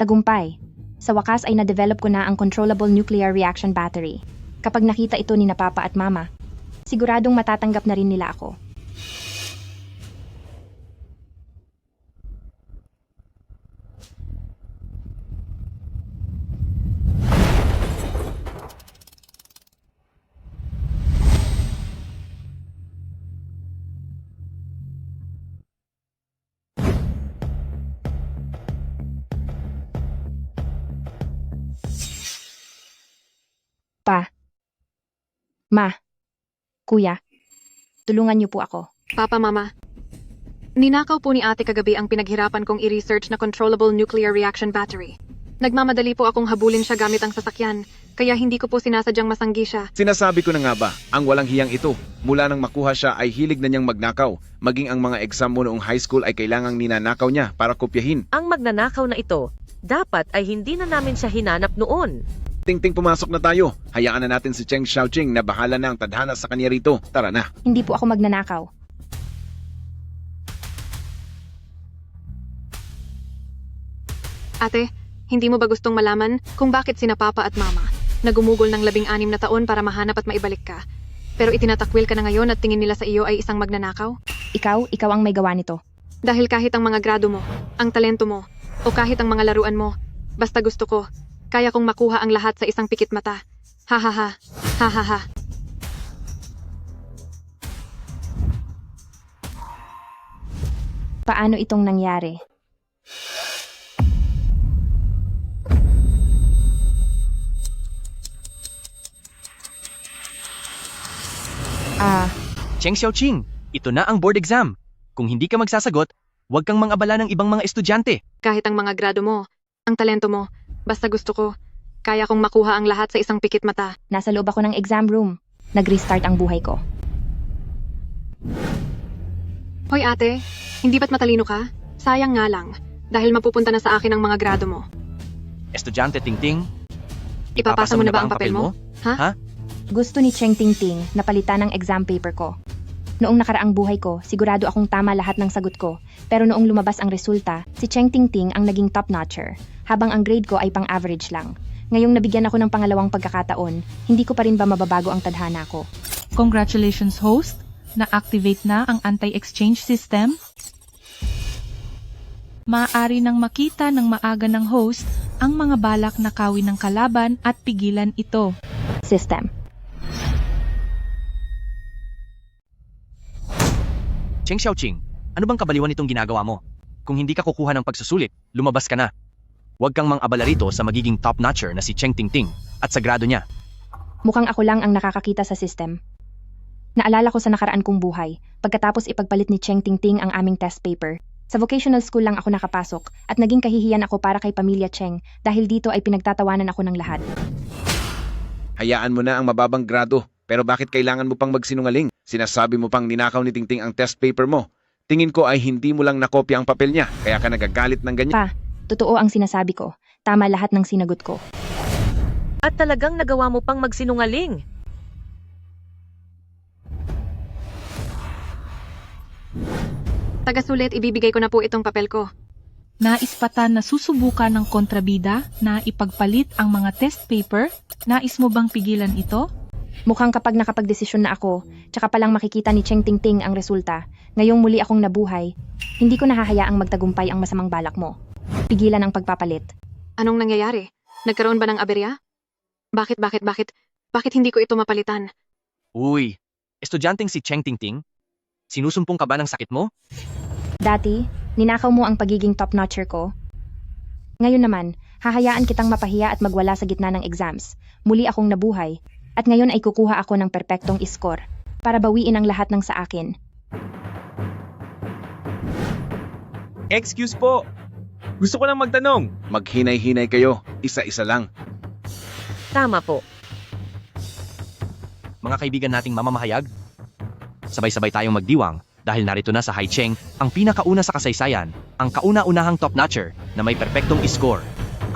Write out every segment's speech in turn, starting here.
Tagumpay. Sa wakas ay na-develop ko na ang Controllable Nuclear Reaction Battery. Kapag nakita ito ni na Papa at Mama, siguradong matatanggap na rin nila ako. Pa. Ma. Kuya. Tulungan niyo po ako. Papa, Mama. Ninakaw po ni ate kagabi ang pinaghirapan kong i-research na Controllable Nuclear Reaction Battery. Nagmamadali po akong habulin siya gamit ang sasakyan, kaya hindi ko po sinasadyang masanggi siya. Sinasabi ko na nga ba, ang walang hiyang ito, mula nang makuha siya ay hilig na niyang magnakaw. Maging ang mga exam mo noong high school ay kailangang ninanakaw niya para kopyahin. Ang magnanakaw na ito, dapat ay hindi na namin siya hinanap noon. Ting-ting, pumasok na tayo. Hayaan na natin si Cheng Xiaoqing na bahala na ang tadhana sa kanya rito. Tara na. Hindi po ako magnanakaw. Ate, hindi mo ba gustong malaman kung bakit sina Papa at Mama nagumugol ng 16 na taon para mahanap at maibalik ka? Pero itinatakwil ka na ngayon at tingin nila sa iyo ay isang magnanakaw? Ikaw ang may gawa nito. Dahil kahit ang mga grado mo, ang talento mo, o kahit ang mga laruan mo, basta gusto ko, kaya kong makuha ang lahat sa isang pikit mata. Ha ha ha. Ha ha ha. Paano itong nangyari? Cheng Xiaoqing, ito na ang board exam. Kung hindi ka magsasagot, huwag kang mangabala ng ibang mga estudyante. Kahit ang mga grado mo, ang talento mo, basta gusto ko, kaya kong makuha ang lahat sa isang pikit mata. Nasa loob ako ng exam room. Nag-restart ang buhay ko. Hoy ate, hindi ba't matalino ka? Sayang nga lang, dahil mapupunta na sa akin ang mga grado mo. Estudyante Tingting, Ipapasa mo na ba ang papel mo? Ha? Gusto ni Cheng Tingting na palitan ang exam paper ko. Noong nakaraang buhay ko, sigurado akong tama lahat ng sagot ko. Pero noong lumabas ang resulta, si Cheng Tingting ang naging top-notcher, habang ang grade ko ay pang-average lang. Ngayong nabigyan ako ng pangalawang pagkakataon, hindi ko pa rin ba mababago ang tadhana ko? Congratulations host, na-activate na ang anti-exchange system. Maaari nang makita ng maaga ng host ang mga balak na kawin ng kalaban at pigilan ito. System. Cheng Xiaoqing, ano bang kabaliwan itong ginagawa mo? Kung hindi ka kukuha ng pagsusulit, lumabas ka na. Huwag kang mang-abala rito sa magiging top-notcher na si Cheng Tingting at sa grado niya. Mukhang ako lang ang nakakakita sa system. Naalala ko sa nakaraan kong buhay, pagkatapos ipagpalit ni Cheng Tingting ang aming test paper. Sa vocational school lang ako nakapasok at naging kahihiyan ako para kay pamilya Cheng dahil dito ay pinagtatawanan ako ng lahat. Hayaan mo na ang mababang grado. Pero bakit kailangan mo pang magsinungaling? Sinasabi mo pang ninakaw ni Tingting ang test paper mo. Tingin ko ay hindi mo lang nakopya ang papel niya, kaya ka nagagalit ng ganyan. Pa, totoo ang sinasabi ko. Tama lahat ng sinagot ko. At talagang nagawa mo pang magsinungaling. Taga-sulit, ibibigay ko na po itong papel ko. Naispatan na susubukan ng kontrabida na ipagpalit ang mga test paper? Nais mo bang pigilan ito? Mukhang kapag nakapagdesisyon na ako, tsaka palang makikita ni Cheng Tingting ang resulta, ngayong muli akong nabuhay, hindi ko nahahayaang magtagumpay ang masamang balak mo. Pigilan ang pagpapalit. Anong nangyayari? Nagkaroon ba ng aberya? Bakit hindi ko ito mapalitan? Uy, estudyanteng si Cheng Tingting? Sinusumpong ka ba ng sakit mo? Dati, ninakaw mo ang pagiging top-notcher ko. Ngayon naman, hahayaan kitang mapahiya at magwala sa gitna ng exams. Muli akong nabuhay. At ngayon ay kukuha ako ng perpektong score para bawiin ang lahat ng sa akin. Excuse po. Gusto ko lang magtanong. Maghinay-hinay kayo, isa-isa lang. Tama po. Mga kaibigan nating mamamahayag? Sabay-sabay tayong magdiwang dahil narito na sa Haicheng ang pinakauna sa kasaysayan, ang kauna-unahang top-notcher na may perpektong score.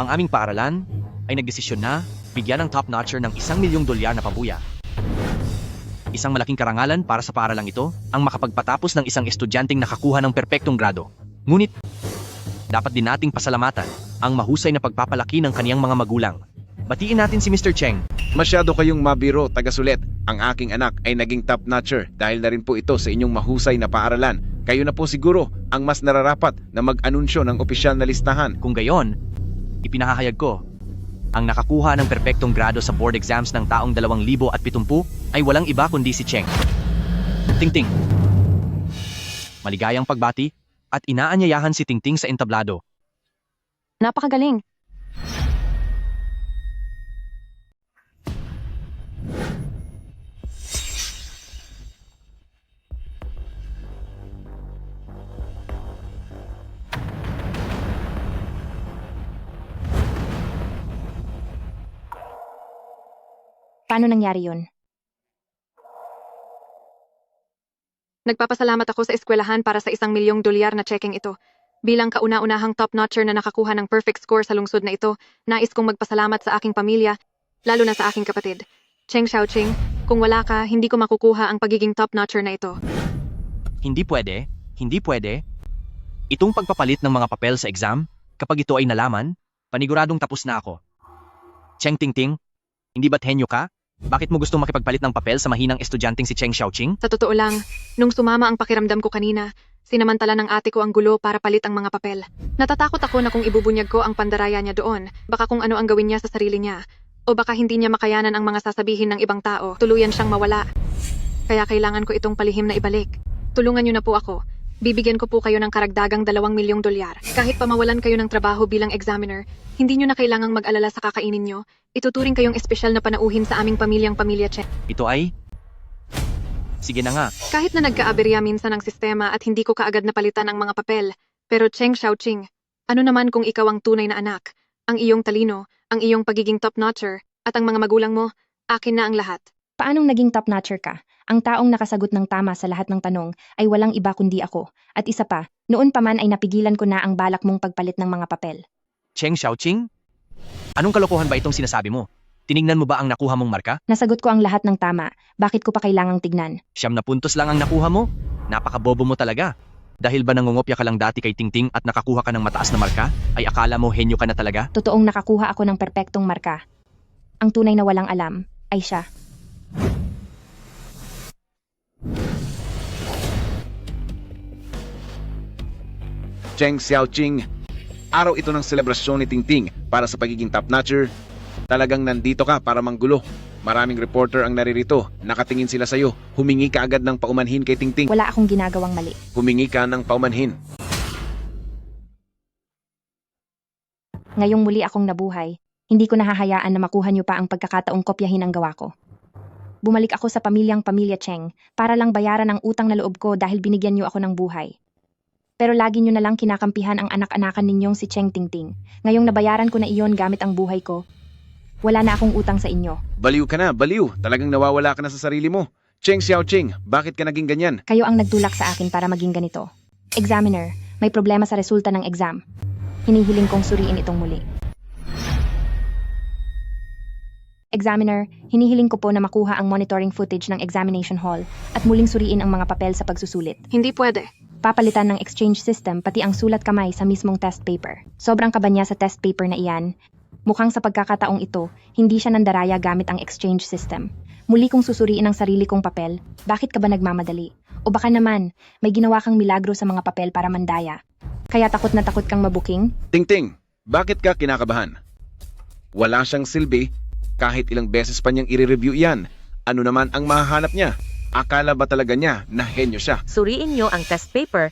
Ang aming paaralan ay nagdesisyon na bigyan ng top-notcher ng $1,000,000 na pabuya. Isang malaking karangalan para sa paaralang ito ang makapagpatapos ng isang estudyanteng nakakuha ng perpektong grado. Ngunit, dapat din nating pasalamatan ang mahusay na pagpapalaki ng kaniyang mga magulang. Batiin natin si Mr. Cheng. Masyado kayong mabiro, taga-sulit. Ang aking anak ay naging top-notcher dahil na rin po ito sa inyong mahusay na paaralan. Kayo na po siguro ang mas nararapat na mag-anunsyo ng opisyal na listahan. Kung gayon, ipinahahayag ko, ang nakakuha ng perpektong grado sa board exams ng taong 2070 ay walang iba kundi si Cheng. Tingting. Maligayang pagbati at inaanyayahan si Tingting sa entablado. Napakagaling. Paano nangyari yun? Nagpapasalamat ako sa eskwelahan para sa $1,000,000 na checking ito. Bilang kauna-unahang top-notcher na nakakuha ng perfect score sa lungsod na ito, nais kong magpasalamat sa aking pamilya, lalo na sa aking kapatid. Cheng Xiaoqing, kung wala ka, hindi ko makukuha ang pagiging top-notcher na ito. Hindi pwede, hindi pwede. Itong pagpapalit ng mga papel sa exam, kapag ito ay nalaman, paniguradong tapos na ako. Cheng Tingting, hindi ba't henyo ka? Bakit mo gustong makipagpalit ng papel sa mahinang estudyanteng si Cheng Xiaoqing? Sa totoo lang, nung sumama ang pakiramdam ko kanina, sinamantala ng ate ko ang gulo para palit ang mga papel. Natatakot ako na kung ibubunyag ko ang pandaraya niya doon, baka kung ano ang gawin niya sa sarili niya. O baka hindi niya makayanan ang mga sasabihin ng ibang tao, tuluyan siyang mawala. Kaya kailangan ko itong palihim na ibalik. Tulungan niyo na po ako. Bibigyan ko po kayo ng karagdagang $2,000,000. Kahit pa mawalan kayo ng trabaho bilang examiner, hindi niyo na kailangang mag-alala sa kakainin niyo. Ituturing kayong espesyal na panauhin sa aming pamilya Cheng. Ito ay... Sige na nga, Kahit na nagkaaberya minsan ang sistema at hindi ko kaagad napalitan ang mga papel, pero Cheng Xiaoqing, ano naman kung ikaw ang tunay na anak? Ang iyong talino, ang iyong pagiging top-notcher, at ang mga magulang mo, akin na ang lahat. Paanong naging top-notcher ka? Ang taong nakasagot ng tama sa lahat ng tanong ay walang iba kundi ako. At isa pa, noon pa man ay napigilan ko na ang balak mong pagpalit ng mga papel. Cheng Xiaoqing? Anong kalokohan ba itong sinasabi mo? Tinignan mo ba ang nakuha mong marka? Nasagot ko ang lahat ng tama. Bakit ko pa kailangang tignan? 9 na puntos lang ang nakuha mo? Napakabobo mo talaga. Dahil ba nangungopya ka lang dati kay Tingting at nakakuha ka ng mataas na marka, ay akala mo henyo ka na talaga? Totoong nakakuha ako ng perpektong marka. Ang tunay na walang alam ay siya. Cheng Xiaoqing, araw ito ng selebrasyon ni Tingting para sa pagiging top-notcher. Talagang nandito ka para manggulo. Maraming reporter ang naririto. Nakatingin sila sa'yo. Humingi ka agad ng paumanhin kay Tingting. Wala akong ginagawang mali. Humingi ka ng paumanhin. Ngayong muli akong nabuhay, hindi ko nahahayaan na makuha niyo pa ang pagkakataong kopyahin ang gawa ko. Bumalik ako sa pamilya Cheng para lang bayaran ang utang na loob ko dahil binigyan niyo ako ng buhay. Pero lagi niyo na lang kinakampihan ang anak-anakan ninyong si Cheng Tingting. Ngayong nabayaran ko na iyon gamit ang buhay ko, wala na akong utang sa inyo. Baliw ka na, baliw. Talagang nawawala ka na sa sarili mo. Cheng Xiaoqing, bakit ka naging ganyan? Kayo ang nagtulak sa akin para maging ganito. Examiner, may problema sa resulta ng exam. Hinihiling kong suriin itong muli. Examiner, hinihiling ko po na makuha ang monitoring footage ng examination hall at muling suriin ang mga papel sa pagsusulit. Hindi pwede. Papalitan ng exchange system pati ang sulat kamay sa mismong test paper. Sobrang kaba niya sa test paper na iyan. Mukhang sa pagkakataong ito, hindi siya nandaraya gamit ang exchange system. Muli kong susuriin ang sarili kong papel. Bakit ka ba nagmamadali? O baka naman, may ginawa kang milagro sa mga papel para mandaya. Kaya takot na takot kang mabuking? Tingting, bakit ka kinakabahan? Wala siyang silbi. Kahit ilang beses pa niyang i-review iyan. Ano naman ang mahahanap niya? Akala ba talaga niya na henyo siya? Suriin nyo ang test paper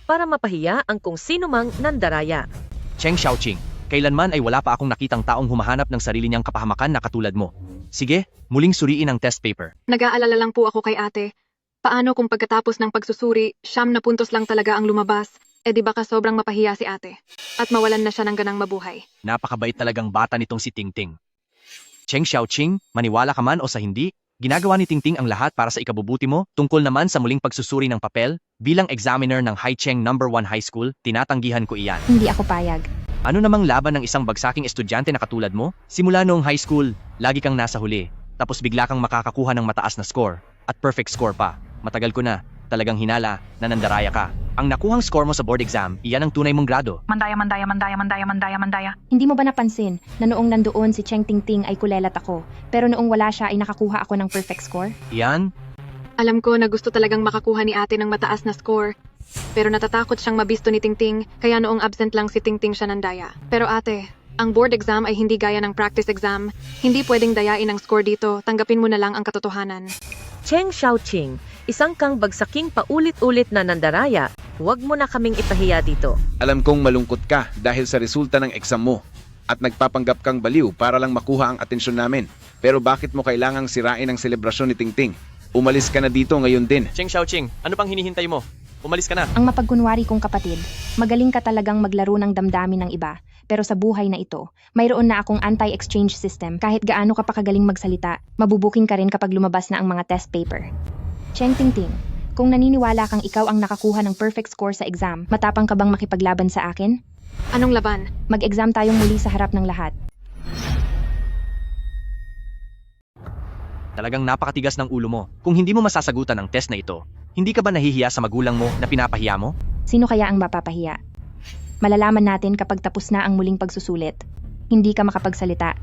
para mapahiya ang kung sino mang nandaraya. Cheng Xiaoqing, kailanman ay wala pa akong nakitang taong humahanap ng sarili niyang kapahamakan na katulad mo. Sige, muling suriin ang test paper. Nag-aalala lang po ako kay ate. Paano kung pagkatapos ng pagsusuri, 9 na puntos lang talaga ang lumabas? Eh di baka sobrang mapahiya si ate. At mawalan na siya ng ganang mabuhay. Napakabait talagang bata nitong si Tingting. Cheng Xiaoqing, maniwala ka man o sa hindi, ginagawa ni Tingting ang lahat para sa ikabubuti mo. Tungkol naman sa muling pagsusuri ng papel, bilang examiner ng Haicheng No. 1 High School, tinatanggihan ko iyan. Hindi ako payag. Ano namang laban ng isang bagsaking estudyante na katulad mo? Simula noong high school, lagi kang nasa huli, tapos bigla kang makakakuha ng mataas na score, at perfect score pa. Matagal ko na, Talagang hinala na nandaraya ka. Ang nakuhang score mo sa board exam, iyan ang tunay mong grado. Mandaya. Hindi mo ba napansin na noong nandoon si Cheng Tingting ay kulelat ako, pero noong wala siya ay nakakuha ako ng perfect score? Iyan, Alam ko na gusto talagang makakuha ni ate ng mataas na score. Pero natatakot siyang mabisto ni Tingting, kaya noong absent lang si Tingting siya nandaya. Pero ate, ang board exam ay hindi gaya ng practice exam. Hindi pwedeng dayain ang score dito, tanggapin mo na lang ang katotohanan. Cheng Xiaoqing, isang kang bagsaking paulit-ulit na nandaraya, huwag mo na kaming ipahiya dito. Alam kong malungkot ka dahil sa resulta ng exam mo at nagpapanggap kang baliw para lang makuha ang atensyon namin. Pero bakit mo kailangang sirain ang selebrasyon ni Tingting? Umalis ka na dito ngayon din. Cheng Xiaoqing, ano pang hinihintay mo? Umalis ka na. Ang mapagkunwari kong kapatid, magaling ka talagang maglaro ng damdamin ng iba. Pero sa buhay na ito, mayroon na akong anti-exchange system. Kahit gaano ka pa kagaling magsalita, mabubuking ka rin kapag lumabas na ang mga test paper. Cheng Tingting, kung naniniwala kang ikaw ang nakakuha ng perfect score sa exam, matapang ka bang makipaglaban sa akin? Anong laban? Mag-exam tayong muli sa harap ng lahat. Talagang napakatigas ng ulo mo. Kung hindi mo masasagutan ang test na ito, hindi ka ba nahihiya sa magulang mo na pinapahiya mo? Sino kaya ang mapapahiya? Malalaman natin kapag tapos na ang muling pagsusulit. Hindi ka makapagsalita.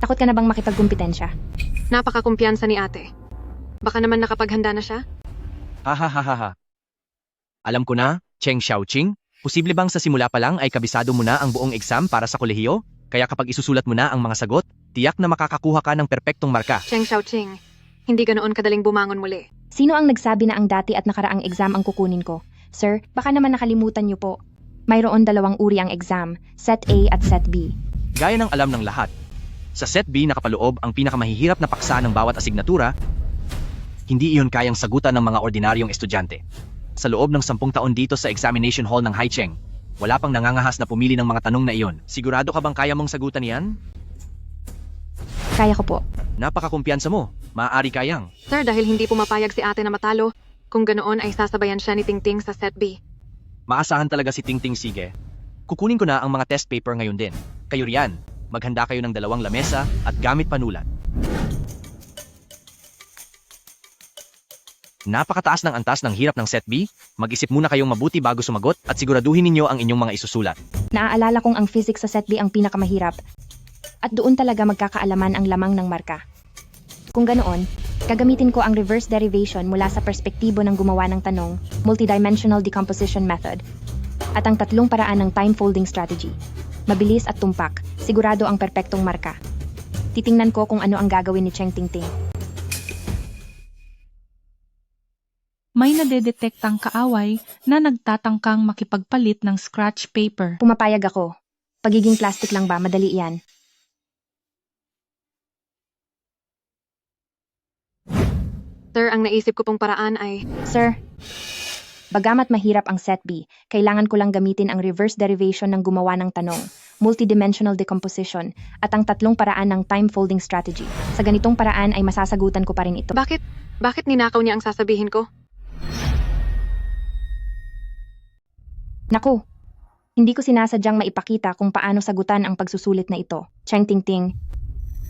Takot ka na bang makipagkumpetensya? Napakakumpiyansa ni ate. Baka naman nakapaghanda na siya? Hahaha. Alam ko na, Cheng Xiaoqing, posible bang sa simula pa lang ay kabisado mo na ang buong exam para sa kolehiyo? Kaya kapag isusulat mo na ang mga sagot, tiyak na makakakuha ka ng perpektong marka. Cheng Xiaoqing, hindi ganoon kadaling bumangon muli. Sino ang nagsabi na ang dati at nakaraang exam ang kukunin ko? Sir, baka naman nakalimutan niyo po. Mayroon dalawang uri ang exam, Set A at Set B. Gaya ng alam ng lahat, sa Set B nakapaloob ang pinakamahihirap na paksa ng bawat asignatura, hindi iyon kayang sagutan ng mga ordinaryong estudyante. Sa loob ng 10 taon dito sa examination hall ng Haicheng, wala pang nangangahas na pumili ng mga tanong na iyon. Sigurado ka bang kaya mong sagutan yan? Kaya ko po. Napakakumpiyansa mo, maaari kayang. Sir, dahil hindi pumapayag si ate na matalo, kung ganoon ay sasabayan siya ni Tingting sa Set B. Maasahan talaga si Tingting sige. Kukunin ko na ang mga test paper ngayon din. Kayo riyan, maghanda kayo ng 2 lamesa at gamit panulat. Napakataas ng antas ng hirap ng Set B, mag-isip muna kayong mabuti bago sumagot at siguraduhin ninyo ang inyong mga isusulat. Naaalala kong ang physics sa Set B ang pinakamahirap. At doon talaga magkakaalaman ang lamang ng marka. Kung ganoon, gagamitin ko ang reverse derivation mula sa perspektibo ng gumawa ng tanong, multidimensional decomposition method, at ang 3 paraan ng time folding strategy. Mabilis at tumpak, sigurado ang perpektong marka. Titingnan ko kung ano ang gagawin ni Cheng Tingting. May nadedetektang kaaway na nagtatangkang makipagpalit ng scratch paper. Pumapayag ako. Pagiging plastic lang ba, madali iyan. Sir, ang naisip ko pong paraan ay... Sir, bagamat mahirap ang Set B, kailangan ko lang gamitin ang reverse derivation ng gumawa ng tanong, multidimensional decomposition, at ang 3 paraan ng time folding strategy. Sa ganitong paraan ay masasagutan ko pa rin ito. Bakit ninakaw niya ang sasabihin ko? Naku, hindi ko sinasadyang maipakita kung paano sagutan ang pagsusulit na ito. Cheng Tingting,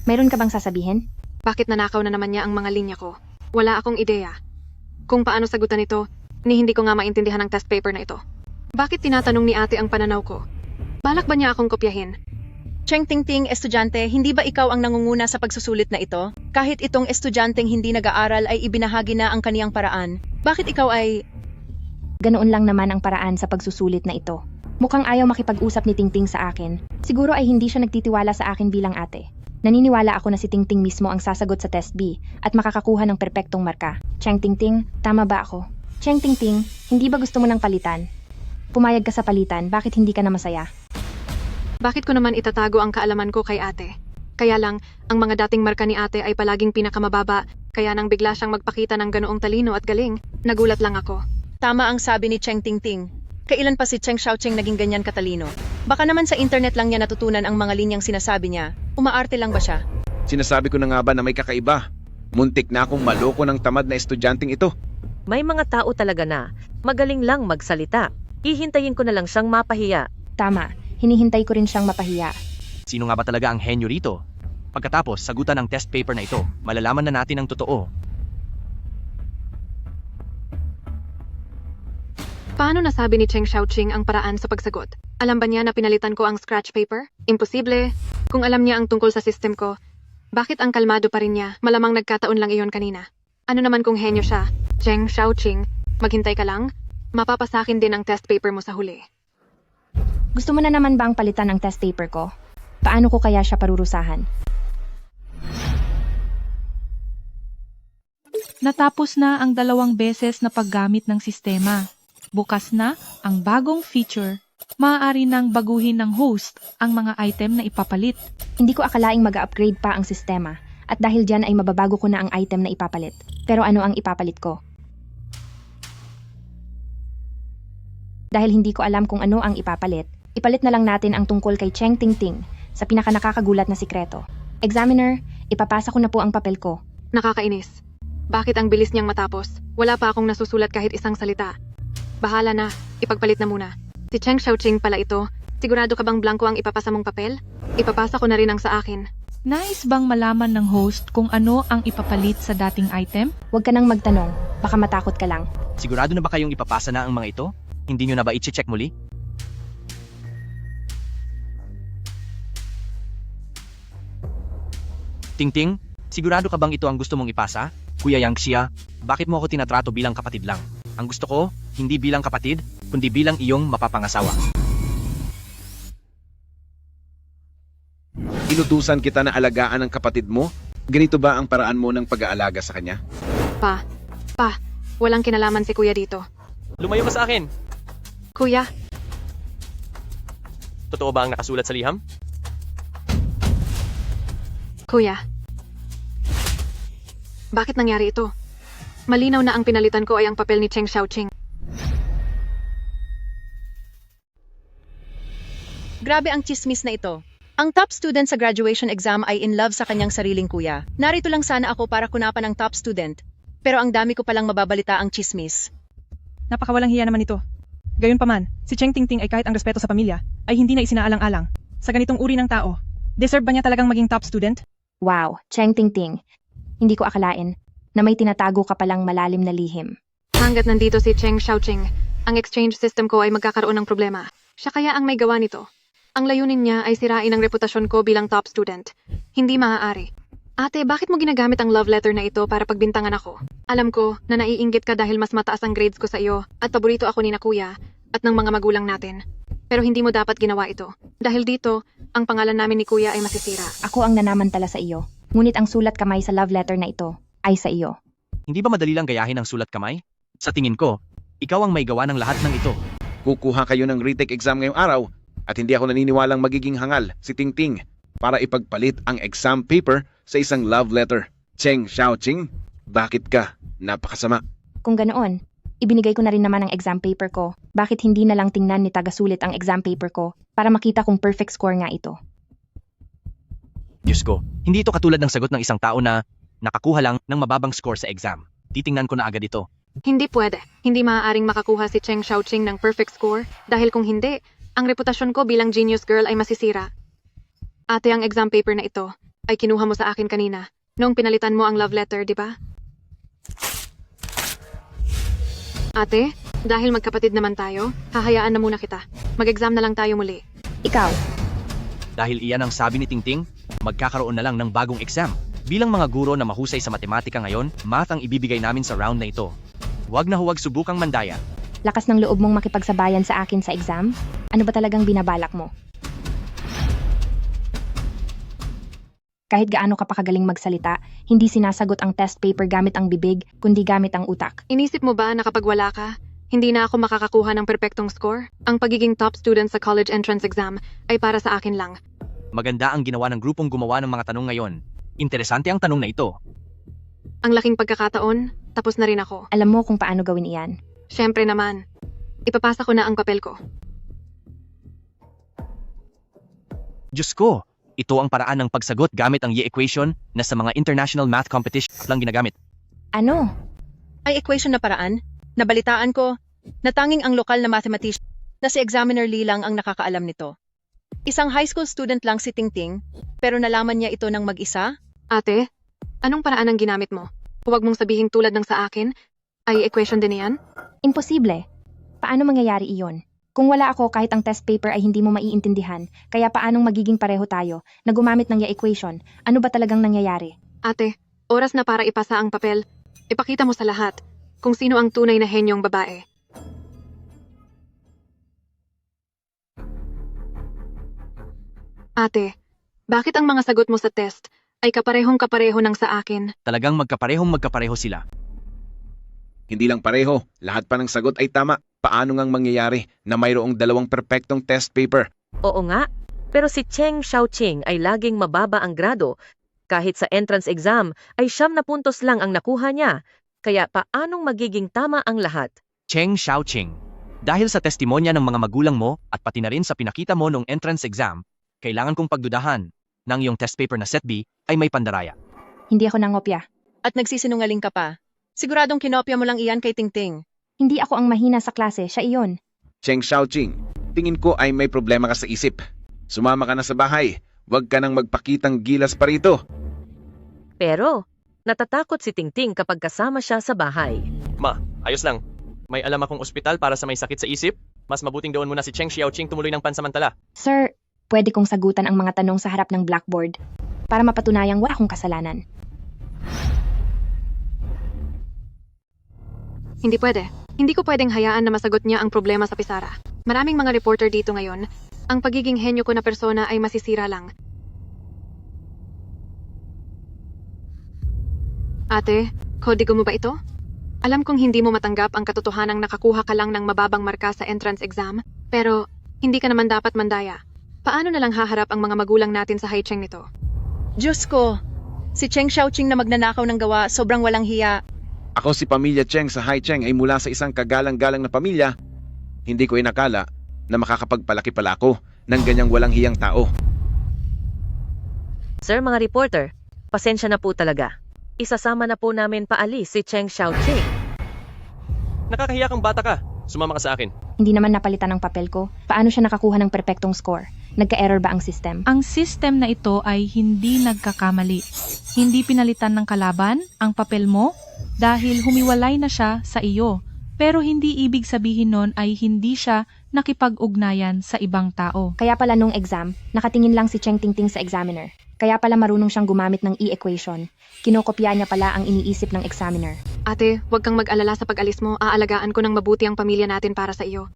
mayroon ka bang sasabihin? Bakit nanakaw na naman niya ang mga linya ko? Wala akong ideya. Kung paano sagutan ito, ni hindi ko nga maintindihan ang test paper na ito. Bakit tinatanong ni ate ang pananaw ko? Balak ba niya akong kopyahin? Cheng Tingting, estudyante, hindi ba ikaw ang nangunguna sa pagsusulit na ito? Kahit itong estudyanteng hindi nag-aaral ay ibinahagi na ang kaniyang paraan. Bakit ikaw ay... Ganoon lang naman ang paraan sa pagsusulit na ito. Mukhang ayaw makipag-usap ni Tingting sa akin. Siguro ay hindi siya nagtitiwala sa akin bilang ate. Naniniwala ako na si Tingting mismo ang sasagot sa test B at makakakuha ng perpektong marka. Cheng Tingting, tama ba ako? Cheng Tingting, hindi ba gusto mo ng palitan? Pumayag ka sa palitan, bakit hindi ka na masaya? Bakit ko naman itatago ang kaalaman ko kay ate? Kaya lang, ang mga dating marka ni ate ay palaging pinakamababa, kaya nang bigla siyang magpakita ng ganoong talino at galing, nagulat lang ako. Tama ang sabi ni Cheng Tingting. Kailan pa si Cheng Xiaoqing naging ganyan katalino? Baka naman sa internet lang niya natutunan ang mga linyang sinasabi niya. Umaarte lang ba siya? Sinasabi ko na nga ba na may kakaiba? Muntik na akong maloko ng tamad na estudyanteng ito. May mga tao talaga na magaling lang magsalita. Hihintayin ko na lang siyang mapahiya. Tama, hinihintay ko rin siyang mapahiya. Sino nga ba talaga ang henyo rito? Pagkatapos, sagutan ang test paper na ito, malalaman na natin ang totoo. Paano nasabi ni Cheng Xiaoqing ang paraan sa pagsagot? Alam ba niya na pinalitan ko ang scratch paper? Imposible. Kung alam niya ang tungkol sa system ko, bakit ang kalmado pa rin niya? Malamang nagkataon lang iyon kanina. Ano naman kung henyo siya? Cheng Xiaoqing, maghintay ka lang. Mapapasakin din ang test paper mo sa huli. Gusto mo na naman bang palitan ang test paper ko? Paano ko kaya siya parurusahan? Natapos na ang 2 beses na paggamit ng sistema. Bukas na ang bagong feature. Maaari nang baguhin ng host ang mga item na ipapalit. Hindi ko akalaing mag-upgrade pa ang sistema at dahil dyan ay mababago ko na ang item na ipapalit. Pero ano ang ipapalit ko? Dahil hindi ko alam kung ano ang ipapalit, ipalit na lang natin ang tungkol kay Cheng Tingting sa pinakanakakagulat na sikreto. Examiner, ipapasa ko na po ang papel ko. Nakakainis. Bakit ang bilis niyang matapos? Wala pa akong nasusulat kahit isang salita. Bahala na, ipagpalit na muna. Si Cheng Xiaoqing pala ito. Sigurado ka bang blanco ang ipapasa mong papel? Ipapasa ko na rin ang sa akin. Nais bang malaman ng host kung ano ang ipapalit sa dating item? Huwag ka nang magtanong, baka matakot ka lang. Sigurado na ba kayong ipapasa na ang mga ito? Hindi nyo na ba i-check muli? Tingting, sigurado ka bang ito ang gusto mong ipasa? Kuya Yang Xia, bakit mo ako tinatrato bilang kapatid lang? Ang gusto ko, hindi bilang kapatid, kundi bilang iyong mapapangasawa. Inutusan kita na alagaan ang kapatid mo? Ganito ba ang paraan mo ng pag-aalaga sa kanya? Pa, walang kinalaman si kuya dito. Lumayo ka sa akin. Kuya, Totoo ba ang nakasulat sa liham? kuya. Bakit nangyari ito? Malinaw na ang pinalitan ko ay ang papel ni Cheng Xiaoqing. Grabe ang chismis na ito. Ang top student sa graduation exam ay in love sa kanyang sariling kuya. Narito lang sana ako para kunapan ang top student. Pero ang dami ko palang mababalita ang chismis. Napakawalang hiya naman ito. Gayunpaman, si Cheng Tingting ay kahit ang respeto sa pamilya, ay hindi na isinaalang-alang. Sa ganitong uri ng tao, deserve ba niya talagang maging top student? Wow, Cheng Tingting. Hindi ko akalain na may tinatago ka palang malalim na lihim. Hanggat nandito si Cheng Xiaoqing, ang exchange system ko ay magkakaroon ng problema. Siya kaya ang may gawa nito. Ang layunin niya ay sirain ang reputasyon ko bilang top student. Hindi maaari. Ate, bakit mo ginagamit ang love letter na ito para pagbintangan ako? Alam ko na naiinggit ka dahil mas mataas ang grades ko sa iyo at paborito ako ni na kuya at ng mga magulang natin. Pero hindi mo dapat ginawa ito. Dahil dito, ang pangalan namin ni kuya ay masisira. Ako ang nanamantala sa iyo. Ngunit ang sulat kamay sa love letter na ito ay sa iyo. Hindi ba madali lang gayahin ang sulat kamay? Sa tingin ko, ikaw ang may gawa ng lahat ng ito. Kukuha kayo ng retake exam ngayong araw at hindi ako naniniwalang magiging hangal si Tingting para ipagpalit ang exam paper sa isang love letter. Cheng Xiaoqing, bakit ka? Napakasama. Kung ganoon, ibinigay ko na rin naman ang exam paper ko. Bakit hindi na lang tingnan ni tagasulit ang exam paper ko para makita kung perfect score nga ito? Diyos ko, hindi ito katulad ng sagot ng isang tao na nakakuha lang ng mababang score sa exam. Titingnan ko na agad ito. Hindi pwede. Hindi maaaring makakuha si Cheng Xiaoqing ng perfect score dahil kung hindi, ang reputasyon ko bilang genius girl ay masisira. Ate, ang exam paper na ito ay kinuha mo sa akin kanina noong pinalitan mo ang love letter, di ba? Ate, dahil magkapatid naman tayo, hahayaan na muna kita. Mag-exam na lang tayo muli. Ikaw, Dahil iyan ang sabi ni Tingting, magkakaroon na lang ng bagong exam. Bilang mga guro na mahusay sa matematika ngayon, math ang ibibigay namin sa round na ito. Huwag na huwag subukang mandaya. lakas ng loob mong makipagsabayan sa akin sa exam? Ano ba talagang binabalak mo? Kahit gaano ka pa kagaling magsalita, hindi sinasagot ang test paper gamit ang bibig, kundi gamit ang utak. Inisip mo ba na kapag wala ka, hindi na ako makakakuha ng perpektong score? Ang pagiging top student sa college entrance exam ay para sa akin lang. Maganda ang ginawa ng grupong gumawa ng mga tanong ngayon. Interesante ang tanong na ito. Ang laking pagkakataon, tapos na rin ako. Alam mo kung paano gawin iyan. Siyempre naman. Ipapasa ko na ang papel ko. Diyos ko, ito ang paraan ng pagsagot gamit ang Y equation na sa mga international math competition lang ginagamit. Ano? Ay equation na paraan? Nabalitaan ko na tanging ang lokal na mathematician na si Examiner Lee lang ang nakakaalam nito. Isang high school student lang si Tingting, pero nalaman niya ito ng mag-isa? Ate, anong paraan ang ginamit mo? Huwag mong sabihin tulad ng sa akin, ay equation din yan? Imposible. Paano mangyayari iyon? Kung wala ako kahit ang test paper ay hindi mo maiintindihan, kaya paanong magiging pareho tayo na gumamit ng equation? Ano ba talagang nangyayari? Ate, oras na para ipasa ang papel. Ipakita mo sa lahat kung sino ang tunay na henyong babae. Ate, bakit ang mga sagot mo sa test ay kaparehong-kapareho ng sa akin? Talagang magkapareho sila. Hindi lang pareho, lahat pa ng sagot ay tama. Paano ngang mangyayari na mayroong dalawang perpektong test paper? Oo nga, pero si Cheng Xiaoqing ay laging mababa ang grado. Kahit sa entrance exam ay 70 puntos lang ang nakuha niya. Kaya paanong magiging tama ang lahat? Cheng Xiaoqing. Dahil sa testimonya ng mga magulang mo at pati na rin sa pinakita mo nung entrance exam, kailangan kong pagdudahan ng iyong test paper na set B ay may pandaraya. Hindi ako nangopya. At nagsisinungaling ka pa. Siguradong kinopya mo lang iyan kay Tingting. Hindi ako ang mahina sa klase, siya iyon. Cheng Xiaoqing, tingin ko ay may problema ka sa isip. Sumama ka na sa bahay. Huwag ka nang magpakitang gilas pa rito. Pero, natatakot si Tingting kapag kasama siya sa bahay. Ma, ayos lang. May alam akong ospital para sa may sakit sa isip. Mas mabuting doon muna si Cheng Xiaoqing tumuloy ng pansamantala. Sir, pwede kong sagutan ang mga tanong sa harap ng blackboard para mapatunayang wala akong kasalanan. Hindi pwede. Hindi ko pwedeng hayaan na masagot niya ang problema sa pisara. Maraming mga reporter dito ngayon. Ang pagiging henyo ko na persona ay masisira lang. Ate, kodigo mo ba ito? Alam kong hindi mo matanggap ang katotohanang nakakuha ka lang ng mababang marka sa entrance exam, pero hindi ka naman dapat mandaya. Paano na lang haharap ang mga magulang natin sa Haicheng nito? Diyos ko, si Cheng Xiaoqing na magnanakaw ng gawa, sobrang walang hiya. Ako si Pamilya Cheng sa Haicheng ay mula sa isang kagalang-galang na pamilya. Hindi ko inakala na makakapagpalaki pala ako ng ganyang walang hiyang tao. Sir, mga reporter, pasensya na po talaga. Isasama na po namin paalis si Cheng Xiaoqing. Nakakahiya kang bata ka. Sumama ka sa akin. Hindi naman napalitan ang papel ko. Paano siya nakakuha ng perpektong score? Nagka-error ba ang system? Ang system na ito ay hindi nagkakamali. Hindi pinalitan ng kalaban ang papel mo dahil humiwalay na siya sa iyo. Pero hindi ibig sabihin nun ay hindi siya nakipag-ugnayan sa ibang tao. Kaya pala nung exam, nakatingin lang si Cheng Tingting sa examiner. Kaya pala marunong siyang gumamit ng e-equation. Kinokopya niya pala ang iniisip ng examiner. Ate, huwag kang mag-alala sa pag-alis mo. Aalagaan ko ng mabuti ang pamilya natin para sa iyo.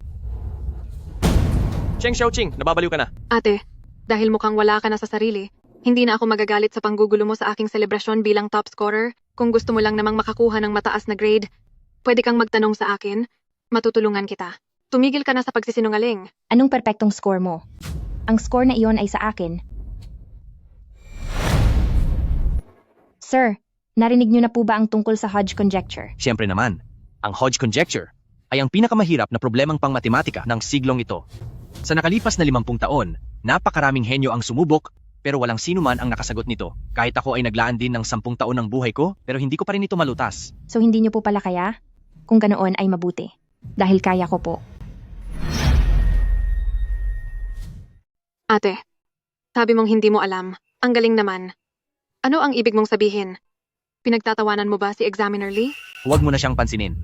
Cheng Xiaoqing, nababaliw ka na. Ate, dahil mukhang wala ka na sa sarili, hindi na ako magagalit sa panggugulo mo sa aking selebrasyon bilang top scorer. Kung gusto mo lang namang makakuha ng mataas na grade, pwede kang magtanong sa akin. Matutulungan kita. Tumigil ka na sa pagsisinungaling. Anong perpektong score mo? Ang score na iyon ay sa akin. Sir, narinig niyo na po ba ang tungkol sa Hodge conjecture? Siyempre naman, ang Hodge conjecture ay ang pinakamahirap na problemang pangmatematika ng siglong ito. Sa nakalipas na 50 taon, napakaraming henyo ang sumubok pero walang sino man ang nakasagot nito. Kahit ako ay naglaan din ng 10 taon ng buhay ko pero hindi ko pa rin ito malutas. So hindi niyo po pala kaya? Kung ganoon ay mabuti. Dahil kaya ko po. Ate, sabi mong hindi mo alam. Ang galing naman. Ano ang ibig mong sabihin? Pinagtatawanan mo ba si Examiner Lee? Huwag mo na siyang pansinin.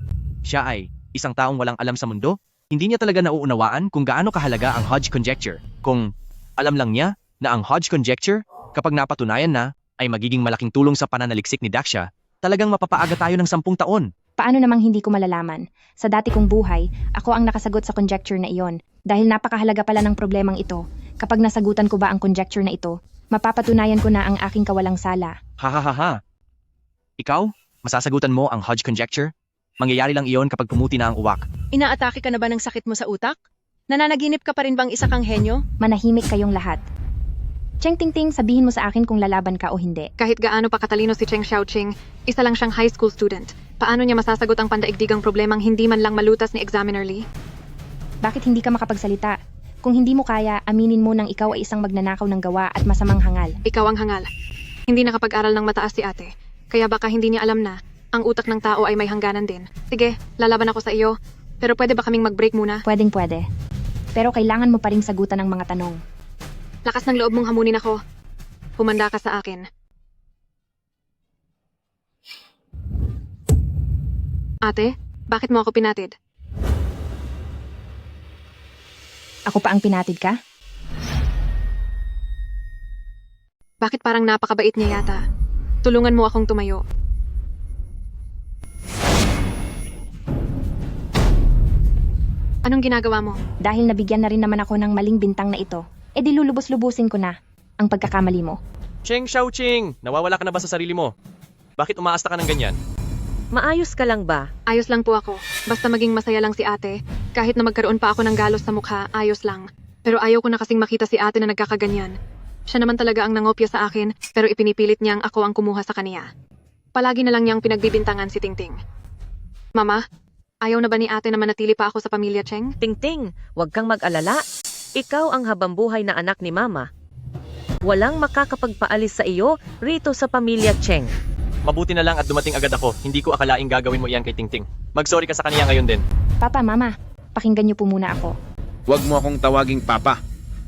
Siya ay isang taong walang alam sa mundo. Hindi niya talaga nauunawaan kung gaano kahalaga ang Hodge conjecture. Kung alam lang niya na ang Hodge conjecture, kapag napatunayan na, ay magiging malaking tulong sa pananaliksik ni Daxia, talagang mapapaaga tayo ng 10 taon. Paano namang hindi ko malalaman? Sa dati kong buhay, ako ang nakasagot sa conjecture na iyon. Dahil napakahalaga pala ng problemang ito. Kapag nasagutan ko ba ang conjecture na ito, mapapatunayan ko na ang aking kawalang sala. Ha. Ikaw, masasagutan mo ang Hodge conjecture? Mangyayari lang iyon kapag pumuti na ang uwak. Inaatake ka na ba ng sakit mo sa utak? Nananaginip ka pa rin bang isa kang henyo? Manahimik kayong lahat. Cheng Tingting, sabihin mo sa akin kung lalaban ka o hindi. Kahit gaano pa katalino si Cheng Xiaoqing, isa lang siyang high school student. Paano niya masasagot ang pandaigdigang problemang hindi man lang malutas ni Examiner Lee? Bakit hindi ka makapagsalita? Kung hindi mo kaya, aminin mo nang ikaw ay isang magnanakaw ng gawa at masamang hangal. Ikaw ang hangal. Hindi nakapag-aral ng mataas si ate. Kaya baka hindi niya alam na ang utak ng tao ay may hangganan din. Sige, lalaban ako sa iyo. Pero pwede ba kaming mag-break muna? Pwedeng-pwede. Pero kailangan mo pa ring sagutan ang mga tanong. Lakas ng loob mong hamunin ako. Humanda ka sa akin. Ate, bakit mo ako pinatid? Ako pa ang pinatid ka? Bakit parang napakabait niya yata? Tulungan mo akong tumayo. Anong ginagawa mo? Dahil nabigyan na rin naman ako ng maling bintang na ito, edi lulubos-lubusin ko na ang pagkakamali mo. Cheng Xiaoqing, nawawala ka na ba sa sarili mo? Bakit umaasta ka ng ganyan? Maayos ka lang ba? Ayos lang po ako. Basta maging masaya lang si ate. Kahit na magkaroon pa ako ng galos sa mukha, ayos lang. Pero ayaw ko na kasing makita si ate na nagkakaganyan. Siya naman talaga ang nangopya sa akin, pero ipinipilit niyang ako ang kumuha sa kaniya. Palagi na lang niyang pinagbibintangan si Tingting. Mama, ayaw na ba ni ate na manatili pa ako sa pamilya Cheng? Tingting, huwag kang mag-alala. Ikaw ang habambuhay na anak ni Mama. Walang makakapagpaalis sa iyo rito sa pamilya Cheng. Mabuti na lang at dumating agad ako. Hindi ko akalaing gagawin mo iyan kay Tingting. Mag-sorry ka sa kaniya ngayon din. Papa, Mama, pakinggan niyo po muna ako. Huwag mo akong tawaging papa.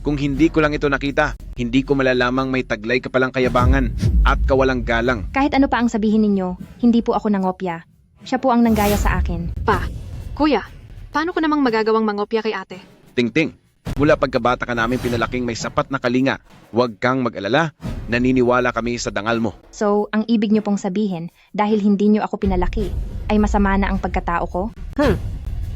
Kung hindi ko lang ito nakita, hindi ko malalamang may taglay ka palang kayabangan at kawalang galang. Kahit ano pa ang sabihin ninyo, hindi po ako nangopya. Siya po ang nanggaya sa akin. Pa, kuya, paano ko namang magagawang mangopya kay ate? Tingting, mula pagkabata ka namin pinalaking may sapat na kalinga. Huwag kang mag-alala, naniniwala kami sa dangal mo. So, ang ibig niyo pong sabihin, dahil hindi niyo ako pinalaki, ay masama na ang pagkatao ko?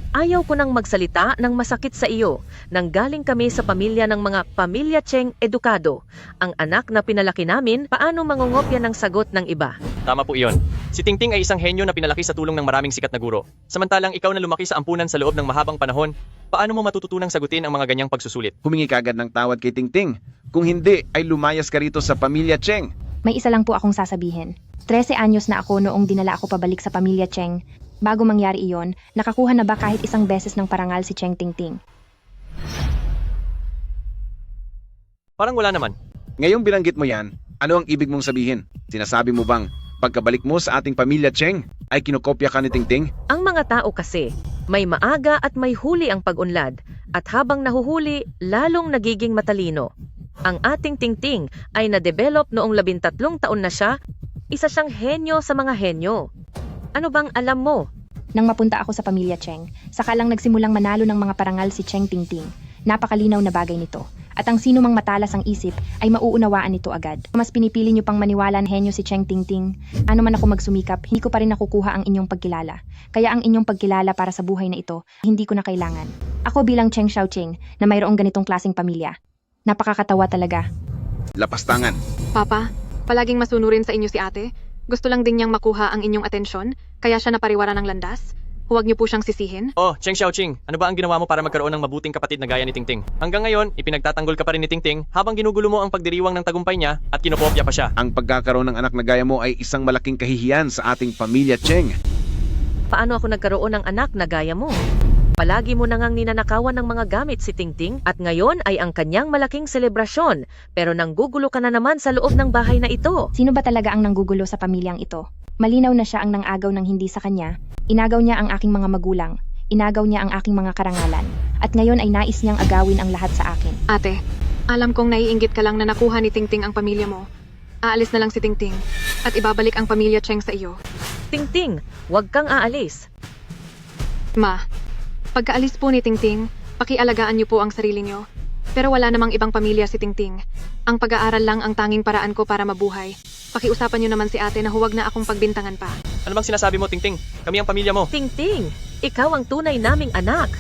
Ayaw ko nang magsalita ng masakit sa iyo. Nanggaling kami sa pamilya ng mga pamilya Cheng edukado. Ang anak na pinalaki namin, paano mangungopya ng sagot ng iba? Tama po iyon. Si Tingting ay isang henyo na pinalaki sa tulong ng maraming sikat na guro. Samantalang ikaw na lumaki sa ampunan sa loob ng mahabang panahon, paano mo matututunang sagutin ang mga ganyang pagsusulit? Humingi ka agad ng tawad kay Tingting. Kung hindi, ay lumayas ka rito sa pamilya Cheng. May isa lang po akong sasabihin. 13 anyos na ako noong dinala ako pabalik sa pamilya Cheng. Bago mangyari iyon, nakakuha na ba kahit isang beses ng parangal si Cheng Tingting? Parang wala naman. Ngayong binanggit mo yan, ano ang ibig mong sabihin? Sinasabi mo bang, pagkabalik mo sa ating pamilya Cheng, ay kinokopya ka ni Tingting? Ang mga tao kasi, may maaga at may huli ang pag-unlad. At habang nahuhuli, lalong nagiging matalino. Ang ating Tingting ay na-develop noong 13 taon na siya. Isa siyang henyo sa mga henyo. Ano bang alam mo? Nang mapunta ako sa pamilya Cheng, saka lang nagsimulang manalo ng mga parangal si Cheng Tingting. Napakalinaw na bagay nito. At ang sino mang matalas ang isip ay mauunawaan nito agad. Mas pinipili niyo pang maniwala na henyo si Cheng Tingting. Ano man ako magsumikap, hindi ko pa rin nakukuha ang inyong pagkilala. Kaya ang inyong pagkilala para sa buhay na ito, hindi ko na kailangan. Ako bilang Cheng Xiaoqing na mayroong ganitong klaseng pamilya. Napakakatawa talaga. Lapastangan. Papa, palaging masunurin sa inyo si ate. Gusto lang din niyang makuha ang inyong atensyon, kaya siya napariwara ng landas. Huwag niyo po siyang sisihin. Oh, Cheng Xiaoqing, ano ba ang ginawa mo para magkaroon ng mabuting kapatid na gaya ni Tingting? Hanggang ngayon, ipinagtatanggol ka pa rin ni Tingting habang ginugulo mo ang pagdiriwang ng tagumpay niya at kinokopya pa siya. Ang pagkakaroon ng anak na gaya mo ay isang malaking kahihiyan sa ating pamilya Cheng. Paano ako nagkaroon ng anak na gaya mo? Palagi mo nang ninanakawan ng mga gamit si Tingting at ngayon ay ang kanyang malaking selebrasyon. Pero nanggugulo ka na naman sa loob ng bahay na ito. Sino ba talaga ang nanggugulo sa pamilyang ito? Malinaw na siya ang nangagaw ng hindi sa kanya. Inagaw niya ang aking mga magulang. Inagaw niya ang aking mga karangalan. At ngayon ay nais niyang agawin ang lahat sa akin. Ate, alam kong naiinggit ka lang na nakuha ni Tingting ang pamilya mo. Aalis na lang si Tingting at ibabalik ang pamilya Cheng sa iyo. Tingting, huwag kang aalis. Ma, pagkaalis po ni Tingting, pakialagaan niyo po ang sarili niyo. Pero wala namang ibang pamilya si Tingting. Ang pag-aaral lang ang tanging paraan ko para mabuhay. Pakiusapan niyo naman si ate na huwag na akong pagbintangan pa. Ano bang sinasabi mo, Tingting? Kami ang pamilya mo. Tingting, ikaw ang tunay naming anak.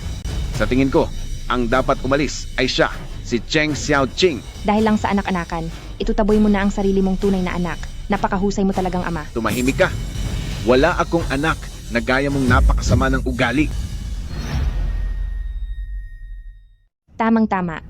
Sa tingin ko, ang dapat umalis ay siya, si Cheng Xiaoqing. Dahil lang sa anak-anakan, itutaboy mo na ang sarili mong tunay na anak. Napakahusay mo talagang ama. Tumahimik ka. Wala akong anak na gaya mong napakasama ng ugali. Tamang-tama.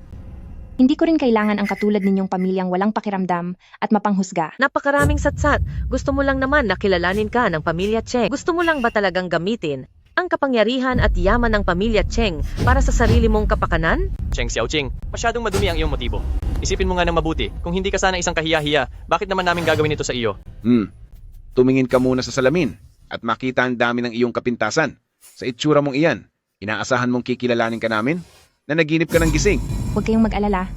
Hindi ko rin kailangan ang katulad ninyong pamilyang walang pakiramdam at mapanghusga. Napakaraming satsat. Gusto mo lang naman na kilalanin ka ng pamilya Cheng. Gusto mo lang ba talagang gamitin ang kapangyarihan at yaman ng pamilya Cheng para sa sarili mong kapakanan? Cheng Xiaoqing, masyadong madumi ang iyong motibo. Isipin mo nga ng mabuti, kung hindi ka sana isang kahiya-hiya, bakit naman namin gagawin ito sa iyo? Tumingin ka muna sa salamin at makita ang dami ng iyong kapintasan. Sa itsura mong iyan, inaasahan mong kikilalanin ka namin? Na naginip ka ng gising. Huwag kayong mag-alala.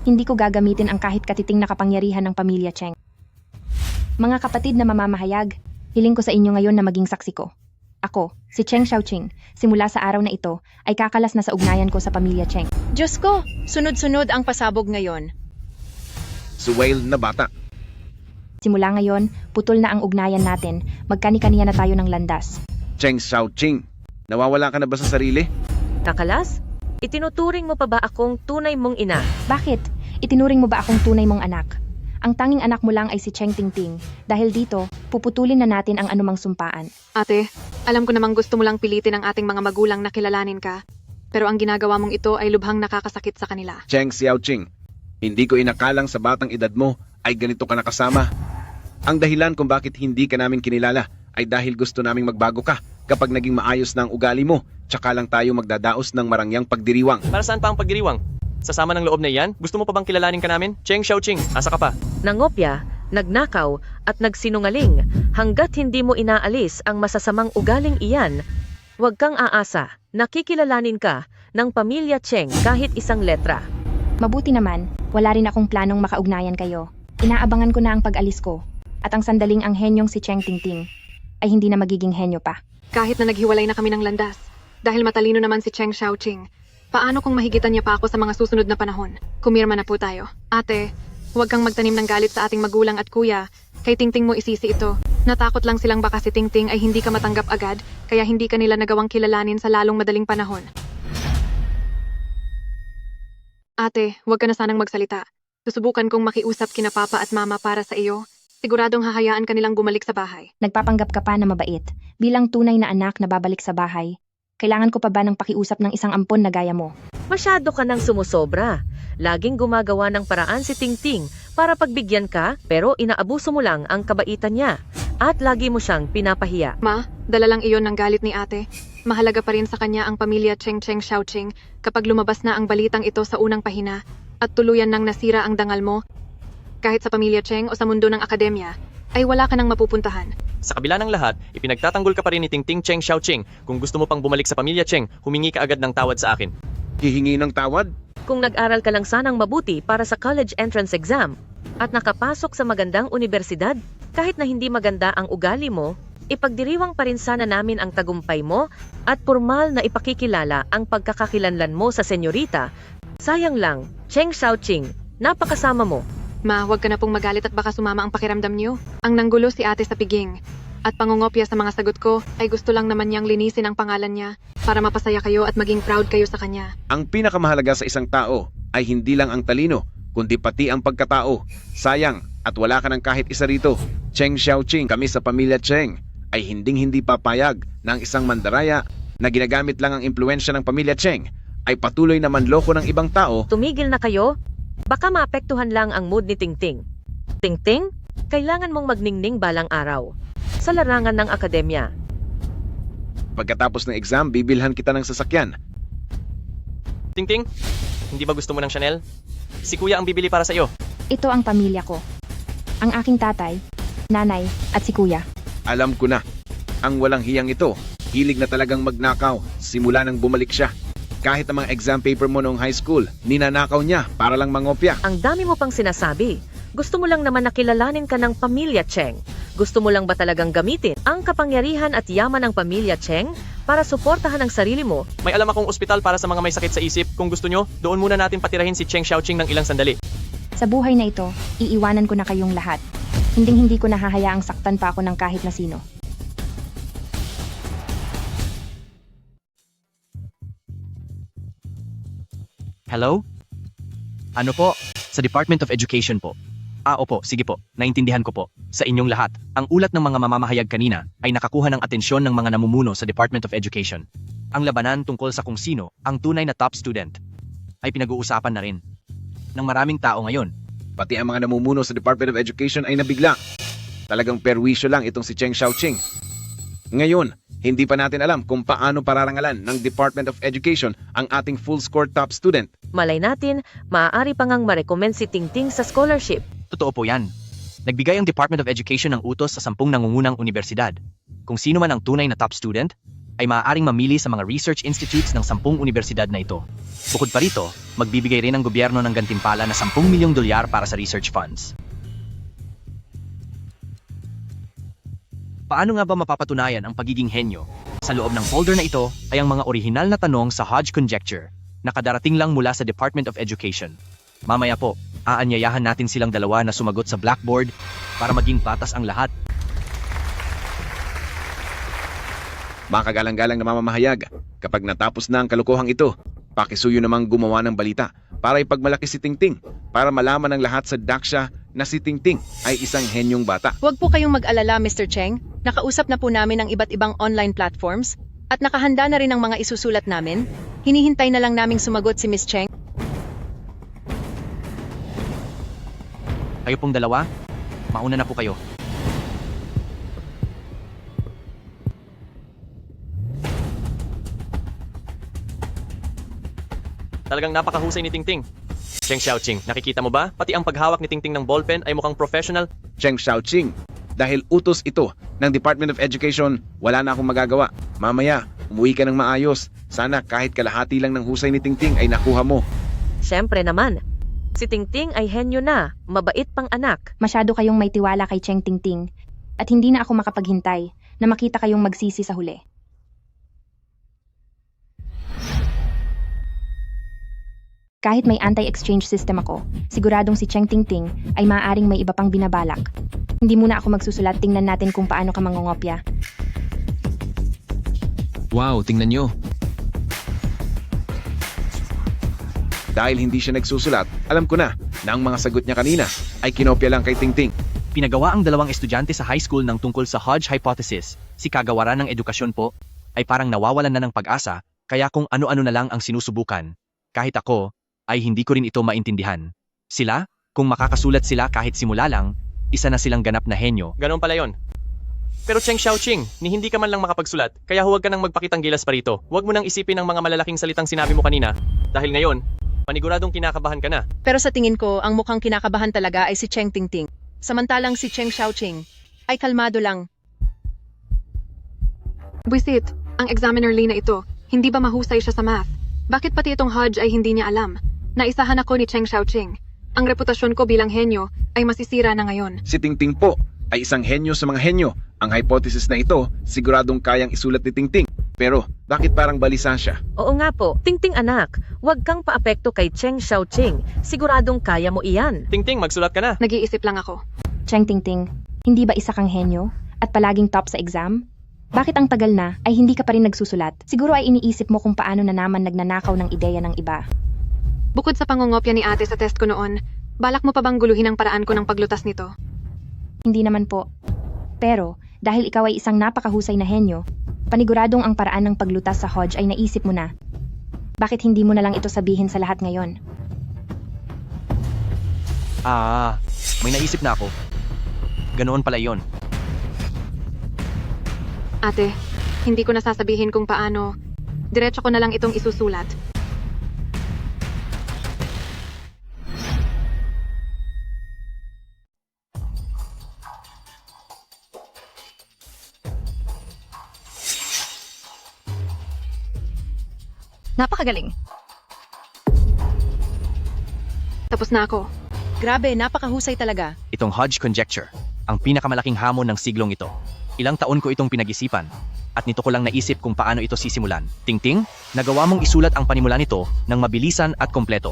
Hindi ko gagamitin ang kahit katiting na kapangyarihan ng pamilya Cheng. Mga kapatid na mamamahayag, hiling ko sa inyo ngayon na maging saksi ko. Ako, si Cheng Xiaoqing, simula sa araw na ito, ay kakalas na sa ugnayan ko sa pamilya Cheng. Diyos ko, sunod-sunod ang pasabog ngayon. Suwail na bata. Simula ngayon, putol na ang ugnayan natin, magkani-kaniya na tayo ng landas. Cheng Xiaoqing, nawawala ka na ba sa sarili? Kakalas? Itinuturing mo pa ba akong tunay mong ina? Bakit? Itinuring mo ba akong tunay mong anak? Ang tanging anak mo lang ay si Cheng Tingting. Dahil dito, puputulin na natin ang anumang sumpaan. Ate, alam ko namang gusto mo lang pilitin ang ating mga magulang na kilalanin ka. Pero ang ginagawa mong ito ay lubhang nakakasakit sa kanila. Cheng Xiaoqing, hindi ko inakalang sa batang edad mo ay ganito ka nakasama. Ang dahilan kung bakit hindi ka namin kinilala ay dahil gusto naming magbago ka kapag naging maayos na ang ugali mo, tsaka lang tayo magdadaos ng marangyang pagdiriwang. Para saan pa ang pagdiriwang? Sasama ng loob na iyan? Gusto mo pa bang kilalanin ka namin? Cheng Xiaoqing, asa ka pa? Nangopya, nagnakaw, at nagsinungaling. Hanggat hindi mo inaalis ang masasamang ugaling iyan, huwag kang aasa. Nakikilalanin ka ng pamilya Cheng kahit isang letra. Mabuti naman, wala rin akong planong makaugnayan kayo. Inaabangan ko na ang pag-alis ko. At ang sandaling ang henyong si Cheng Tingting ay hindi na magiging henyo pa. Kahit na naghiwalay na kami ng landas, dahil matalino naman si Cheng Xiaoqing, paano kung mahigitan niya pa ako sa mga susunod na panahon? Kumirma na po tayo. Ate, huwag kang magtanim ng galit sa ating magulang at kuya. Kay Tingting mo isisi ito. Natakot lang silang baka si Tingting ay hindi ka matanggap agad, kaya hindi ka nila nagawang kilalanin sa lalong madaling panahon. Ate, huwag ka na sanang magsalita. Susubukan kong makiusap kina papa at mama para sa iyo. Siguradong hahayaan ka nilang bumalik sa bahay. Nagpapanggap ka pa na mabait. Bilang tunay na anak na babalik sa bahay, kailangan ko pa ba ng pakiusap ng isang ampon na gaya mo? Masyado ka nang sumusobra. Laging gumagawa ng paraan si Tingting para pagbigyan ka, pero inaabuso mo lang ang kabaitan niya. At lagi mo siyang pinapahiya. Ma, dala lang iyon ng galit ni ate. Mahalaga pa rin sa kanya ang pamilya Cheng Xiaoqing kapag lumabas na ang balitang ito sa unang pahina at tuluyan nang nasira ang dangal mo. Kahit sa pamilya Cheng o sa mundo ng akademya, ay wala ka nang mapupuntahan. Sa kabila ng lahat, ipinagtatanggol ka pa rin ni Tingting Cheng Xiaoqing. Kung gusto mo pang bumalik sa pamilya Cheng, humingi ka agad ng tawad sa akin. Hihingi ng tawad? Kung nag-aral ka lang sanang mabuti para sa college entrance exam at nakapasok sa magandang universidad, kahit na hindi maganda ang ugali mo, ipagdiriwang pa rin sana namin ang tagumpay mo at formal na ipakikilala ang pagkakakilanlan mo sa senyorita. Sayang lang, Cheng Xiaoqing, napakasama mo. Ma, huwag ka na pong magalit at baka sumama ang pakiramdam niyo. Ang nanggulo si ate sa piging. At pangungopya sa mga sagot ko ay gusto lang naman niyang linisin ang pangalan niya para mapasaya kayo at maging proud kayo sa kanya. Ang pinakamahalaga sa isang tao ay hindi lang ang talino, kundi pati ang pagkatao. Sayang, at wala ka ng kahit isa rito. Cheng Xiaoqing, kami sa pamilya Cheng ay hinding-hindi papayag na ang isang mandaraya na ginagamit lang ang impluensya ng pamilya Cheng ay patuloy na manloko ng ibang tao. Tumigil na kayo? Baka maapektuhan lang ang mood ni Tingting. Tingting, kailangan mong magningning balang araw. Sa larangan ng akademya. Pagkatapos ng exam, bibilhan kita ng sasakyan. Tingting, hindi ba gusto mo ng Chanel? Si kuya ang bibili para sa iyo. Ito ang pamilya ko. Ang aking tatay, nanay, at si kuya. Alam ko na, ang walang hiyang ito, hilig na talagang magnakaw simula nang bumalik siya. Kahit ang mga exam paper mo noong high school, ninanakaw niya para lang mangopya. Ang dami mo pang sinasabi. Gusto mo lang naman nakilalanin ka ng pamilya Cheng. Gusto mo lang ba talagang gamitin ang kapangyarihan at yaman ng pamilya Cheng para suportahan ang sarili mo? May alam akong ospital para sa mga may sakit sa isip. Kung gusto nyo, doon muna natin patirahin si Cheng Xiaoqing ng ilang sandali. Sa buhay na ito, iiwanan ko na kayong lahat. Hinding-hindi ko nahahayaang saktan pa ako ng kahit na sino. Hello? Ano po? Sa Department of Education po. Opo, sige po. Naintindihan ko po. Sa inyong lahat, ang ulat ng mga mamamahayag kanina ay nakakuha ng atensyon ng mga namumuno sa Department of Education. Ang labanan tungkol sa kung sino ang tunay na top student ay pinag-uusapan na rin ng maraming tao ngayon. Pati ang mga namumuno sa Department of Education ay nabigla. Talagang perwisyo lang itong si Cheng Xiaoqing. Ngayon, hindi pa natin alam kung paano pararangalan ng Department of Education ang ating full score top student. Malay natin, maaari pa ngang ma-recommend si Tingting sa scholarship. Totoo po yan. Nagbigay ang Department of Education ng utos sa 10 nangungunang universidad. Kung sino man ang tunay na top student, ay maaaring mamili sa mga research institutes ng 10 universidad na ito. Bukod pa rito, magbibigay rin ang gobyerno ng gantimpala na 10 milyong dolyar para sa research funds. Paano nga ba mapapatunayan ang pagiging henyo Sa loob ng folder na ito ay ang mga orihinal na tanong sa Hodge Conjecture na kadarating lang mula sa Department of Education. Mamaya po, aanyayahan natin silang dalawa na sumagot sa blackboard para maging patas ang lahat. Mga kagalang-galang na mamamahayag, kapag natapos na ang kalokohang ito, pakisuyo namang gumawa ng balita para ipagmalaki si Tingting para malaman ng lahat sa Daksha na si Tingting ay isang henyong bata. Huwag po kayong mag-alala, Mr. Cheng. Nakausap na po namin ang iba't ibang online platforms at nakahanda na rin ang mga isusulat namin. Hinihintay na lang naming sumagot si Miss Cheng. Kayo pong dalawa, mauna na po kayo. Talagang napakahusay ni Tingting. Cheng Xiaoqing, nakikita mo ba? Pati ang paghawak ni Tingting ng ballpen ay mukhang professional. Cheng Xiaoqing, dahil utos ito ng Department of Education, wala na akong magagawa. Mamaya, umuwi ka ng maayos. Sana kahit kalahati lang ng husay ni Tingting ay nakuha mo. Siyempre naman, si Tingting ay henyo na, mabait pang anak. Masyado kayong may tiwala kay Cheng Tingting at hindi na ako makapaghintay na makita kayong magsisi sa huli. Kahit may anti-exchange system ako, siguradong si Cheng Tingting ay maaaring may iba pang binabalak. Hindi muna ako magsusulat, tingnan natin kung paano ka mangongopya. Wow, tingnan nyo. Dahil hindi siya nagsusulat, alam ko na ang mga sagot niya kanina ay kinopya lang kay Tingting. Pinagawa ang dalawang estudyante sa high school ng tungkol sa Hodge Hypothesis. Si kagawaran ng edukasyon po ay parang nawawalan na ng pag-asa, kaya kung ano-ano na lang ang sinusubukan. Kahit ako, ay hindi ko rin ito maintindihan. Sila, kung makakasulat sila kahit simula lang, isa na silang ganap na henyo. Ganon pala yon. Pero Cheng Xiaoqing, ni hindi ka man lang makapagsulat, kaya huwag ka nang magpakitang gilas pa rito. Huwag mo nang isipin ang mga malalaking salitang sinabi mo kanina. Dahil ngayon, paniguradong kinakabahan ka na. Pero sa tingin ko, ang mukhang kinakabahan talaga ay si Cheng Tingting. Samantalang si Cheng Xiaoqing ay kalmado lang. Buisit, ang examiner Lee na ito, hindi ba mahusay siya sa math? Bakit pati itong Hodge ay hindi niya alam? Naisahan ako ni Cheng Xiaoqing. Ang reputasyon ko bilang henyo ay masisira na ngayon. Si Tingting po ay isang henyo sa mga henyo. Ang hypothesis na ito, siguradong kayang isulat ni Tingting. Pero, bakit parang balisa siya? Oo nga po, Tingting anak, huwag kang paapekto kay Cheng Xiaoqing. Siguradong kaya mo iyan. Tingting, magsulat ka na. Nag-iisip lang ako. Cheng Tingting, hindi ba isa kang henyo at palaging top sa exam? Bakit ang tagal na ay hindi ka pa rin nagsusulat? Siguro ay iniisip mo kung paano na naman nagnanakaw ng ideya ng iba. Bukod sa pangungopya ni ate sa test ko noon, balak mo pa bang guluhin ang paraan ko ng paglutas nito? Hindi naman po. Pero, dahil ikaw ay isang napakahusay na henyo, paniguradong ang paraan ng paglutas sa Hodge ay naisip mo na. Bakit hindi mo na lang ito sabihin sa lahat ngayon? May naisip na ako. Ganoon pala yon. Ate, hindi ko nasasabihin kung paano. Diretso ko na lang itong isusulat. Napakagaling. Tapos na ako. Grabe, napakahusay talaga. Itong Hodge Conjecture, ang pinakamalaking hamon ng siglong ito. Ilang taon ko itong pinag-isipan, at nito ko lang naisip kung paano ito sisimulan. Tingting, nagawa mong isulat ang panimula nito ng mabilisan at kompleto.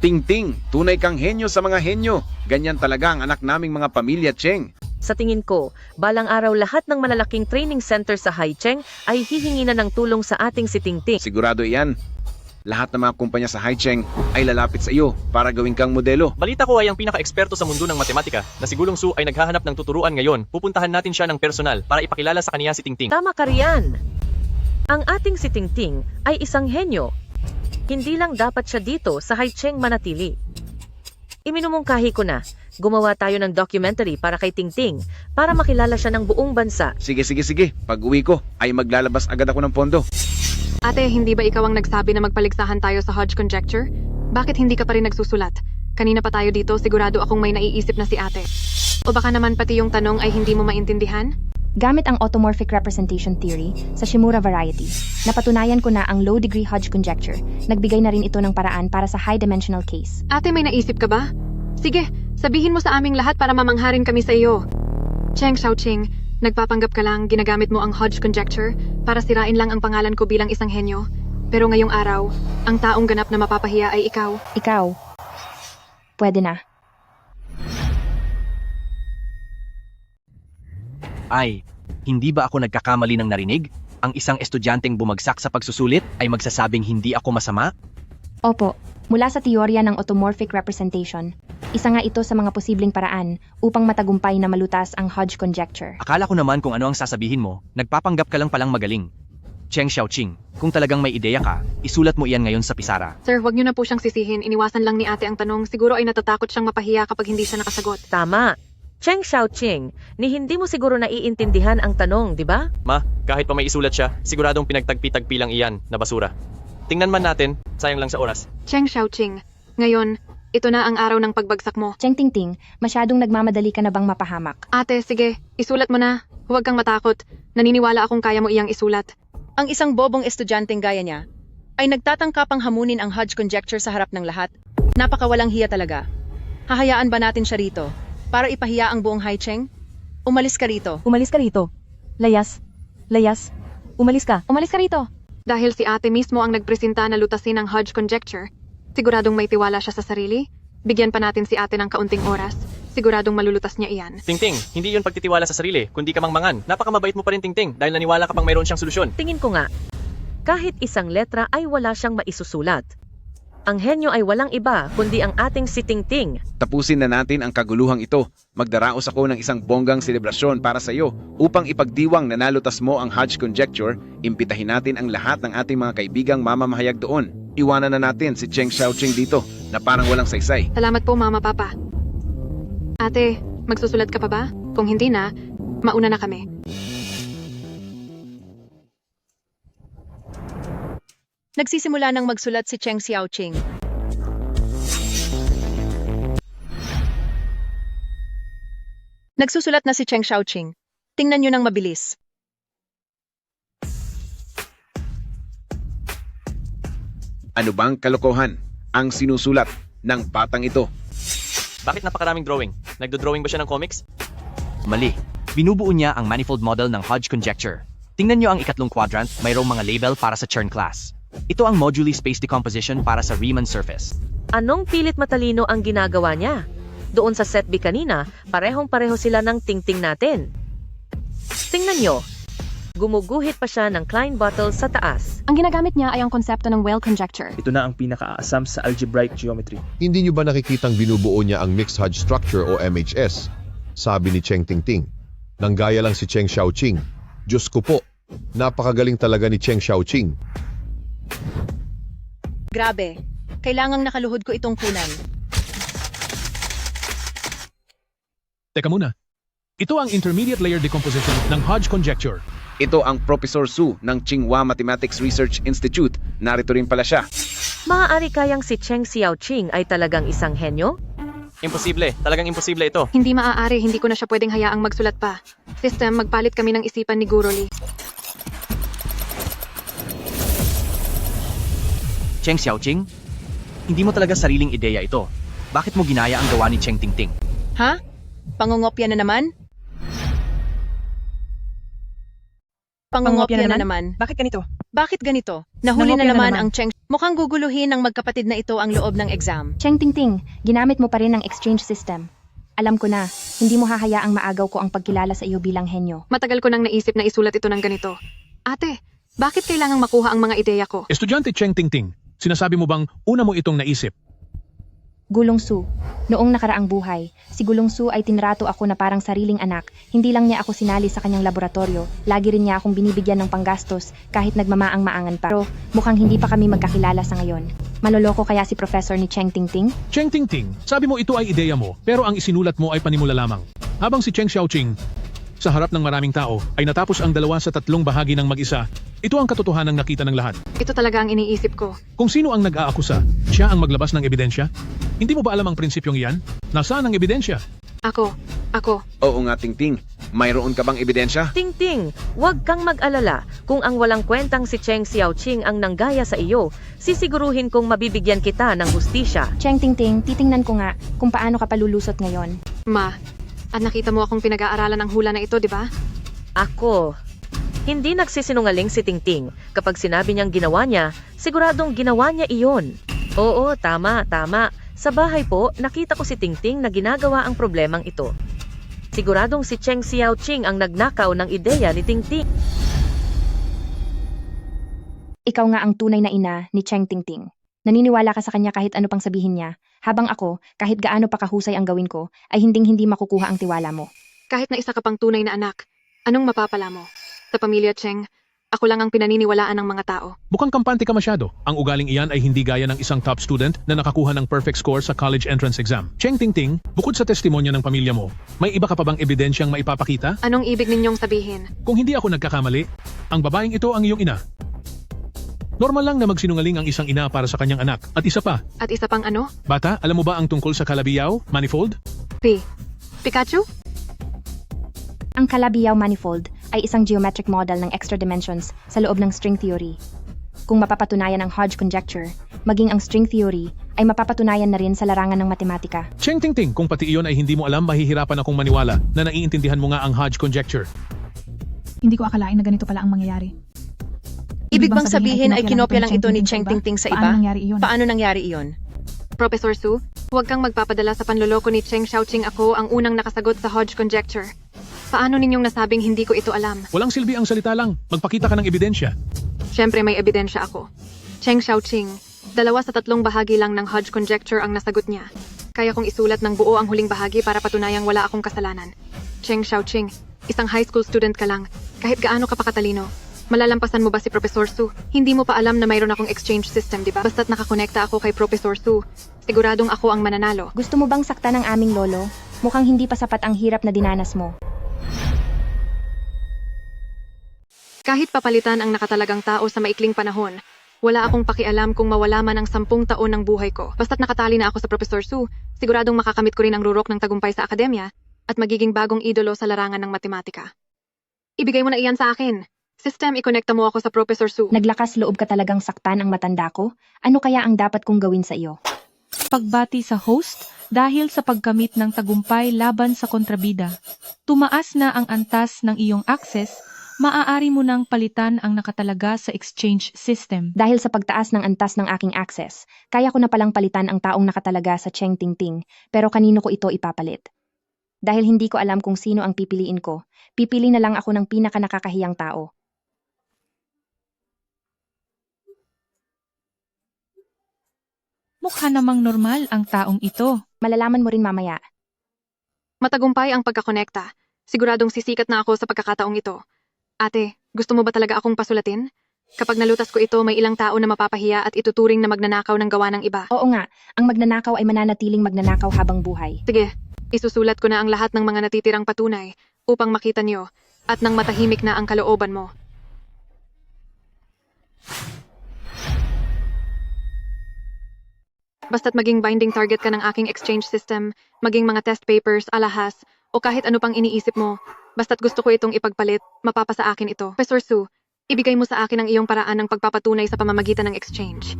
Tingting, tunay kang henyo sa mga henyo. Ganyan talaga ang anak naming mga pamilya, Cheng. Sa tingin ko, balang araw lahat ng malalaking training center sa Haicheng ay hihingi na ng tulong sa ating si Tingting. Sigurado iyan. Lahat ng mga kumpanya sa Haicheng ay lalapit sa iyo para gawin kang modelo. Balita ko ay ang pinaka-eksperto sa mundo ng matematika na si Gulong Su ay naghahanap ng tuturuan ngayon. Pupuntahan natin siya ng personal para ipakilala sa kaniya si Tingting. Tama ka riyan. Ang ating si Tingting ay isang henyo. Hindi lang dapat siya dito sa Haicheng manatili. Iminumungkahi ko na, gumawa tayo ng documentary para kay Tingting para makilala siya ng buong bansa. Sige. Pag uwi ko ay maglalabas agad ako ng pondo. Ate, hindi ba ikaw ang nagsabi na magpaligsahan tayo sa Hodge Conjecture? Bakit hindi ka pa rin nagsusulat? Kanina pa tayo dito, sigurado akong may naiisip na si ate. O baka naman pati yung tanong ay hindi mo maintindihan? Gamit ang automorphic representation theory sa Shimura variety, napatunayan ko na ang low-degree Hodge conjecture. Nagbigay na rin ito ng paraan para sa high-dimensional case. Ate, may naisip ka ba? Sige, sabihin mo sa aming lahat para mamangharin kami sa iyo. Cheng Xiaoqing, Nagpapanggap ka lang, ginagamit mo ang Hodge conjecture para sirain lang ang pangalan ko bilang isang henyo. Pero ngayong araw, ang taong ganap na mapapahiya ay ikaw. Ikaw. Pwede na. Ay, hindi ba ako nagkakamali ng narinig? Ang isang estudyanteng bumagsak sa pagsusulit ay magsasabing hindi ako masama? Opo, mula sa teorya ng automorphic representation, isa nga ito sa mga posibleng paraan upang matagumpay na malutas ang Hodge conjecture. Akala ko naman kung ano ang sasabihin mo, nagpapanggap ka lang palang magaling. Cheng Xiaoqing, kung talagang may ideya ka, isulat mo iyan ngayon sa pisara. Sir, wag niyo na po siyang sisihin. Iniwasan lang ni ate ang tanong. Siguro ay natatakot siyang mapahiya kapag hindi siya nakasagot. Tama. Cheng Xiaoqing, ni hindi mo siguro naiintindihan ang tanong, di ba? Ma, kahit pa may isulat siya, siguradong pinagtagpi-tagpi lang iyan na basura. Tingnan man natin, sayang lang sa oras. Cheng Xiaoqing, ngayon, ito na ang araw ng pagbagsak mo. Cheng Tingting, masyadong nagmamadali ka na bang mapahamak? Ate, sige, isulat mo na. Huwag kang matakot. Naniniwala akong kaya mo iyang isulat. Ang isang bobong estudyanteng gaya niya ay nagtatangkapang hamunin ang Hodge conjecture sa harap ng lahat. Napakawalang hiya talaga. Hahayaan ba natin siya rito para ipahiya ang buong Haicheng? Umalis ka rito. Umalis ka rito. Layas. Layas. Umalis ka. Umalis ka rito. Dahil si ate mismo ang nagpresenta na lutasin ang Hodge conjecture, siguradong may tiwala siya sa sarili. Bigyan pa natin si ate ng kaunting oras. Siguradong malulutas niya iyan. Tingting, hindi yun pagtitiwala sa sarili, kundi kamangmangan. Napakamabait mo pa rin, Tingting, dahil naniwala ka pang mayroon siyang solusyon. Tingin ko nga, kahit isang letra ay wala siyang maisusulat. Ang henyo ay walang iba kundi ang ating si Tingting. Tapusin na natin ang kaguluhang ito. Magdaraos ako ng isang bonggang selebrasyon para sa iyo upang ipagdiwang na nalutas mo ang Hodge conjecture. Impitahin natin ang lahat ng ating mga kaibigang mamamahayag doon. Iwanan na natin si Cheng Xiaoqing dito na parang walang saysay. Salamat po, Mama Papa. Ate, magsusulat ka pa ba? Kung hindi na, mauna na kami. Nagsisimula ng magsulat si Cheng Xiaoqing. Nagsusulat na si Cheng Xiaoqing. Tingnan niyo ng mabilis. Ano bang kalokohan ang sinusulat ng batang ito? Bakit napakaraming drawing? Nagdo-drawing ba siya ng comics? Mali. Binubuo niya ang manifold model ng Hodge conjecture. Tingnan niyo ang ikatlong quadrant, mayroong mga label para sa Chern class. Ito ang moduli space decomposition para sa Riemann surface. Anong pilit matalino ang ginagawa niya? Doon sa set B kanina, parehong-pareho sila ng Tingting natin. Tingnan niyo. Gumuguhit pa siya ng Klein bottle sa taas. Ang ginagamit niya ay ang konsepto ng well conjecture. Ito na ang pinaka-aasam sa algebraic geometry. Hindi nyo ba nakikitang binubuo niya ang Mixed Hodge Structure o MHS? Sabi ni Cheng Tingting. Nanggaya lang si Cheng Xiaoqing. Diyos ko po, napakagaling talaga ni Cheng Xiaoqing. Grabe. Kailangang nakaluhod ko itong kunan. Teka muna. Ito ang intermediate layer decomposition ng Hodge conjecture. Ito ang Professor Su ng Tsinghua Mathematics Research Institute. Narito rin pala siya. Maaari kayang si Cheng Xiaoqing ay talagang isang henyo? Imposible. Talagang imposible ito. Hindi maaari, hindi ko na siya pwedeng hayaang magsulat pa. System, magpalit kami ng isipan ni Guro Lee. Cheng Xiaoqing, hindi mo talaga sariling ideya ito. Bakit mo ginaya ang gawa ni Cheng Tingting? Ha? Pangungopya na naman? Pangungopya na naman. Bakit ganito? Bakit ganito? Nahuli na Nangopya na naman naman. ang Cheng. Mukhang guguluhin ng magkapatid na ito ang loob ng exam. Cheng Tingting, ginamit mo pa rin ang exchange system. Alam ko na, hindi mo hahayaang maagaw ko ang pagkilala sa iyo bilang henyo. Matagal ko nang naisip na isulat ito ng ganito. Ate, bakit kailangang makuha ang mga ideya ko? Estudyante Cheng Tingting, sinasabi mo bang una mo itong naisip? Gulong Su, noong nakaraang buhay, si Gulong Su ay tinrato ako na parang sariling anak. Hindi lang niya ako sinali sa kanyang laboratorio, lagi rin niya akong binibigyan ng panggastos kahit nagmamaang-maangan pa. Pero mukhang hindi pa kami magkakilala sa ngayon. Maloloko kaya si Professor ni Cheng Tingting? Cheng Tingting, sabi mo ito ay ideya mo, pero ang isinulat mo ay panimula lamang. Habang si Cheng Xiaoqing, sa harap ng maraming tao, ay natapos ang 2 sa 3 bahagi ng mag-isa, ito ang katotohanang nakita ng lahat. Ito talaga ang iniisip ko. Kung sino ang nag-aakusa, siya ang maglabas ng ebidensya? Hindi mo ba alam ang prinsipyong iyan? Nasaan ang ebidensya? Ako. Oo nga, Tingting. Mayroon ka bang ebidensya? Tingting, huwag kang mag-alala. Kung ang walang kwentang si Cheng Xiaoqing ang nanggaya sa iyo, sisiguruhin kong mabibigyan kita ng hustisya. Cheng Tingting, titingnan ko nga kung paano ka palulusot ngayon. Ma, at nakita mo akong pinag-aaralan ng hula na ito, di ba? Ako. Hindi nagsisinungaling si Tingting. Kapag sinabi niyang ginawa niya, siguradong ginawa niya iyon. Oo, tama. Sa bahay po, nakita ko si Tingting na ginagawa ang problemang ito. Siguradong si Cheng Xiaoqing ang nagnakaw ng ideya ni Tingting. Ikaw nga ang tunay na ina ni Cheng Tingting. Naniniwala ka sa kanya kahit ano pang sabihin niya, habang ako, kahit gaano pa kahusay ang gawin ko, ay hinding-hindi makukuha ang tiwala mo. Kahit na isa ka pang tunay na anak, anong mapapala mo? Sa pamilya Cheng, ako lang ang pinaniniwalaan ng mga tao. Mukhang kampante ka masyado. Ang ugaling iyan ay hindi gaya ng isang top student na nakakuha ng perfect score sa college entrance exam. Cheng Tingting, bukod sa testimonya ng pamilya mo, may iba ka pa bang ebidensyang maipapakita? Anong ibig ninyong sabihin? Kung hindi ako nagkakamali, ang babaeng ito ang iyong ina. Normal lang na magsinungaling ang isang ina para sa kanyang anak. At isa pa, At isa pang ano? bata, alam mo ba ang tungkol sa kalabiyaw, manifold? Pikachu? Ang Calabi-Yau manifold ay isang geometric model ng extra dimensions sa loob ng string theory. Kung mapapatunayan ang Hodge conjecture, maging ang string theory ay mapapatunayan na rin sa larangan ng matematika. Cheng Tingting, kung pati iyon ay hindi mo alam, mahihirapan akong maniwala na naiintindihan mo nga ang Hodge conjecture. Hindi ko akalain na ganito pala ang mangyayari. Ibig bang sabihin ay kinopya lang ito ni Cheng Tingting sa iba? Paano nangyari iyon? Paano nangyari iyon? Professor Su, huwag kang magpapadala sa panloloko ni Cheng Xiaoqing. Ako ang unang nakasagot sa Hodge conjecture. Paano ninyong nasabing hindi ko ito alam? Walang silbi ang salita lang. Magpakita ka ng ebidensya. Siyempre may ebidensya ako. Cheng Xiaoqing, 2 sa 3 bahagi lang ng Hodge conjecture ang nasagot niya. Kaya kong isulat ng buo ang huling bahagi para patunayang wala akong kasalanan. Cheng Xiaoqing, isang high school student ka lang, kahit gaano ka pa katalino. Malalampasan mo ba si Professor Su? Hindi mo pa alam na mayroon akong exchange system, di ba? Basta't nakakonekta ako kay Professor Su, siguradong ako ang mananalo. Gusto mo bang saktan ng aming lolo? Mukhang hindi pa sapat ang hirap na dinanas mo. Kahit papalitan ang nakatalagang tao sa maikling panahon, wala akong pakialam kung mawala man ang 10 taon ng buhay ko. Basta't nakatali na ako sa Professor Su, siguradong makakamit ko rin ang rurok ng tagumpay sa akademya at magiging bagong idolo sa larangan ng matematika. Ibigay mo na iyan sa akin. System, ikonekta mo ako sa Professor Su. Naglakas loob ka talagang saktan ang matanda ko? Ano kaya ang dapat kong gawin sa iyo? Pagbati sa host dahil sa pagkamit ng tagumpay laban sa kontrabida. Tumaas na ang antas ng iyong access, maaari mo nang palitan ang nakatalaga sa exchange system. Dahil sa pagtaas ng antas ng aking access, kaya ko na palang palitan ang taong nakatalaga sa Cheng Tingting, pero kanino ko ito ipapalit? Dahil hindi ko alam kung sino ang pipiliin ko, pipili na lang ako ng pinaka nakakahiyang tao. Mukha namang normal ang taong ito. Malalaman mo rin mamaya. Matagumpay ang pagkakonekta. Siguradong sisikat na ako sa pagkakataong ito. Ate, gusto mo ba talaga akong pasulatin? Kapag nalutas ko ito, may ilang tao na mapapahiya at ituturing na magnanakaw ng gawa ng iba. Oo nga, ang magnanakaw ay mananatiling magnanakaw habang buhay. Sige, isusulat ko na ang lahat ng mga natitirang patunay upang makita niyo at nang matahimik na ang kalooban mo. Basta't maging binding target ka ng aking exchange system, maging mga test papers, alahas, o kahit ano pang iniisip mo, basta't gusto ko itong ipagpalit, mapapasa akin ito. Professor Su, ibigay mo sa akin ang iyong paraan ng pagpapatunay sa pamamagitan ng exchange.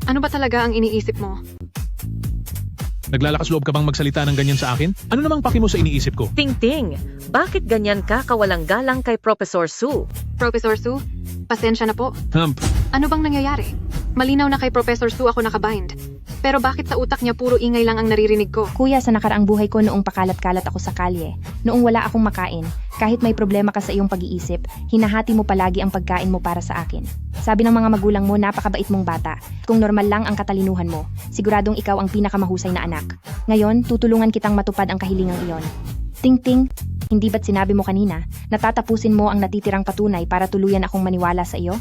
Ano ba talaga ang iniisip mo? Naglalakas loob ka bang magsalita ng ganyan sa akin? Ano namang paki mo sa iniisip ko? Tingting, bakit ganyan ka kawalang galang kay Professor Su? Professor Su, pasensya na po. Hump. Ano bang nangyayari? Malinaw na kay Professor Su ako nakabind. Pero bakit sa utak niya puro ingay lang ang naririnig ko? Kuya, sa nakaraang buhay ko noong pakalat-kalat ako sa kalye, noong wala akong makain, kahit may problema ka sa iyong pag-iisip, hinahati mo palagi ang pagkain mo para sa akin. Sabi ng mga magulang mo, napakabait mong bata. Kung normal lang ang katalinuhan mo, siguradong ikaw ang pinakamahusay na anak. Ngayon, tutulungan kitang matupad ang kahilingang iyon. Tingting, hindi ba't sinabi mo kanina, natatapusin mo ang natitirang patunay para tuluyan akong maniwala sa iyo?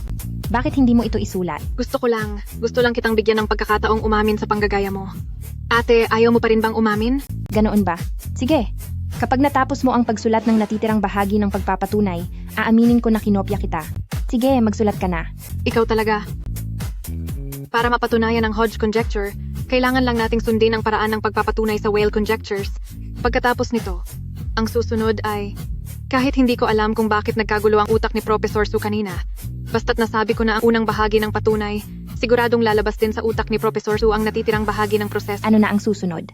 Bakit hindi mo ito isulat? Gusto lang kitang bigyan ng pagkakataong umamin sa panggagaya mo. Ate, ayaw mo pa rin bang umamin? Ganoon ba? Sige. Kapag natapos mo ang pagsulat ng natitirang bahagi ng pagpapatunay, aaminin ko na kinopya kita. Sige, magsulat ka na. Ikaw talaga. Para mapatunayan ang Hodge conjecture, kailangan lang nating sundin ang paraan ng pagpapatunay sa Weyl conjectures. Pagkatapos nito, ang susunod ay, kahit hindi ko alam kung bakit nagkagulo ang utak ni Professor Su kanina, basta't nasabi ko na ang unang bahagi ng patunay, Siguradong lalabas din sa utak ni Professor Su ang natitirang bahagi ng proseso. Ano na ang susunod?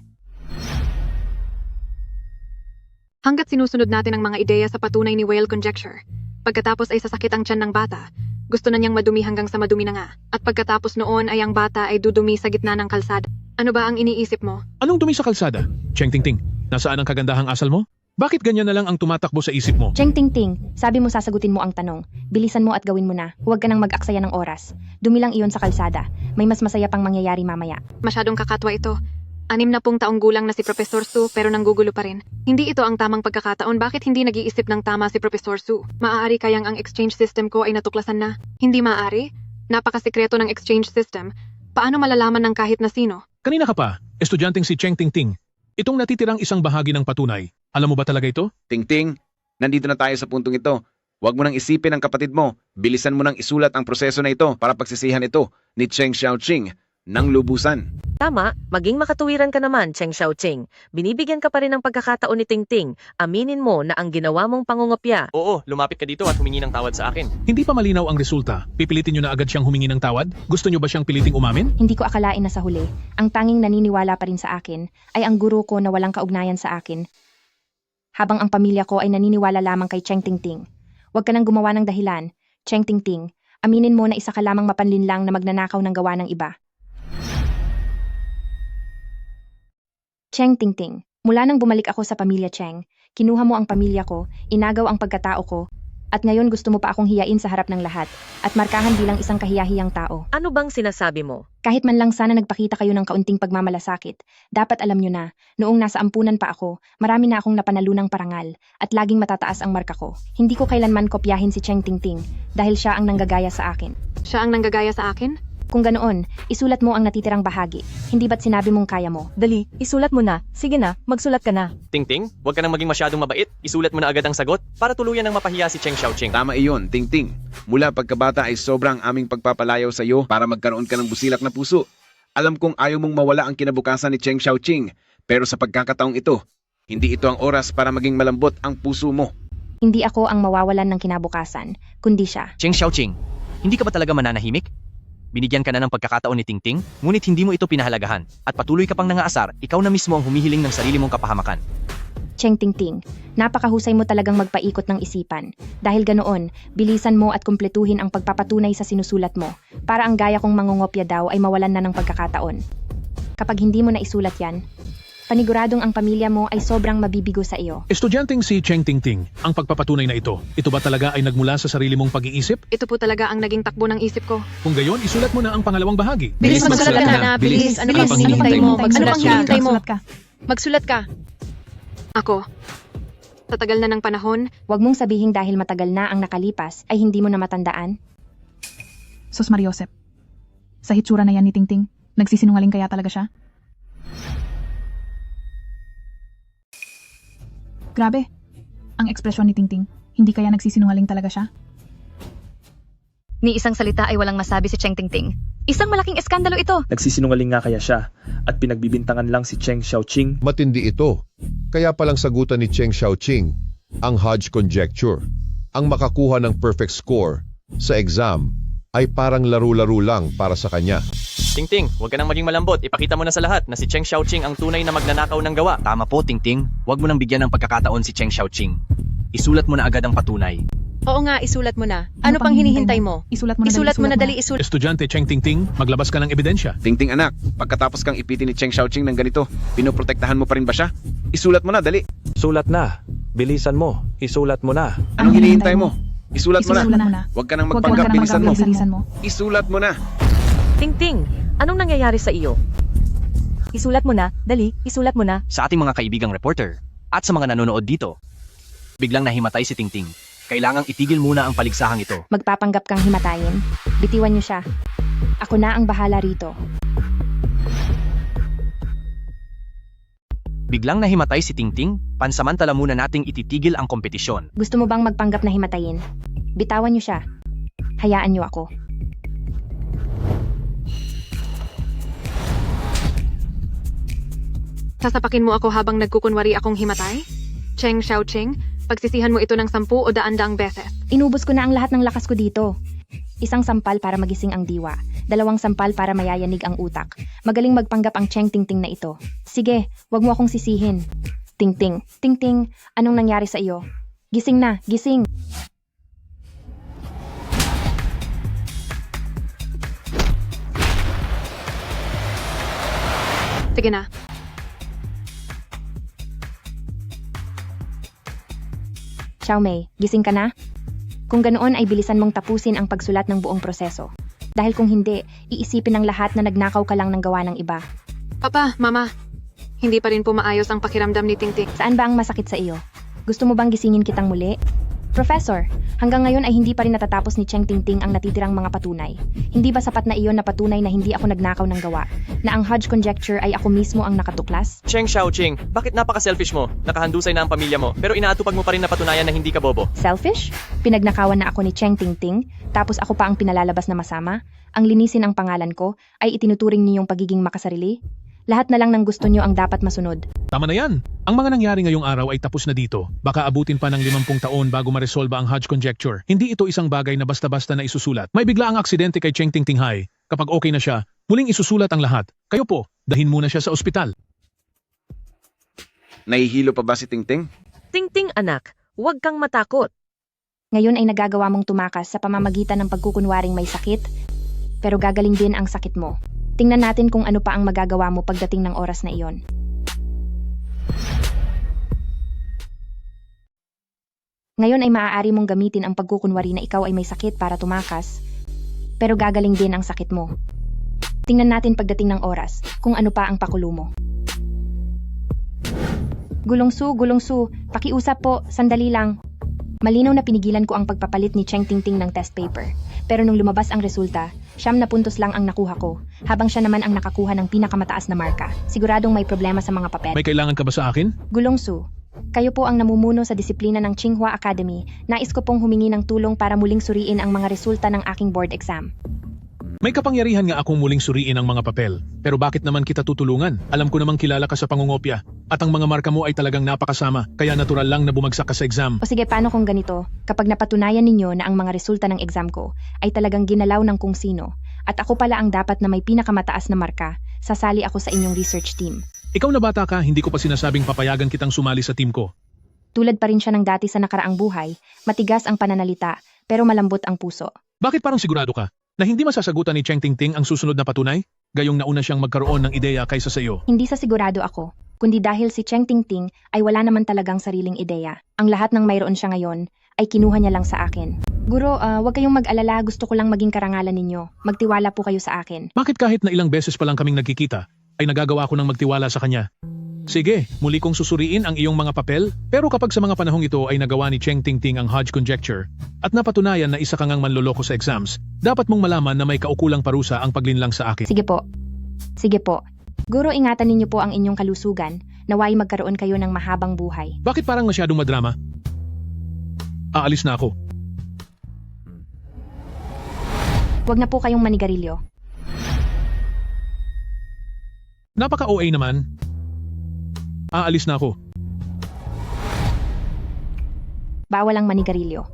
Hanggat sinusunod natin ang mga ideya sa patunay ni Whale Conjecture, pagkatapos ay sasakit ang tiyan ng bata, gusto na niyang madumi hanggang sa madumi na nga. At pagkatapos noon ay ang bata ay dudumi sa gitna ng kalsada. Ano ba ang iniisip mo? Anong dumi sa kalsada? Cheng Tingting, nasaan ang kagandahang asal mo? Bakit ganyan na lang ang tumatakbo sa isip mo? Cheng Tingting, sabi mo sasagutin mo ang tanong. Bilisan mo at gawin mo na. Huwag ka nang mag-aksaya ng oras. Dumi lang iyon sa kalsada. May mas masaya pang mangyayari mamaya. Masyadong kakatwa ito. 60 taong gulang na si Professor Su pero nanggugulo pa rin. Hindi ito ang tamang pagkakataon. Bakit hindi nag-iisip ng tama si Professor Su? Maaari kayang ang exchange system ko ay natuklasan na? Hindi maaari? Napakasikreto ng exchange system. Paano malalaman ng kahit na sino? Kanina ka pa, estudyanteng si Cheng Tingting. Itong natitirang isang bahagi ng patunay. Alam mo ba talaga ito? Tingting, nandito na tayo sa puntong ito. Huwag mo nang isipin ang kapatid mo. Bilisan mo nang isulat ang proseso na ito para pagsisihan ito ni Cheng Xiaoqing ng lubusan. Tama, maging makatuwiran ka naman, Cheng Xiaoqing. Binibigyan ka pa rin ng pagkakataon ni Tingting. Aminin mo na ang ginawa mong pangungopya. Oo, lumapit ka dito at humingi ng tawad sa akin. Hindi pa malinaw ang resulta. Pipilitin nyo na agad siyang humingi ng tawad? Gusto nyo ba siyang piliting umamin? Hindi ko akalain na sa huli, ang tanging naniniwala pa rin sa akin ay ang guro ko na walang kaugnayan sa akin. Habang ang pamilya ko ay naniniwala lamang kay Cheng Tingting. Huwag ka nang gumawa ng dahilan, Cheng Tingting. Aminin mo na isa ka lamang mapanlinlang na magnanakaw ng gawa ng iba. Cheng Tingting, mula nang bumalik ako sa pamilya Cheng, kinuha mo ang pamilya ko, inagaw ang pagkatao ko, at ngayon gusto mo pa akong hiyain sa harap ng lahat, at markahan bilang isang kahiyahiyang tao. Ano bang sinasabi mo? Kahit man lang sana nagpakita kayo ng kaunting pagmamalasakit, dapat alam nyo na, noong nasa ampunan pa ako, marami na akong napanalunang parangal, at laging matataas ang marka ko. Hindi ko kailanman kopyahin si Cheng Tingting, dahil siya ang nanggagaya sa akin. Siya ang nanggagaya sa akin? Kung ganoon, isulat mo ang natitirang bahagi. Hindi ba't sinabi mong kaya mo? Dali, isulat mo na. Sige na, magsulat ka na. Tingting, huwag ka nang maging masyadong mabait. Isulat mo na agad ang sagot para tuluyan ng mapahiya si Cheng Xiaoqing. Tama iyon, Tingting. Mula pagkabata ay sobrang aming pagpapalayaw sa iyo para magkaroon ka ng busilak na puso. Alam kong ayaw mong mawala ang kinabukasan ni Cheng Xiaoqing, pero sa pagkakataong ito, hindi ito ang oras para maging malambot ang puso mo. Hindi ako ang mawawalan ng kinabukasan, kundi siya. Cheng Xiaoqing, hindi ka ba talaga mananahimik? Binigyan ka na ng pagkakataon ni Tingting, ngunit hindi mo ito pinahalagahan, at patuloy ka pang nangaasar, ikaw na mismo ang humihiling ng sarili mong kapahamakan. Cheng Tingting, napakahusay mo talagang magpaikot ng isipan. Dahil ganoon, bilisan mo at kumpletuhin ang pagpapatunay sa sinusulat mo, para ang gaya kong mangungopya daw ay mawalan na ng pagkakataon. Kapag hindi mo na isulat yan, paniguradong ang pamilya mo ay sobrang mabibigo sa iyo. Estudyanteng si Cheng Tingting, ang pagpapatunay na ito ba talaga ay nagmula sa sarili mong pag-iisip? Ito po talaga ang naging takbo ng isip ko. Kung gayon, isulat mo na ang pangalawang bahagi. Bilis, magsulat ka na. Bilis. Ano pang hinihintay mo? Magsulat ka. Magsulat ka. Ako. Sa tagal na ng panahon, Huwag mong sabihing dahil matagal na ang nakalipas ay hindi mo na matandaan. Sus Mariosep. Sa hitsura na yan ni Tingting, nagsisinungaling kaya talaga siya? Grabe. Ang ekspresyon ni Tingting, hindi kaya nagsisinungaling talaga siya? ni isang salita ay walang masabi si Cheng Tingting. Isang malaking eskandalo ito. Nagsisinungaling nga kaya siya at pinagbibintangan lang si Cheng Xiaoqing. Matindi ito. Kaya palang sagutan ni Cheng Xiaoqing ang Hodge Conjecture. Ang makakuha ng perfect score sa exam ay parang laro-laro lang para sa kanya. Tingting, huwag ka nang maging malambot. Ipakita mo na sa lahat na si Cheng Xiaoqing ang tunay na magnanakaw ng gawa. Tama po, Tingting. Huwag mo nang bigyan ng pagkakataon si Cheng Xiaoqing. Isulat mo na agad ang patunay. Oo nga, isulat mo na. Ano pang hinihintay mo? Isulat mo na Isulat mo na dali, isulat. Estudyante Cheng Tingting, maglabas ka ng ebidensya. Tingting anak, pagkatapos kang ipitin ni Cheng Xiaoqing ng ganito, pinoprotektahan mo pa rin ba siya? Isulat mo na, dali. Sulat na. Bilisan mo. Isulat mo na. Anong hinihintay mo? Isulat mo na. Isulat mo na. Huwag ka nang Huwag magpanggap, ka nang bilisan mo. bilisan mo. Isulat mo na. Tingting, anong nangyayari sa iyo? Isulat mo na, dali, isulat mo na. Sa ating mga kaibigang reporter at sa mga nanonood dito, biglang nahimatay si Tingting. Kailangang itigil muna ang paligsahang ito. Magpapanggap kang himatayin. Bitiwan niyo siya. Ako na ang bahala rito. Biglang nahimatay si Tingting, pansamantala muna nating ititigil ang kompetisyon. Gusto mo bang magpanggap na himatayin? Bitawan niyo siya. Hayaan niyo ako. Sasapakin mo ako habang nagkukunwari akong himatay? Cheng Xiaoqing, pagsisihan mo ito ng 10 o 100 beses. Inubos ko na ang lahat ng lakas ko dito. Isang sampal para magising ang diwa, 2 sampal para mayayanig ang utak. Magaling magpanggap ang Cheng Tingting na ito. Sige, wag mo akong sisihin. Tingting, Tingting, anong nangyari sa iyo? Gising na, gising! Sige na. Xiaomei, gising ka na? Kung ganoon ay bilisan mong tapusin ang pagsulat ng buong proseso. Dahil kung hindi, iisipin ng lahat na nagnakaw ka lang ng gawa ng iba. Papa, Mama, hindi pa rin po maayos ang pakiramdam ni Tingting. Saan ba ang masakit sa iyo? Gusto mo bang gisingin kitang muli? Professor, hanggang ngayon ay hindi pa rin natatapos ni Cheng Tingting ang natitirang mga patunay. Hindi ba sapat na iyon na patunay na hindi ako nagnakaw ng gawa? Na ang Hodge conjecture ay ako mismo ang nakatuklas? Cheng Xiaoqing, bakit napaka-selfish mo? Nakahandusay na ang pamilya mo, pero inaatupag mo pa rin na patunayan na hindi ka bobo. Selfish? Pinagnakawan na ako ni Cheng Tingting, tapos ako pa ang pinalalabas na masama? Ang linisin ang pangalan ko ay itinuturing niyong pagiging makasarili? Lahat na lang ng gusto niyo ang dapat masunod. Tama na yan. Ang mga nangyari ngayong araw ay tapos na dito. Baka abutin pa ng 50 taon bago maresolba ang Hodge conjecture. Hindi ito isang bagay na basta-basta na isusulat. May bigla ang aksidente kay Cheng Tingting Hai. Kapag okay na siya, muling isusulat ang lahat. Kayo po, dahin muna siya sa ospital. Nahihilo pa ba si Tingting? Tingting anak, huwag kang matakot. Ngayon ay nagagawa mong tumakas sa pamamagitan ng pagkukunwaring may sakit, pero gagaling din ang sakit mo. Tingnan natin kung ano pa ang magagawa mo pagdating ng oras na iyon. Ngayon ay maaari mong gamitin ang pagkukunwari na ikaw ay may sakit para tumakas, pero gagaling din ang sakit mo. Tingnan natin pagdating ng oras kung ano pa ang pakulo mo. Gulong Su, pakiusap po, sandali lang. Malinaw na pinigilan ko ang pagpapalit ni Cheng Tingting ng test paper. Pero nung lumabas ang resulta, 9 na puntos lang ang nakuha ko, habang siya naman ang nakakuha ng pinakamataas na marka. Siguradong may problema sa mga papel. May kailangan ka ba sa akin? Gulong Su, kayo po ang namumuno sa disiplina ng Tsinghua Academy. Nais ko pong humingi ng tulong para muling suriin ang mga resulta ng aking board exam. May kapangyarihan nga akong muling suriin ang mga papel. Pero bakit naman kita tutulungan? Alam ko namang kilala ka sa pangungopya. At ang mga marka mo ay talagang napakasama. Kaya natural lang na bumagsak ka sa exam. O sige, paano kung ganito? Kapag napatunayan ninyo na ang mga resulta ng exam ko ay talagang ginalaw ng kung sino, at ako pala ang dapat na may pinakamataas na marka, sasali ako sa inyong research team. Ikaw na bata ka, hindi ko pa sinasabing papayagan kitang sumali sa team ko. Tulad pa rin siya ng dati sa nakaraang buhay, matigas ang pananalita, pero malambot ang puso. Bakit parang sigurado ka na hindi masasagutan ni Cheng Tingting ang susunod na patunay? Gayong nauna siyang magkaroon ng ideya kaysa sa iyo. Hindi sa sigurado ako, kundi dahil si Cheng Tingting ay wala naman talagang sariling ideya. Ang lahat ng mayroon siya ngayon ay kinuha niya lang sa akin. Guro, wag kayong mag-alala, gusto ko lang maging karangalan ninyo. Magtiwala po kayo sa akin. Bakit kahit na ilang beses pa lang kaming nagkikita, ay nagagawa ko ng magtiwala sa kanya? Sige, muli kong susuriin ang iyong mga papel, pero kapag sa mga panahong ito ay nagawa ni Cheng Tingting ang Hodge conjecture at napatunayan na isa kang ang manloloko sa exams, dapat mong malaman na may kaukulang parusa ang paglinlang sa akin. Sige po. Sige po. Guro, ingatan ninyo po ang inyong kalusugan, naway magkaroon kayo ng mahabang buhay. Bakit parang masyadong madrama? Aalis na ako. Huwag na po kayong manigarilyo. Napaka-OA naman. Aalis na ako. Bawal ang manigarilyo.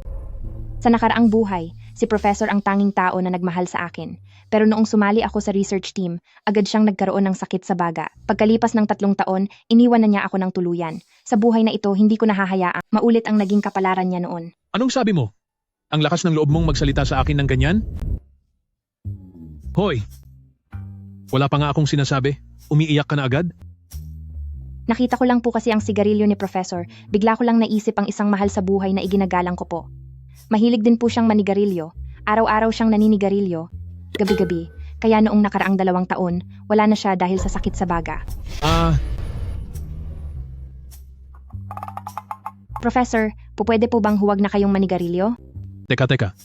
Sa nakaraang buhay, si Professor ang tanging tao na nagmahal sa akin. Pero noong sumali ako sa research team, agad siyang nagkaroon ng sakit sa baga. Pagkalipas ng 3 taon, iniwan na niya ako ng tuluyan. Sa buhay na ito, hindi ko nahahayaang maulit ang naging kapalaran niya noon. Anong sabi mo? Ang lakas ng loob mong magsalita sa akin ng ganyan? Hoy! Wala pa nga akong sinasabi. Umiiyak ka na agad? Nakita ko lang po kasi ang sigarilyo ni Professor. Bigla ko lang naisip ang isang mahal sa buhay na iginagalang ko po. Mahilig din po siyang manigarilyo. Araw-araw siyang naninigarilyo. Gabi-gabi. Kaya noong nakaraang 2 taon, wala na siya dahil sa sakit sa baga. Professor, pupwede po bang huwag na kayong manigarilyo? Teka.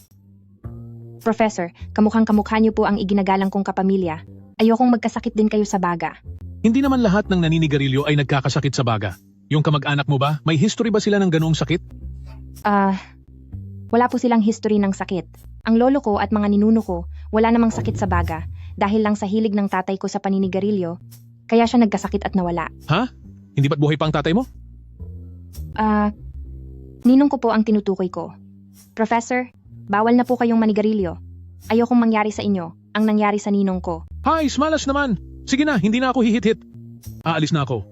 Professor, kamukhang-kamukha niyo po ang iginagalang kong kapamilya. Ayokong magkasakit din kayo sa baga. Hindi naman lahat ng naninigarilyo ay nagkakasakit sa baga. Yung kamag-anak mo ba, may history ba sila ng ganoong sakit? Wala po silang history ng sakit. Ang lolo ko at mga ninuno ko, wala namang sakit sa baga. Dahil lang sa hilig ng tatay ko sa paninigarilyo, kaya siya nagkasakit at nawala. Ha? Hindi ba't buhay pa ang tatay mo? Ninong ko po ang tinutukoy ko. Professor, Bawal na po kayong manigarilyo. Ayokong mangyari sa inyo ang nangyari sa ninong ko. Hay, malas naman! Sige na, hindi na ako hihit-hit. Aalis na ako.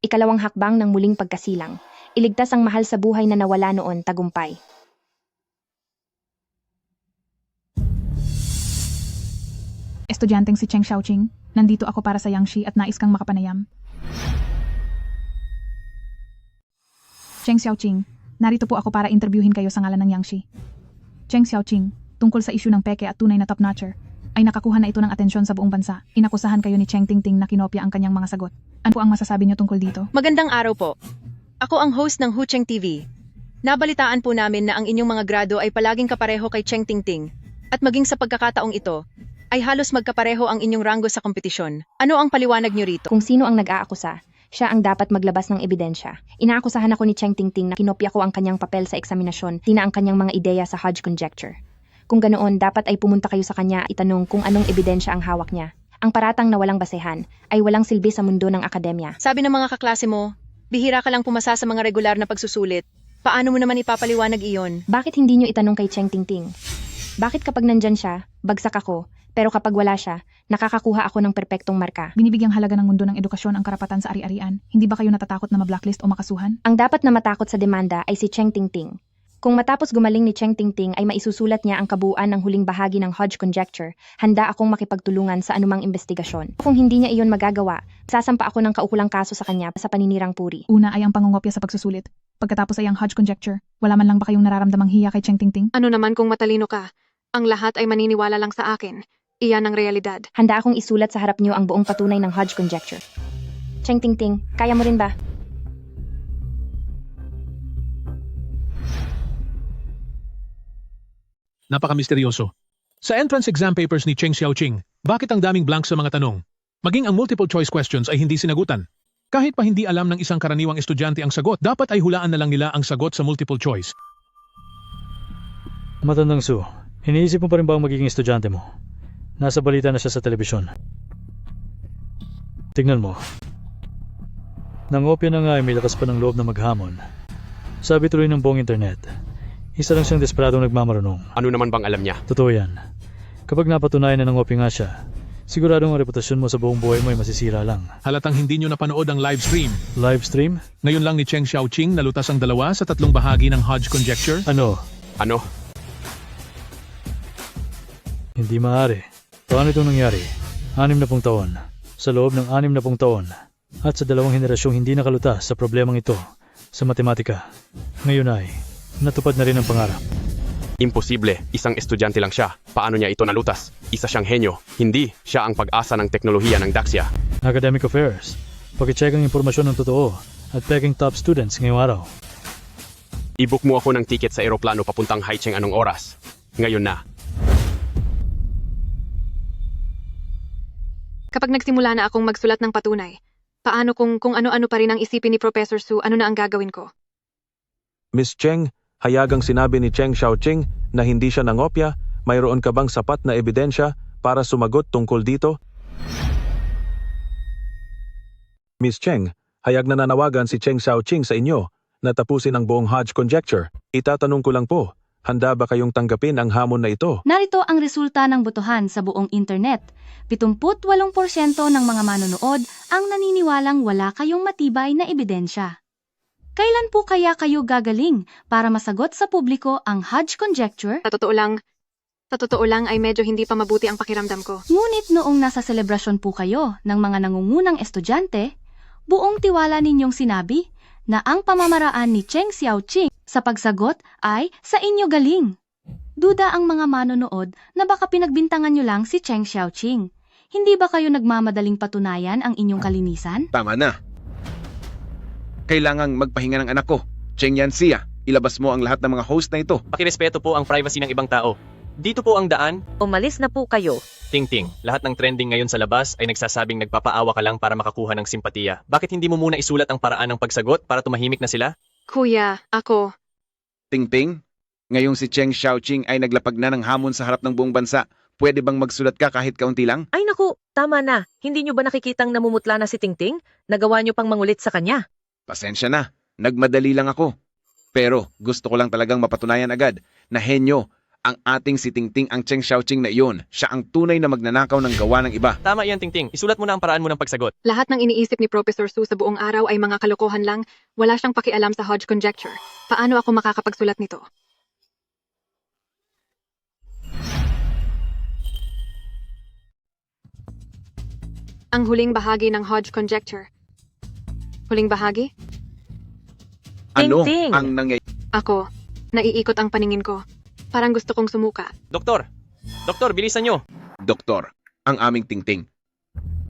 Ikalawang hakbang ng muling pagkasilang. Iligtas ang mahal sa buhay na nawala noon tagumpay. Estudyanteng si Cheng Xiaoqing, nandito ako para sa Yangshi at nais kang makapanayam. Cheng Xiaoqing, narito po ako para interviewin kayo sa ngalan ng Yangshi. Cheng Xiaoqing, tungkol sa isyu ng peke at tunay na top-notcher, ay nakakuha na ito ng atensyon sa buong bansa. Inakusahan kayo ni Cheng Tingting na kinopya ang kanyang mga sagot. Ano po ang masasabi niyo tungkol dito? Magandang araw po. Ako ang host ng Hucheng TV. Nabalitaan po namin na ang inyong mga grado ay palaging kapareho kay Cheng Tingting. At maging sa pagkakataong ito, ay halos magkapareho ang inyong ranggo sa kompetisyon. Ano ang paliwanag niyo rito? Kung sino ang nag-aakusa, siya ang dapat maglabas ng ebidensya. Inaakusahan ako ni Cheng Tingting na kinopya ko ang kanyang papel sa eksaminasyon, tina ang kanyang mga ideya sa Hodge conjecture. Kung ganoon, dapat ay pumunta kayo sa kanya at itanong kung anong ebidensya ang hawak niya. Ang paratang na walang basehan ay walang silbi sa mundo ng akademya. Sabi ng mga kaklase mo, bihira ka lang pumasa sa mga regular na pagsusulit. Paano mo naman ipapaliwanag iyon? Bakit hindi niyo itanong kay Cheng Tingting? Bakit kapag nandyan siya, bagsak ako, pero kapag wala siya, nakakakuha ako ng perpektong marka? Binibigyang halaga ng mundo ng edukasyon ang karapatan sa ari-arian. Hindi ba kayo natatakot na ma-blacklist o makasuhan? Ang dapat na matakot sa demanda ay si Cheng Tingting. Kung matapos gumaling ni Cheng Tingting ay maisusulat niya ang kabuuan ng huling bahagi ng Hodge conjecture, handa akong makipagtulungan sa anumang investigasyon. Kung hindi niya iyon magagawa, sasampa ako ng kaukulang kaso sa kanya sa paninirang puri. Una ay ang pangungopya sa pagsusulit. Pagkatapos ay ang Hodge conjecture. Wala man lang ba kayong nararamdamang hiya kay Cheng Tingting? Ano naman kung matalino ka? Ang lahat ay maniniwala lang sa akin. Iyan ang realidad. Handa akong isulat sa harap niyo ang buong patunay ng Hodge conjecture. Cheng Tingting, kaya mo rin ba? Napaka-misteryoso. Sa entrance exam papers ni Cheng Xiaoqing, bakit ang daming blank sa mga tanong? Maging ang multiple choice questions ay hindi sinagutan. Kahit pa hindi alam ng isang karaniwang estudyante ang sagot, dapat ay hulaan na lang nila ang sagot sa multiple choice. Matandang Su, iniisip mo pa rin ba ang magiging estudyante mo? Nasa balita na siya sa telebisyon. Tignan mo. Nangopya na nga ay may lakas pa ng loob na maghamon. Sabi tuloy ng buong internet. Isa lang siyang desperadong nagmamarunong. Ano naman bang alam niya? Totoo yan. Kapag napatunayan na nangopya nga siya, siguradong ang reputasyon mo sa buong buhay mo ay masisira lang. Halatang hindi nyo napanood ang live stream. Live stream? Ngayon lang ni Cheng Xiaoqing nalutas ang 2 sa 3 bahagi ng Hodge conjecture. Ano? Hindi maaari. Paano itong nangyari? 60 taon. Sa loob ng 60 taon. At sa 2 henerasyong hindi nakalutas sa problemang ito sa matematika. Ngayon ay natupad na rin ang pangarap. Imposible. Isang estudyante lang siya. Paano niya ito nalutas? Isa siyang henyo. Hindi. Siya ang pag-asa ng teknolohiya ng Daxia. Academic Affairs. Pakicheck ang impormasyon ng totoo at peking top students ngayong araw. I-book mo ako ng ticket sa eroplano papuntang Haicheng anong oras? Ngayon na. Kapag nagsimula na akong magsulat ng patunay, paano kung ano-ano pa rin ang isipin ni Professor Su, ano na ang gagawin ko? Miss Cheng, hayagang sinabi ni Cheng Xiaoqing na hindi siya nangopya. Mayroon ka bang sapat na ebidensya para sumagot tungkol dito? Miss Cheng, hayag na nanawagan si Cheng Xiaoqing sa inyo na tapusin ang buong Hodge conjecture. Itatanong ko lang po, handa ba kayong tanggapin ang hamon na ito? Narito ang resulta ng botohan sa buong internet. 78% ng mga manonood ang naniniwalang wala kayong matibay na ebidensya. Kailan po kaya kayo gagaling para masagot sa publiko ang Hodge conjecture? Sa totoo lang ay medyo hindi pa mabuti ang pakiramdam ko. Ngunit noong nasa selebrasyon po kayo ng mga nangungunang estudyante, buong tiwala ninyong sinabi na ang pamamaraan ni Cheng Xiaoqing sa pagsagot ay sa inyo galing. Duda ang mga manonood na baka pinagbintangan nyo lang si Cheng Xiaoqing. Hindi ba kayo nagmamadaling patunayan ang inyong kalinisan? Tama na. Kailangang magpahinga ng anak ko. Cheng Yanxia, ilabas mo ang lahat ng mga host na ito. Pakirespeto po ang privacy ng ibang tao. Dito po ang daan. Umalis na po kayo. Ting-ting, lahat ng trending ngayon sa labas ay nagsasabing nagpapaawa ka lang para makakuha ng simpatiya. Bakit hindi mo muna isulat ang paraan ng pagsagot para tumahimik na sila? Kuya, ako. Ting-ting, ngayong si Cheng Xiaoqing ay naglapag na ng hamon sa harap ng buong bansa. Pwede bang magsulat ka kahit kaunti lang? Ay naku, tama na. Hindi nyo ba nakikitang namumutla na si Tingting? Nagawa nyo pang mangulit sa kanya. Pasensya na, nagmadali lang ako. Pero gusto ko lang talagang mapatunayan agad na henyo ang ating si Tingting ang Cheng Xiaoqing na iyon. Siya ang tunay na magnanakaw ng gawa ng iba. Tama iyan, Tingting. Isulat mo na ang paraan mo ng pagsagot. Lahat ng iniisip ni Professor Su sa buong araw ay mga kalokohan lang, wala siyang pakialam sa Hodge conjecture. Paano ako makakapagsulat nito? Ang huling bahagi ng Hodge conjecture. Huling bahagi? Ano Tingting! ang nangyayari? Ako, naiikot ang paningin ko. Parang gusto kong sumuka. Doktor! Doktor, bilisan nyo! Doktor, ang aming Tingting.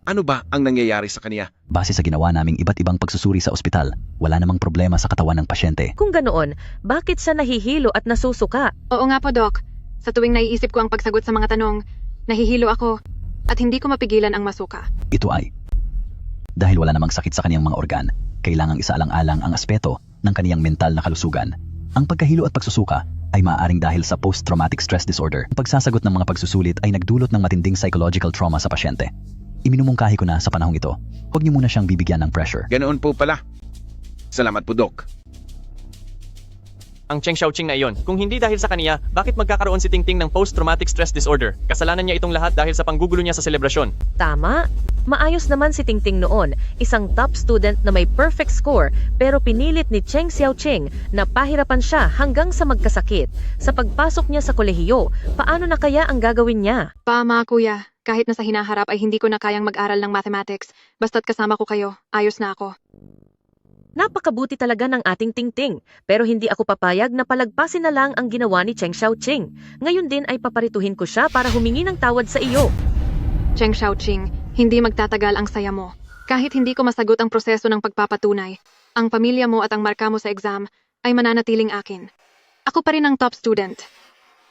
Ano ba ang nangyayari sa kaniya? Base sa ginawa naming iba't ibang pagsusuri sa ospital, wala namang problema sa katawan ng pasyente. Kung ganoon, bakit siya nahihilo at nasusuka? Oo nga po, Doc. Sa tuwing naiisip ko ang pagsagot sa mga tanong, nahihilo ako at hindi ko mapigilan ang masuka. Ito ay, dahil wala namang sakit sa kaniyang mga organ, kailangang isaalang-alang ang aspeto ng kaniyang mental na kalusugan. Ang pagkahilo at pagsusuka ay maaaring dahil sa post-traumatic stress disorder. Ang pagsasagot ng mga pagsusulit ay nagdulot ng matinding psychological trauma sa pasyente. Iminumungkahi ko na sa panahong ito, huwag niyo muna siyang bibigyan ng pressure. Ganoon po pala. Salamat po, Doc. Ang Cheng Xiaoqing na iyon. Kung hindi dahil sa kaniya, bakit magkakaroon si Tingting ng post-traumatic stress disorder? Kasalanan niya itong lahat dahil sa panggugulo niya sa selebrasyon. Tama. Maayos naman si Tingting noon, isang top student na may perfect score, pero pinilit ni Cheng Xiaoqing na pahirapan siya hanggang sa magkasakit. Sa pagpasok niya sa kolehiyo, paano na kaya ang gagawin niya? Pama, kuya. Kahit nasa hinaharap ay hindi ko na kayang mag-aral ng mathematics. Basta't kasama ko kayo, ayos na ako. Napakabuti talaga ng ating Tingting, pero hindi ako papayag na palagpasin na lang ang ginawa ni Cheng Xiaoqing. Ngayon din ay paparituhin ko siya para humingi ng tawad sa iyo. Cheng Xiaoqing, hindi magtatagal ang saya mo. Kahit hindi ko masagot ang proseso ng pagpapatunay, ang pamilya mo at ang marka mo sa exam ay mananatiling akin. Ako pa rin ang top student.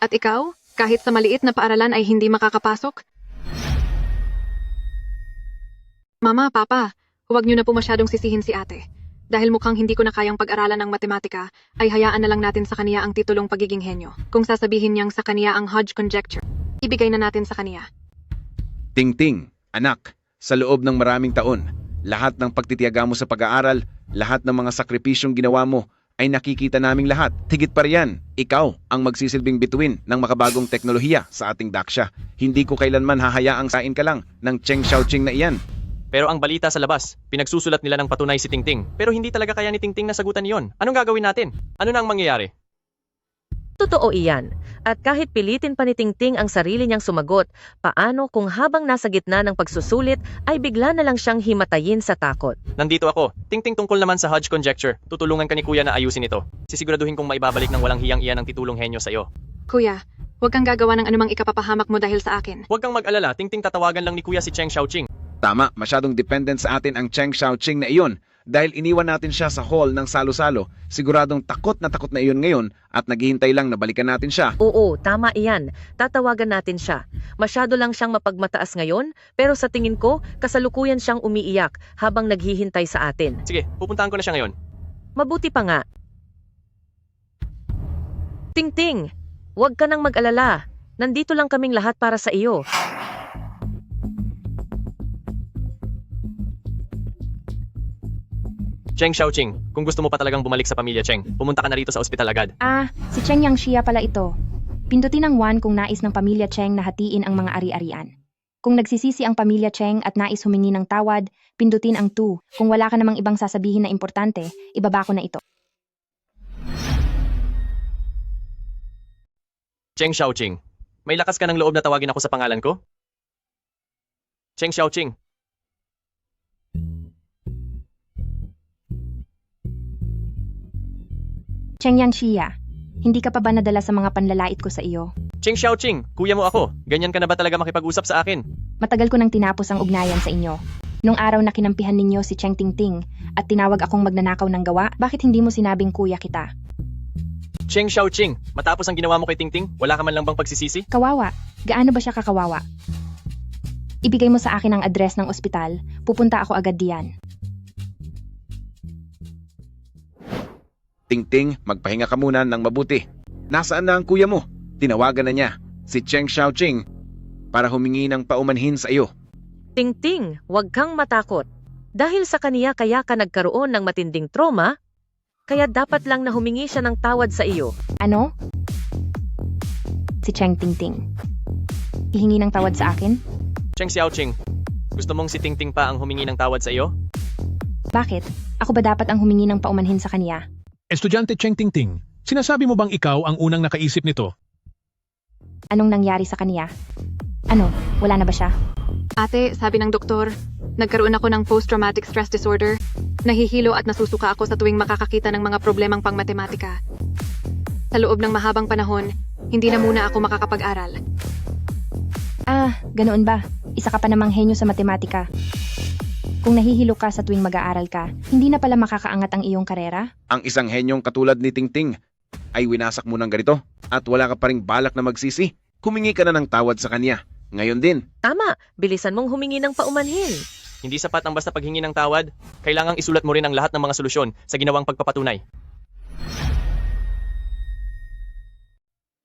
At ikaw, kahit sa maliit na paaralan ay hindi makakapasok? Mama, Papa, huwag niyo na po masyadong sisihin si ate. Dahil mukhang hindi ko na kayang pag-aralan ng matematika, ay hayaan na lang natin sa kaniya ang titulong pagiging henyo. Kung sasabihin niyang sa kaniya ang Hodge conjecture, ibigay na natin sa kaniya. Tingting, anak, sa loob ng maraming taon, lahat ng pagtitiyaga mo sa pag-aaral, lahat ng mga sakripisyong ginawa mo, ay nakikita naming lahat. Higit pa riyan, ikaw ang magsisilbing bituin ng makabagong teknolohiya sa ating daksya. Hindi ko kailanman hahayaang sain ka lang ng Cheng Xiaoqing na iyan. Pero ang balita sa labas, pinagsusulat nila ng patunay si Tingting. Pero hindi talaga kaya ni Tingting na sagutan iyon. Anong gagawin natin? Ano na ang mangyayari? Totoo iyan. At kahit pilitin pa ni Tingting ang sarili niyang sumagot, paano kung habang nasa gitna ng pagsusulit ay bigla na lang siyang himatayin sa takot? Nandito ako. Tingting tungkol naman sa Hodge conjecture. Tutulungan ka ni Kuya na ayusin ito. Sisiguraduhin kong maibabalik ng walang hiyang iyan ang titulong henyo sa iyo. Kuya, huwag kang gagawa ng anumang ikapapahamak mo dahil sa akin. Huwag kang mag-alala, Tingting tatawagan lang ni Kuya si Cheng Xiaoqing. Tama, masyadong dependent sa atin ang Cheng Xiaoqing na iyon. Dahil iniwan natin siya sa hall ng salo-salo, siguradong takot na iyon ngayon at naghihintay lang na balikan natin siya. Oo, tama iyan. Tatawagan natin siya. Masyado lang siyang mapagmataas ngayon, pero sa tingin ko, kasalukuyan siyang umiiyak habang naghihintay sa atin. Sige, pupuntahan ko na siya ngayon. Mabuti pa nga. Tingting, huwag ka nang mag-alala. Nandito lang kaming lahat para sa iyo. Cheng Xiaoqing, kung gusto mo pa talagang bumalik sa pamilya Cheng, pumunta ka na rito sa ospital agad. Si Cheng Yang Xia pala ito. Pindutin ang 1 kung nais ng pamilya Cheng na hatiin ang mga ari-arian. Kung nagsisisi ang pamilya Cheng at nais humingi ng tawad, pindutin ang 2. Kung wala ka namang ibang sasabihin na importante, ibaba ko na ito. Cheng Xiaoqing, may lakas ka ng loob na tawagin ako sa pangalan ko? Cheng Xiaoqing. Cheng Yang Xia, hindi ka pa ba nadala sa mga panlalait ko sa iyo? Cheng Xiaoqing, kuya mo ako. Ganyan ka na ba talaga makipag-usap sa akin? Matagal ko nang tinapos ang ugnayan sa inyo. Nung araw na kinampihan ninyo si Cheng Tingting at tinawag akong magnanakaw ng gawa, bakit hindi mo sinabing kuya kita? Cheng Xiaoqing, matapos ang ginawa mo kay Tingting, wala ka man lang bang pagsisisi? Kawawa. Gaano ba siya kakawawa? Ibigay mo sa akin ang address ng ospital, pupunta ako agad diyan. Tingting, magpahinga ka muna ng mabuti. Nasaan na ang kuya mo? Tinawagan na niya, si Cheng Xiaoqing, para humingi ng paumanhin sa iyo. Tingting, huwag kang matakot. Dahil sa kaniya kaya ka nagkaroon ng matinding trauma, kaya dapat lang na humingi siya ng tawad sa iyo. Ano? Si Cheng Tingting. Hihingi ng tawad sa akin? Cheng Xiaoqing, gusto mong si Tingting pa ang humingi ng tawad sa iyo? Bakit? Ako ba dapat ang humingi ng paumanhin sa kanya? Estudyante Cheng Tingting, sinasabi mo bang ikaw ang unang nakaisip nito? Anong nangyari sa kanya? Ano? Wala na ba siya? Ate, sabi ng doktor, nagkaroon ako ng post-traumatic stress disorder. Nahihilo at nasusuka ako sa tuwing makakakita ng mga problemang pang-matematika. Sa loob ng mahabang panahon, hindi na muna ako makakapag-aral. Ah, ganoon ba? Isa ka pa namang henyo sa matematika. Kung nahihilo ka sa tuwing mag-aaral ka, hindi na pala makakaangat ang iyong karera? Ang isang henyong katulad ni Tingting ay winasak mo ng ganito at wala ka pa ring balak na magsisi. Humingi ka na ng tawad sa kanya. Ngayon din. Tama, bilisan mong humingi ng paumanhin. Hindi sapat ang basta paghingi ng tawad, kailangang isulat mo rin ang lahat ng mga solusyon sa ginawang pagpapatunay.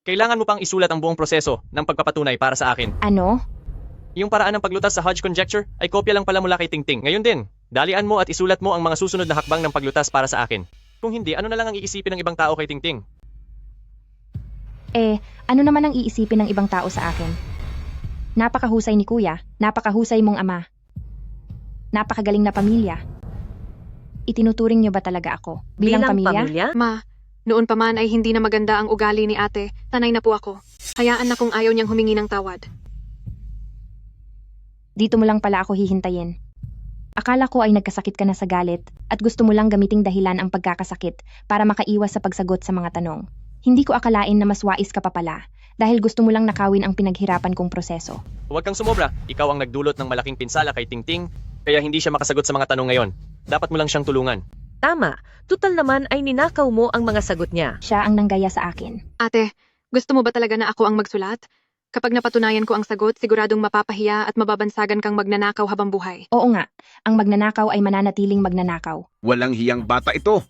Kailangan mo pang isulat ang buong proseso ng pagpapatunay para sa akin. Ano? Yung paraan ng paglutas sa Hodge conjecture ay kopya lang pala mula kay Tingting. Ngayon din, dalian mo at isulat mo ang mga susunod na hakbang ng paglutas para sa akin. Kung hindi, ano na lang ang iisipin ng ibang tao kay Tingting? Ano naman ang iisipin ng ibang tao sa akin? Napakahusay ni kuya, napakahusay mong ama. Napakagaling na pamilya. Itinuturing niyo ba talaga ako bilang pamilya? Ma, noon pa man ay hindi na maganda ang ugali ni ate. Sanay na po ako. Hayaan na kung ayaw niyang humingi ng tawad. Dito mo lang pala ako hihintayin. Akala ko ay nagkasakit ka na sa galit at gusto mo lang gamiting dahilan ang pagkakasakit para makaiwas sa pagsagot sa mga tanong. Hindi ko akalain na mas wais ka pa pala dahil gusto mo lang nakawin ang pinaghirapan kong proseso. Huwag kang sumobra. Ikaw ang nagdulot ng malaking pinsala kay Tingting, kaya hindi siya makasagot sa mga tanong ngayon. Dapat mo lang siyang tulungan. Tama, tutal naman ay ninakaw mo ang mga sagot niya. Siya ang nanggaya sa akin. Ate, gusto mo ba talaga na ako ang magsulat? Kapag napatunayan ko ang sagot, siguradong mapapahiya at mababansagan kang magnanakaw habang buhay. Oo nga, ang magnanakaw ay mananatiling magnanakaw. Walang hiyang bata ito.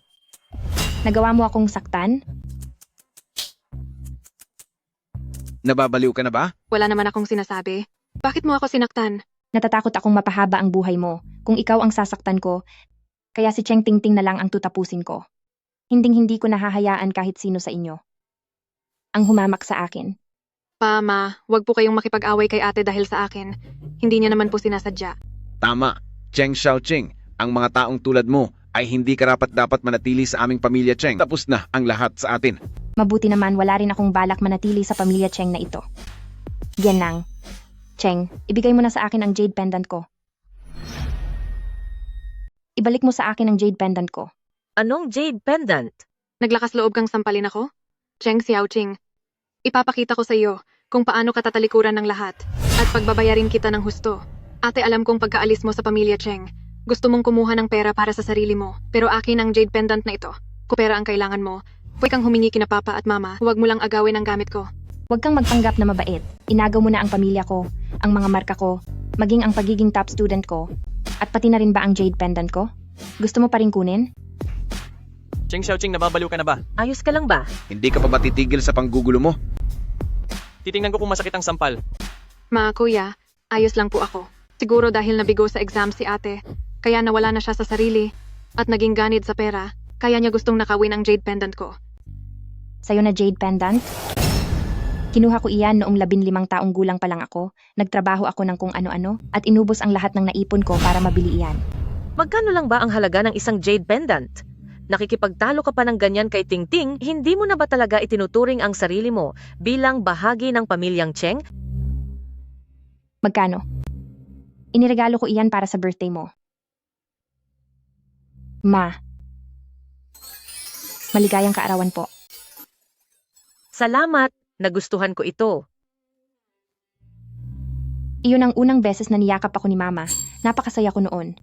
Nagawa mo akong saktan? Nababaliw ka na ba? Wala naman akong sinasabi. Bakit mo ako sinaktan? Natatakot akong mapahaba ang buhay mo kung ikaw ang sasaktan ko, kaya si Cheng Tingting na lang ang tutapusin ko. Hinding-hindi ko nahahayaan kahit sino sa inyo ang humamak sa akin. Ma, wag po kayong makipag-away kay ate dahil sa akin. Hindi niya naman po sinasadya. Tama, Cheng Xiaoqing. Ang mga taong tulad mo ay hindi karapat-dapat manatili sa aming pamilya, Cheng. Tapos na ang lahat sa atin. Mabuti naman wala rin akong balak manatili sa pamilya Cheng na ito. Yan lang. Cheng, ibigay mo na sa akin ang jade pendant ko. Ibalik mo sa akin ang jade pendant ko. Anong jade pendant? Naglakas loob kang sampalin ako? Cheng Xiaoqing, ipapakita ko sa iyo kung paano katatalikuran ng lahat at pagbabayarin kita ng husto. Ate, alam kong pagkaalis mo sa pamilya Cheng, gusto mong kumuha ng pera para sa sarili mo, pero akin ang jade pendant na ito. Kung pera ang kailangan mo, huwag kang humingi kina papa at mama, huwag mo lang agawin ang gamit ko. Huwag kang magpanggap na mabait. Inagaw mo na ang pamilya ko, ang mga marka ko, maging ang pagiging top student ko, at pati na rin ba ang jade pendant ko? Gusto mo pa rin kunin? Cheng Xiaoqing, nababaliw ka na ba? Ayos ka lang ba? Hindi ka pa ba titigil sa panggugulo mo? Titingnan ko kung masakit ang sampal. Ma, kuya, ayos lang po ako. Siguro dahil nabigo sa exam si ate, kaya nawala na siya sa sarili, at naging ganid sa pera, kaya niya gustong nakawin ang jade pendant ko. Sa'yo na jade pendant? Kinuha ko iyan noong 15 taong gulang pa lang ako, nagtrabaho ako ng kung ano-ano, at inubos ang lahat ng naipon ko para mabili iyan. Magkano lang ba ang halaga ng isang jade pendant? Nakikipagtalo ka pa ng ganyan kay Tingting, hindi mo na ba talaga itinuturing ang sarili mo bilang bahagi ng pamilyang Cheng? Magkano? Iniregalo ko iyan para sa birthday mo. Ma. Maligayang kaarawan po. Salamat, nagustuhan ko ito. Iyon ang unang beses na niyakap ako ni Mama. Napakasaya ko noon.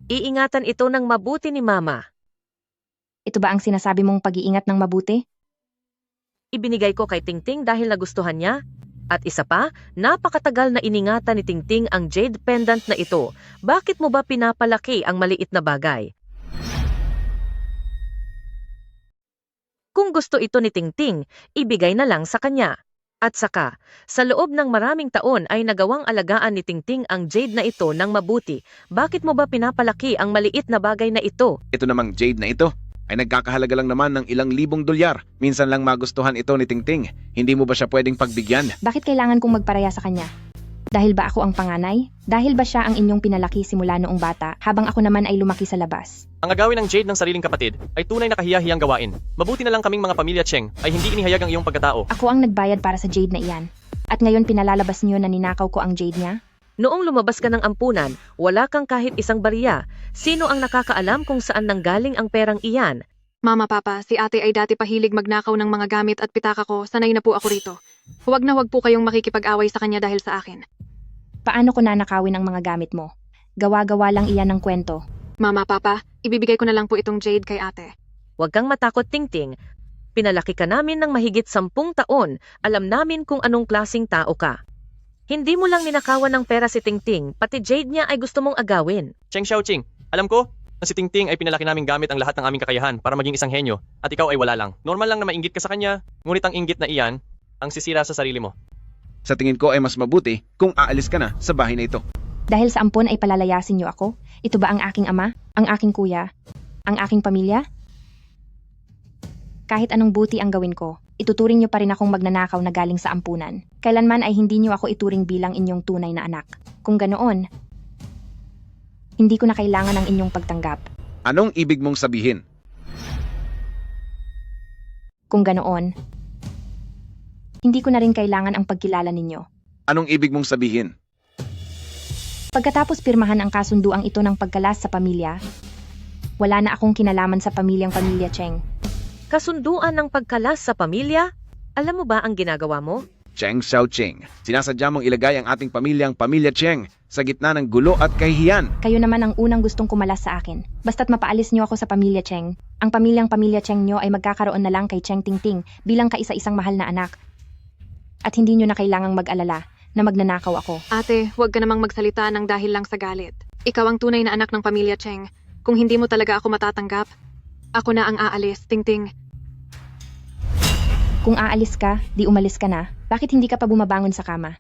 Iingatan ito ng mabuti ni Mama. Ito ba ang sinasabi mong pag-iingat ng mabuti? Ibinigay ko kay Tingting dahil nagustuhan niya. At isa pa, napakatagal na iningatan ni Tingting ang jade pendant na ito. Bakit mo ba pinapalaki ang maliit na bagay? Kung gusto ito ni Tingting, ibigay na lang sa kanya. At saka, sa loob ng maraming taon ay nagawang alagaan ni Tingting ang jade na ito ng mabuti. Bakit mo ba pinapalaki ang maliit na bagay na ito? Ito namang jade na ito ay nagkakahalaga lang naman ng ilang libong dolyar. Minsan lang magustuhan ito ni Tingting. Hindi mo ba siya pwedeng pagbigyan? Bakit kailangan kong magparaya sa kanya? Dahil ba ako ang panganay? Dahil ba siya ang inyong pinalaki simula noong bata, habang ako naman ay lumaki sa labas? Ang agawin ng Jade ng sariling kapatid ay tunay na kahiya-hiyang gawain. Mabuti na lang kaming mga pamilya Cheng ay hindi inihayag ang iyong pagkatao. Ako ang nagbayad para sa Jade na iyan. At ngayon pinalalabas niyo na ninakaw ko ang Jade niya? Noong lumabas ka ng ampunan, wala kang kahit isang barya. Sino ang nakakaalam kung saan nanggaling ang perang iyan? Mama, Papa, si ate ay dati pahilig magnakaw ng mga gamit at pitaka ko, sanay na po ako rito. Huwag na huwag po kayong makikipag-away sa kanya dahil sa akin. Paano ko nanakawin ang mga gamit mo? Gawa-gawa lang iyan ng kwento. Mama, Papa, ibibigay ko na lang po itong Jade kay ate. Huwag kang matakot, Tingting. Pinalaki ka namin ng mahigit 10 taon. Alam namin kung anong klasing tao ka. Hindi mo lang ninakawan ng pera si Tingting, pati Jade niya ay gusto mong agawin. Cheng Xiaoqing, alam ko na si Tingting ay pinalaki namin gamit ang lahat ng aming kakayahan para maging isang henyo at ikaw ay wala lang. Normal lang na mainggit ka sa kanya, ngunit ang inggit na iyan ang sisira sa sarili mo. Sa tingin ko ay mas mabuti kung aalis ka na sa bahay na ito. Dahil sa ampon ay palalayasin niyo ako? Ito ba ang aking ama? Ang aking kuya? Ang aking pamilya? Kahit anong buti ang gawin ko, ituturing niyo pa rin akong magnanakaw na galing sa ampunan. Kailanman ay hindi niyo ako ituring bilang inyong tunay na anak. Kung ganoon, hindi ko na kailangan ang inyong pagtanggap. Anong ibig mong sabihin? Kung ganoon, hindi ko na rin kailangan ang pagkilala ninyo. Anong ibig mong sabihin? Pagkatapos pirmahan ang kasunduang ito ng pagkalas sa pamilya, wala na akong kinalaman sa pamilya Cheng. Kasunduan ng pagkalas sa pamilya? Alam mo ba ang ginagawa mo? Cheng Xiaoqing, sinasadya mong ilagay ang ating pamilya Cheng sa gitna ng gulo at kahihiyan. Kayo naman ang unang gustong kumalas sa akin. Basta't mapaalis niyo ako sa pamilya Cheng. Ang pamilya Cheng niyo ay magkakaroon na lang kay Cheng Tingting bilang kaisa-isang mahal na anak. At hindi niyo na kailangang mag-alala na magnanakaw ako. Ate, huwag ka namang magsalita ng dahil lang sa galit. Ikaw ang tunay na anak ng pamilya Cheng. Kung hindi mo talaga ako matatanggap, ako na ang aalis, Tingting. Kung aalis ka, di umalis ka na. Bakit hindi ka pa bumabangon sa kama?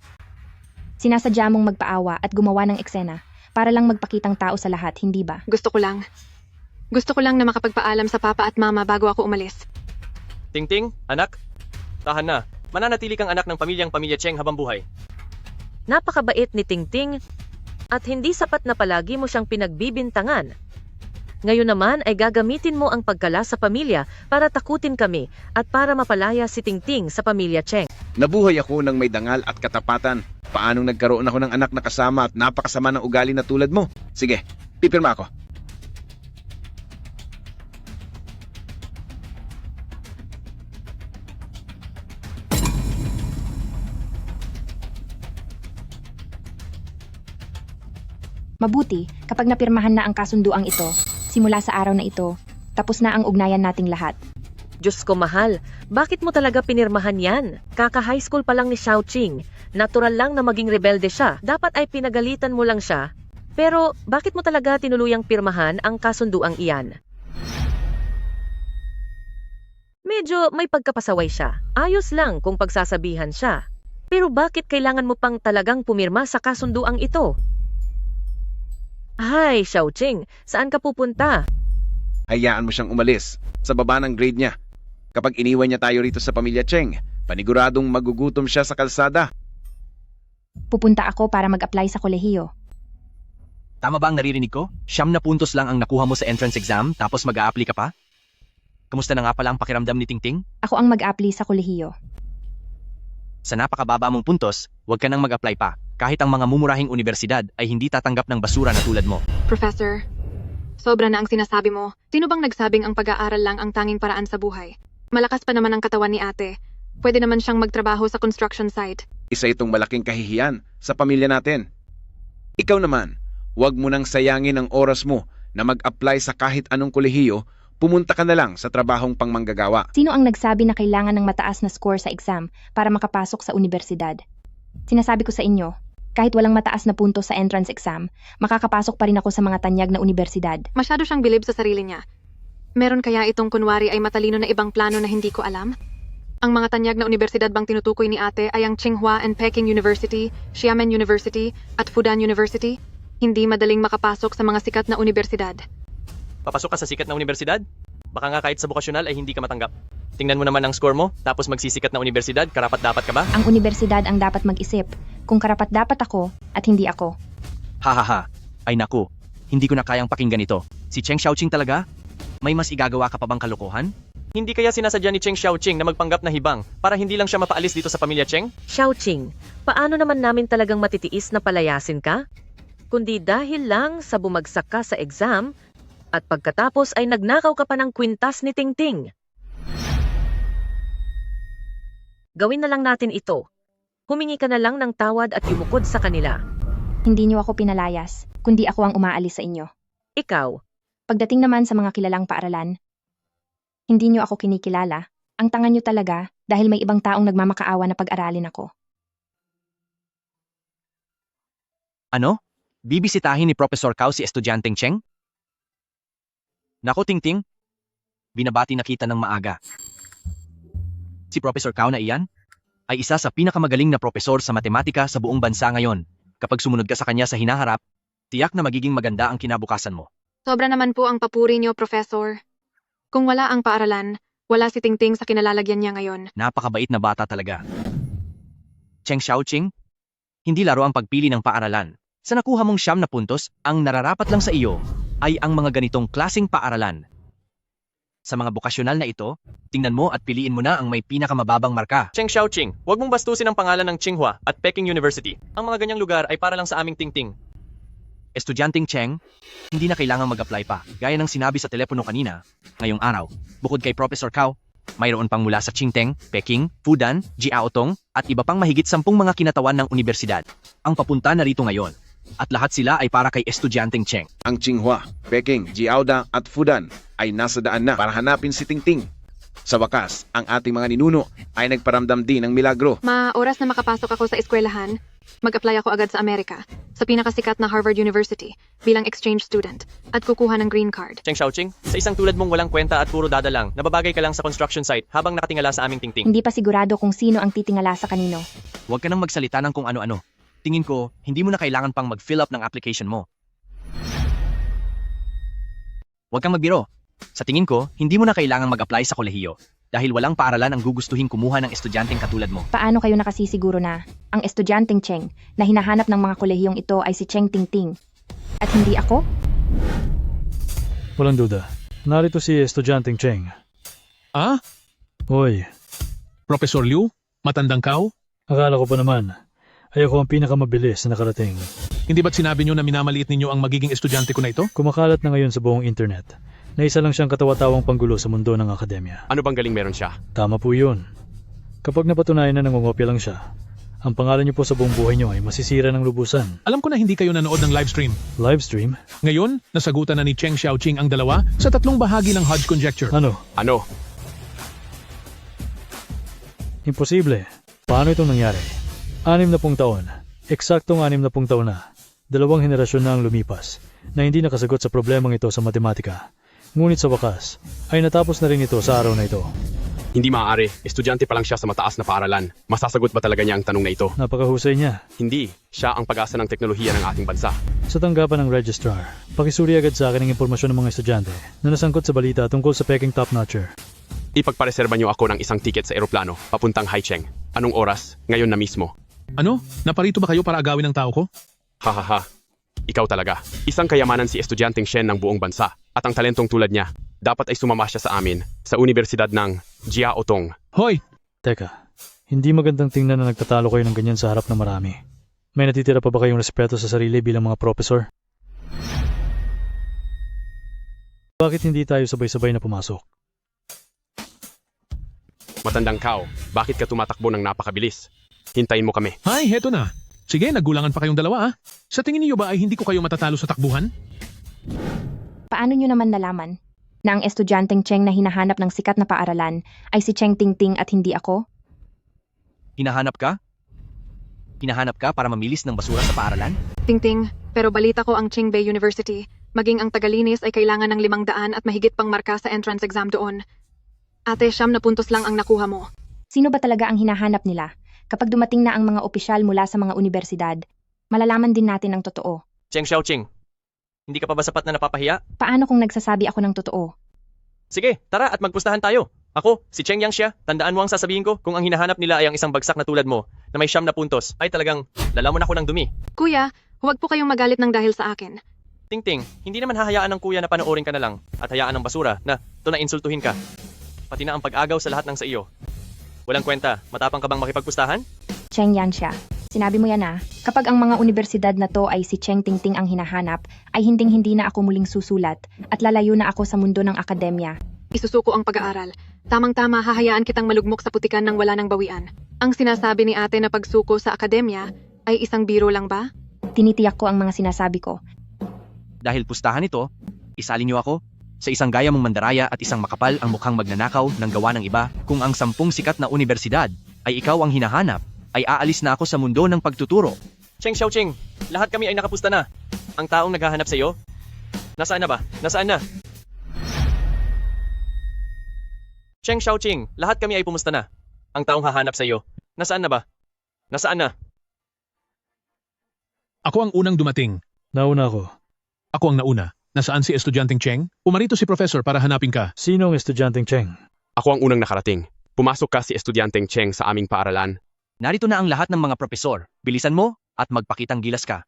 Sinasadya mong magpaawa at gumawa ng eksena para lang magpakitang tao sa lahat, hindi ba? Gusto ko lang na makapagpaalam sa papa at mama bago ako umalis. Tingting, anak, tahan na. Mananatili kang anak ng pamilya Cheng habang buhay. Napakabait ni Tingting at hindi sapat na palagi mo siyang pinagbibintangan. Ngayon naman ay gagamitin mo ang pagkala sa pamilya para takutin kami at para mapalaya si Tingting sa pamilya Cheng. Nabuhay ako ng may dangal at katapatan. Paanong nagkaroon ako ng anak na kasama at napakasama ng ugali na tulad mo? Sige, pipirma ako. Mabuti kapag napirmahan na ang kasunduang ito, simula sa araw na ito, tapos na ang ugnayan nating lahat. Diyos ko mahal, bakit mo talaga pinirmahan yan? Kaka-high school pa lang ni Xiaoqing. Natural lang na maging rebelde siya. Dapat ay pinagalitan mo lang siya. Pero bakit mo talaga tinuluyang pirmahan ang kasunduang iyan? Medyo may pagkapasaway siya. Ayos lang kung pagsasabihan siya. Pero bakit kailangan mo pang talagang pumirma sa kasunduang ito? Ay, Xiaoqing, saan ka pupunta? Hayaan mo siyang umalis sa baba ng grade niya. Kapag iniwan niya tayo rito sa pamilya Cheng, paniguradong magugutom siya sa kalsada. Pupunta ako para mag-apply sa kolehiyo. Tama ba ang naririnig ko? 9 na puntos lang ang nakuha mo sa entrance exam tapos mag-a-apply ka pa? Kamusta na nga pala ang pakiramdam ni Tingting? Ako ang mag-apply sa kolehiyo. Sa napakababa mong puntos, huwag ka nang mag-apply pa. Kahit ang mga mumurahing universidad ay hindi tatanggap ng basura na tulad mo. Professor, sobra na ang sinasabi mo. Sino bang nagsabing ang pag-aaral lang ang tanging paraan sa buhay? Malakas pa naman ang katawan ni ate. Pwede naman siyang magtrabaho sa construction site. Isa itong malaking kahihiyan sa pamilya natin. Ikaw naman, huwag mo nang sayangin ang oras mo na mag-apply sa kahit anong kolehiyo, pumunta ka na lang sa trabahong pangmanggagawa. Sino ang nagsabi na kailangan ng mataas na score sa exam para makapasok sa universidad? Sinasabi ko sa inyo, kahit walang mataas na punto sa entrance exam, makakapasok pa rin ako sa mga tanyag na universidad. Masyado siyang bilib sa sarili niya. Meron kaya itong kunwari ay matalino na ibang plano na hindi ko alam? Ang mga tanyag na universidad bang tinutukoy ni ate ay ang Tsinghua and Peking University, Xiamen University, at Fudan University? Hindi madaling makapasok sa mga sikat na universidad. Papasok ka sa sikat na universidad? Baka nga kahit sa bukasyonal ay hindi ka matanggap. Tingnan mo naman ang score mo, tapos magsisikat na universidad, karapat-dapat ka ba? Ang universidad ang dapat mag-isip kung karapat-dapat ako at hindi ako. Hahaha. Ay naku, hindi ko na kayang pakinggan ito. Si Cheng Xiaoqing talaga? May mas igagawa ka pa bang kalokohan? Hindi kaya sinasadya ni Cheng Xiaoqing na magpanggap na hibang para hindi lang siya mapaalis dito sa pamilya Cheng? Xiaoqing, paano naman namin talagang matitiis na palayasin ka? Kundi dahil lang sa bumagsak ka sa exam at pagkatapos ay nagnakaw ka pa ng kwintas ni Tingting. Gawin na lang natin ito. Humingi ka na lang ng tawad at yumukod sa kanila. Hindi niyo ako pinalayas, kundi ako ang umaalis sa inyo. Ikaw, Pagdating naman sa mga kilalang paaralan, hindi niyo ako kinikilala. Ang tanga niyo talaga dahil may ibang taong nagmamakaawa na pag-aralin ako. Ano? Bibisitahin ni Professor Cao si estudyanteng Cheng? Nako Tingting, binabati na kita ng maaga. Si Professor Cao na iyan ay isa sa pinakamagaling na propesor sa matematika sa buong bansa ngayon. Kapag sumunod ka sa kanya sa hinaharap, tiyak na magiging maganda ang kinabukasan mo. Sobra naman po ang papuri niyo, Professor. Kung wala ang paaralan, wala si Tingting sa kinalalagyan niya ngayon. Napakabait na bata talaga. Cheng Xiaoqing, hindi laro ang pagpili ng paaralan. Sa nakuha mong 9 na puntos, ang nararapat lang sa iyo ay ang mga ganitong klasing paaralan. Sa mga bokasyonal na ito, tingnan mo at piliin mo na ang may pinakamababang marka. Cheng Xiaoqing, huwag mong bastusin ang pangalan ng Tsinghua at Peking University. Ang mga ganyang lugar ay para lang sa aming Tingting. Estudyanteng Cheng, hindi na kailangang mag-apply pa. Gaya ng sinabi sa telepono kanina, ngayong araw, bukod kay Professor Cao, mayroon pang mula sa Qingteng, Peking, Fudan, Jiaotong, at iba pang mahigit 10 mga kinatawan ng universidad. Ang papunta na rito ngayon. At lahat sila ay para kay estudyanteng Cheng. Ang Tsinghua, Peking, Jiaoda at Fudan ay nasa daan na para hanapin si Tingting. Sa wakas, ang ating mga ninuno ay nagparamdam din ng milagro. Oras na makapasok ako sa eskwelahan, mag-apply ako agad sa Amerika, sa pinakasikat na Harvard University, bilang exchange student, at kukuha ng green card. Cheng Xiaoqing, sa isang tulad mong walang kwenta at puro dada lang, nababagay ka lang sa construction site habang nakatingala sa aming Tingting. Hindi pa sigurado kung sino ang titingala sa kanino. Huwag ka nang magsalita ng kung ano-ano. Tingin ko, hindi mo na kailangan pang mag-fill up ng application mo. Huwag kang magbiro. Sa tingin ko, hindi mo na kailangang mag-apply sa kolehiyo dahil walang paaralan ang gugustuhin kumuha ng estudyanteng katulad mo. Paano kayo nakasisiguro na ang estudyanteng Cheng na hinahanap ng mga kolehiyong ito ay si Cheng Tingting at hindi ako? Walang duda. Narito si estudyanteng Cheng. Ah? Hoy, Professor Liu? Matandang Cao? akala ko pa naman. Ayoko ang pinakamabilis na nakarating. Hindi ba't sinabi niyo na minamaliit ninyo ang magiging estudyante ko na ito? Kumakalat na ngayon sa buong internet na isa lang siyang katawa-tawang panggulo sa mundo ng akademya. Ano bang galing meron siya? Tama po yun. Kapag napatunayan na nangungopia lang siya, ang pangalan niyo po sa buong buhay niyo ay masisira ng lubusan. Alam ko na hindi kayo nanood ng livestream. Livestream? Ngayon, nasagutan na ni Cheng Xiaoqing ang dalawa sa 3 bahagi ng Hodge conjecture. Ano? Imposible. Paano itong nangyari? 60 taon. Eksaktong 60 taon na. 2 henerasyon na ang lumipas na hindi nakasagot sa problemang ito sa matematika. Ngunit sa wakas, ay natapos na rin ito sa araw na ito. Hindi maaari. Estudyante pa lang siya sa mataas na paaralan. Masasagot ba talaga niya ang tanong na ito? Napakahusay niya. Hindi. Siya ang pag-asa ng teknolohiya ng ating bansa. Sa tanggapan ng registrar, pakisuri agad sa akin ang impormasyon ng mga estudyante na nasangkot sa balita tungkol sa Peking top-notcher. Ipagpareserba niyo ako ng isang tiket sa eroplano papuntang Haicheng. Anong oras? Ngayon na mismo. Ano? Naparito ba kayo para agawin ang tao ko? Hahaha. Ikaw talaga. Isang kayamanan si estudyanteng Shen ng buong bansa. At ang talentong tulad niya, dapat ay sumama siya sa amin sa Universidad ng Jiaotong. Hoy! Teka, hindi magandang tingnan na nagtatalo kayo ng ganyan sa harap ng marami. May natitira pa ba kayong respeto sa sarili bilang mga profesor? Bakit hindi tayo sabay-sabay na pumasok? Matandang Cao, bakit ka tumatakbo ng napakabilis? Hintayin mo kami. Hay, heto na. Sige, naggulangan pa kayong dalawa ah. Sa tingin niyo ba ay hindi ko kayo matatalo sa takbuhan? Paano niyo naman nalaman na ang estudyanteng Cheng na hinahanap ng sikat na paaralan ay si Cheng Tingting at hindi ako? Hinahanap ka? Hinahanap ka para mamilis ng basura sa paaralan? Tingting, pero balita ko ang Qingbei University, maging ang tagalinis ay kailangan ng 500 at mahigit pang marka sa entrance exam doon. Ate, 9 na puntos lang ang nakuha mo. Sino ba talaga ang hinahanap nila? Kapag dumating na ang mga opisyal mula sa mga universidad, malalaman din natin ang totoo. Cheng Xiaoqing, hindi ka pa ba sapat na napapahiya? Paano kung nagsasabi ako ng totoo? Sige, tara at magpustahan tayo. Ako, si Cheng Yang siya. Tandaan mo ang sasabihin ko kung ang hinahanap nila ay ang isang bagsak na tulad mo na may 9 na puntos. Ay talagang lalamon ako ng dumi. Kuya, huwag po kayong magalit ng dahil sa akin. Tingting, hindi naman hahayaan ng kuya na panoorin ka na lang at hayaan ng basura na to na insultuhin ka. Pati na ang pag-agaw sa lahat ng sa iyo. Walang kwenta, matapang ka bang makipagpustahan? Cheng Yan siya. Sinabi mo yan kapag ang mga universidad na to ay si Cheng Tingting ang hinahanap, ay hinding-hindi na ako muling susulat at lalayo na ako sa mundo ng akademya. Isusuko ang pag-aaral. Tamang-tama, hahayaan kitang malugmok sa putikan ng wala ng bawian. Ang sinasabi ni ate na pagsuko sa akademya ay isang biro lang ba? Tinitiyak ko ang mga sinasabi ko. Dahil pustahan ito, isalin niyo ako sa isang gaya mong mandaraya at isang makapal ang mukhang magnanakaw ng gawa ng iba. Kung ang 10 sikat na universidad ay ikaw ang hinahanap, ay aalis na ako sa mundo ng pagtuturo. Cheng Xiaoqing, lahat kami ay nakapusta na. Ang taong naghahanap sa iyo? Nasaan na ba? Nasaan na? Cheng Xiaoqing, lahat kami ay pumusta na. Ang taong hahanap sa iyo. Nasaan na ba? Nasaan na? Ako ang unang dumating. Nauna ako. Ako ang nauna. Nasaan si Estudyanteng Cheng? Pumarito si Professor para hanapin ka. Sino ang Estudyanteng Cheng? Ako ang unang nakarating. Pumasok ka si Estudyanteng Cheng sa aming paaralan. Narito na ang lahat ng mga propesor. Bilisan mo at magpakitang gilas ka.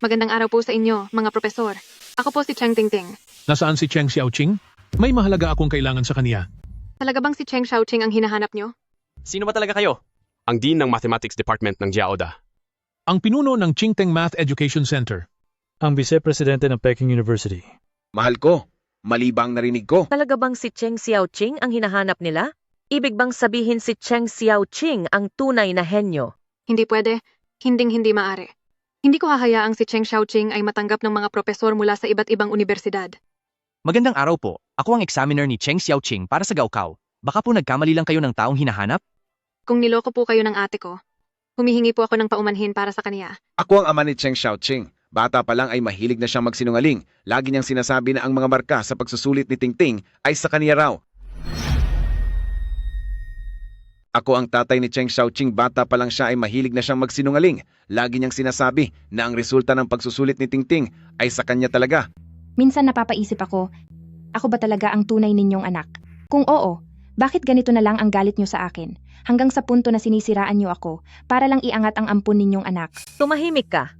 Magandang araw po sa inyo, mga propesor. Ako po si Cheng Tingting. Nasaan si Cheng Xiaoqing? May mahalaga akong kailangan sa kaniya. Talaga bang si Cheng Xiaoqing ang hinahanap nyo? Sino ba talaga kayo? Ang Dean ng Mathematics Department ng Jiaoda. Ang pinuno ng Qingteng Math Education Center. Ang Vice-Presidente ng Peking University. Mahal ko, mali ba ang narinig ko? Talaga bang si Cheng Xiaoqing ang hinahanap nila? Ibig bang sabihin si Cheng Xiaoqing ang tunay na henyo? Hindi pwede. Hinding-hindi maaari. Hindi ko hahayaang si Cheng Xiaoqing ay matanggap ng mga propesor mula sa iba't ibang universidad. Magandang araw po. Ako ang examiner ni Cheng Xiaoqing para sa Gaokao. Baka po nagkamali lang kayo ng taong hinahanap? Kung niloko po kayo ng ate ko, humihingi po ako ng paumanhin para sa kaniya. Ako ang ama ni Cheng Xiaoqing. Bata pa lang ay mahilig na siyang magsinungaling. Lagi niyang sinasabi na ang mga marka sa pagsusulit ni Tingting ay sa kaniya raw. Ako ang tatay ni Cheng Xiaoqing, bata pa lang siya ay mahilig na siyang magsinungaling. Lagi niyang sinasabi na ang resulta ng pagsusulit ni Tingting ay sa kanya talaga. Minsan napapaisip ako, ako ba talaga ang tunay ninyong anak? Kung oo, bakit ganito na lang ang galit niyo sa akin? Hanggang sa punto na sinisiraan niyo ako para lang iangat ang ampon ninyong anak. Tumahimik ka.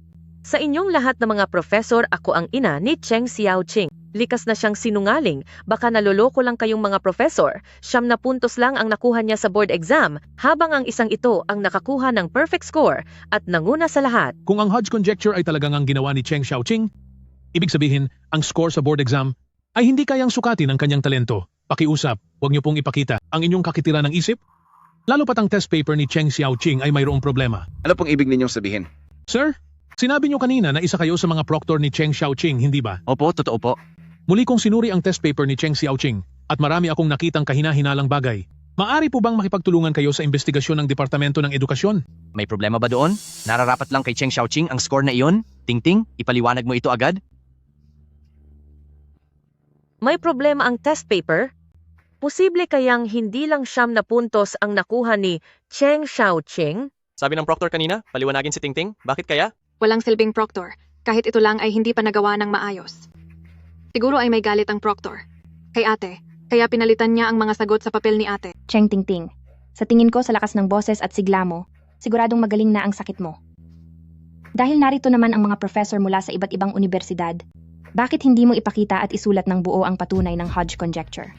Sa inyong lahat ng mga profesor, ako ang ina ni Cheng Xiaoqing. Likas na siyang sinungaling, baka naloloko lang kayong mga profesor. 9 na puntos lang ang nakuha niya sa board exam, habang ang isang ito ang nakakuha ng perfect score at nanguna sa lahat. Kung ang Hodge conjecture ay talagang ang ginawa ni Cheng Xiaoqing, ibig sabihin, ang score sa board exam ay hindi kayang sukatin ang kanyang talento. Pakiusap, huwag niyo pong ipakita ang inyong kakitiran ng isip. Lalo pat ang test paper ni Cheng Xiaoqing ay mayroong problema. Ano pong ibig ninyong sabihin? Sir, sinabi niyo kanina na isa kayo sa mga proctor ni Cheng Xiaoqing, hindi ba? Opo, totoo po. Muli kong sinuri ang test paper ni Cheng Xiaoqing at marami akong nakitang kahina-hinalang bagay. Maari po bang makipagtulungan kayo sa investigasyon ng Departamento ng Edukasyon? May problema ba doon? Nararapat lang kay Cheng Xiaoqing ang score na iyon? Tingting, ipaliwanag mo ito agad? May problema ang test paper? Posible kayang hindi lang 9 na puntos ang nakuha ni Cheng Xiaoqing? Sabi ng proctor kanina, paliwanagin si Tingting. Bakit kaya? Walang silbing proctor, kahit ito lang ay hindi pa nagawa ng maayos. Siguro ay may galit ang proctor. Kay ate, kaya pinalitan niya ang mga sagot sa papel ni ate. Cheng Tingting, sa tingin ko sa lakas ng boses at sigla mo, siguradong magaling na ang sakit mo. Dahil narito naman ang mga professor mula sa iba't ibang universidad, bakit hindi mo ipakita at isulat ng buo ang patunay ng Hodge conjecture?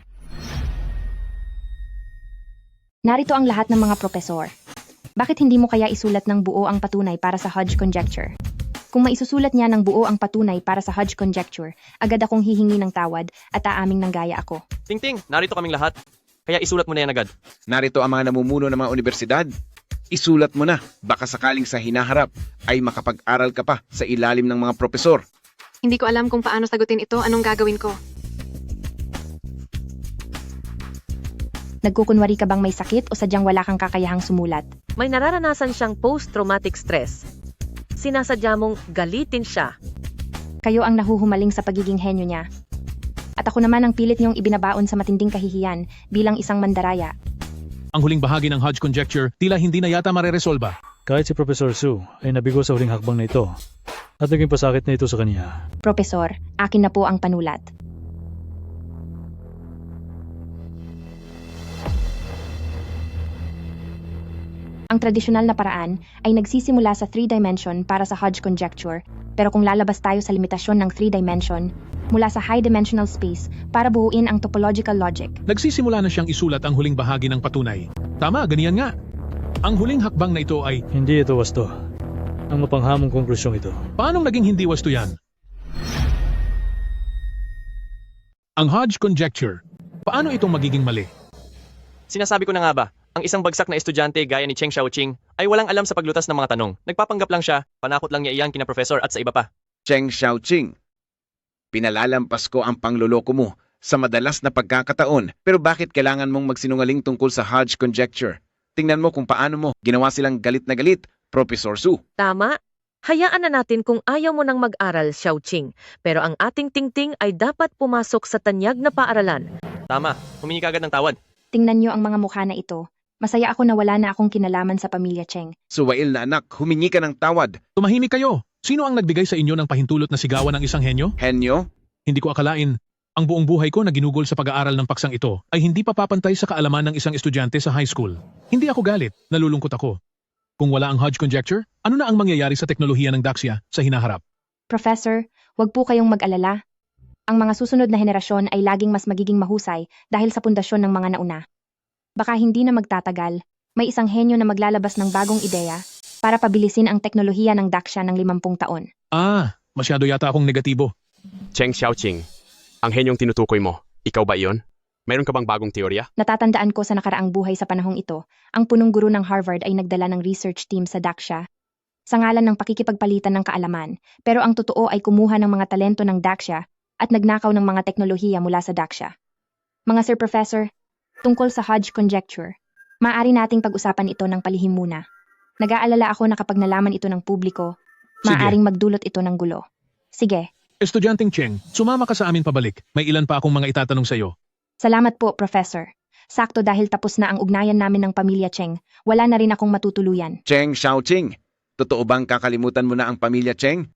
Narito ang lahat ng mga professor. Bakit hindi mo kaya isulat ng buo ang patunay para sa Hodge conjecture? Kung maisusulat niya ng buo ang patunay para sa Hodge conjecture, agad akong hihingi ng tawad at aaming ng gaya ako. Tingting, narito kaming lahat. Kaya isulat mo na yan agad. Narito ang mga namumuno ng mga universidad. Isulat mo na, baka sakaling sa hinaharap ay makapag-aral ka pa sa ilalim ng mga propesor. Hindi ko alam kung paano sagutin ito, anong gagawin ko. Nagkukunwari ka bang may sakit o sadyang wala kang kakayahang sumulat? May nararanasan siyang post-traumatic stress. Sinasadya mong galitin siya. Kayo ang nahuhumaling sa pagiging henyo niya. At ako naman ang pilit niyong ibinabaon sa matinding kahihiyan bilang isang mandaraya. Ang huling bahagi ng Hodge conjecture tila hindi na yata mareresolba. Kahit si Professor Su ay nabigo sa huling hakbang na ito at naging pasakit na ito sa kanya. Profesor, akin na po ang panulat. Ang tradisyonal na paraan ay nagsisimula sa 3-dimension para sa Hodge conjecture, pero kung lalabas tayo sa limitasyon ng 3-dimension, mula sa high-dimensional space para buuin ang topological logic. Nagsisimula na siyang isulat ang huling bahagi ng patunay. Tama, ganyan nga. Ang huling hakbang na ito ay... Hindi ito wasto. Ang mapanghamong konklusyong ito. Paanong naging hindi wasto yan? Ang Hodge conjecture. Paano itong magiging mali? Sinasabi ko na nga ba, ang isang bagsak na estudyante gaya ni Cheng Xiaoqing ay walang alam sa paglutas ng mga tanong. Nagpapanggap lang siya, panakot lang niya iyan kina professor at sa iba pa. Cheng Xiaoqing, pinalalampas ko ang pangluloko mo sa madalas na pagkakataon, pero bakit kailangan mong magsinungaling tungkol sa Hodge conjecture? Tingnan mo kung paano mo ginawa silang galit na galit, Professor Su. Tama. Hayaan na natin kung ayaw mo nang mag-aral, Xiaoqing. Pero ang ating tingting ay dapat pumasok sa tanyag na paaralan. Tama, humingi ka agad ng tawad. Tingnan niyo ang mga mukha na ito. Masaya ako na wala na akong kinalaman sa pamilya Cheng. Suwail na anak, humingi ka ng tawad. Tumahimik kayo. Sino ang nagbigay sa inyo ng pahintulot na sigawan ng isang henyo? Henyo? Hindi ko akalain. Ang buong buhay ko na ginugol sa pag-aaral ng paksang ito ay hindi papapantay sa kaalaman ng isang estudyante sa high school. Hindi ako galit, nalulungkot ako. Kung wala ang Hodge conjecture, ano na ang mangyayari sa teknolohiya ng Daxia sa hinaharap? Professor, wag po kayong mag-alala. Ang mga susunod na henerasyon ay laging mas magiging mahusay dahil sa pundasyon ng mga nauna. Baka hindi na magtatagal, may isang henyo na maglalabas ng bagong ideya para pabilisin ang teknolohiya ng Daxia ng 50 taon. Masyado yata akong negatibo. Cheng Xiaoqing, ang henyong tinutukoy mo, ikaw ba iyon? Mayroon ka bang bagong teorya? Natatandaan ko sa nakaraang buhay sa panahong ito, ang punong guro ng Harvard ay nagdala ng research team sa Daxia sa ngalan ng pakikipagpalitan ng kaalaman, pero ang totoo ay kumuha ng mga talento ng Daxia at nagnakaw ng mga teknolohiya mula sa Daxia. Mga Sir Professor, tungkol sa Hodge conjecture, maaari nating pag-usapan ito ng palihim muna. Nag-aalala ako na kapag nalaman ito ng publiko, maaaring magdulot ito ng gulo. Sige. Estudyanteng Cheng, sumama ka sa amin pabalik. May ilan pa akong mga itatanong sa iyo. Salamat po, Professor. Sakto dahil tapos na ang ugnayan namin ng pamilya Cheng, wala na rin akong matutuluyan. Cheng Xiaoqing, totoo bang kakalimutan mo na ang pamilya Cheng?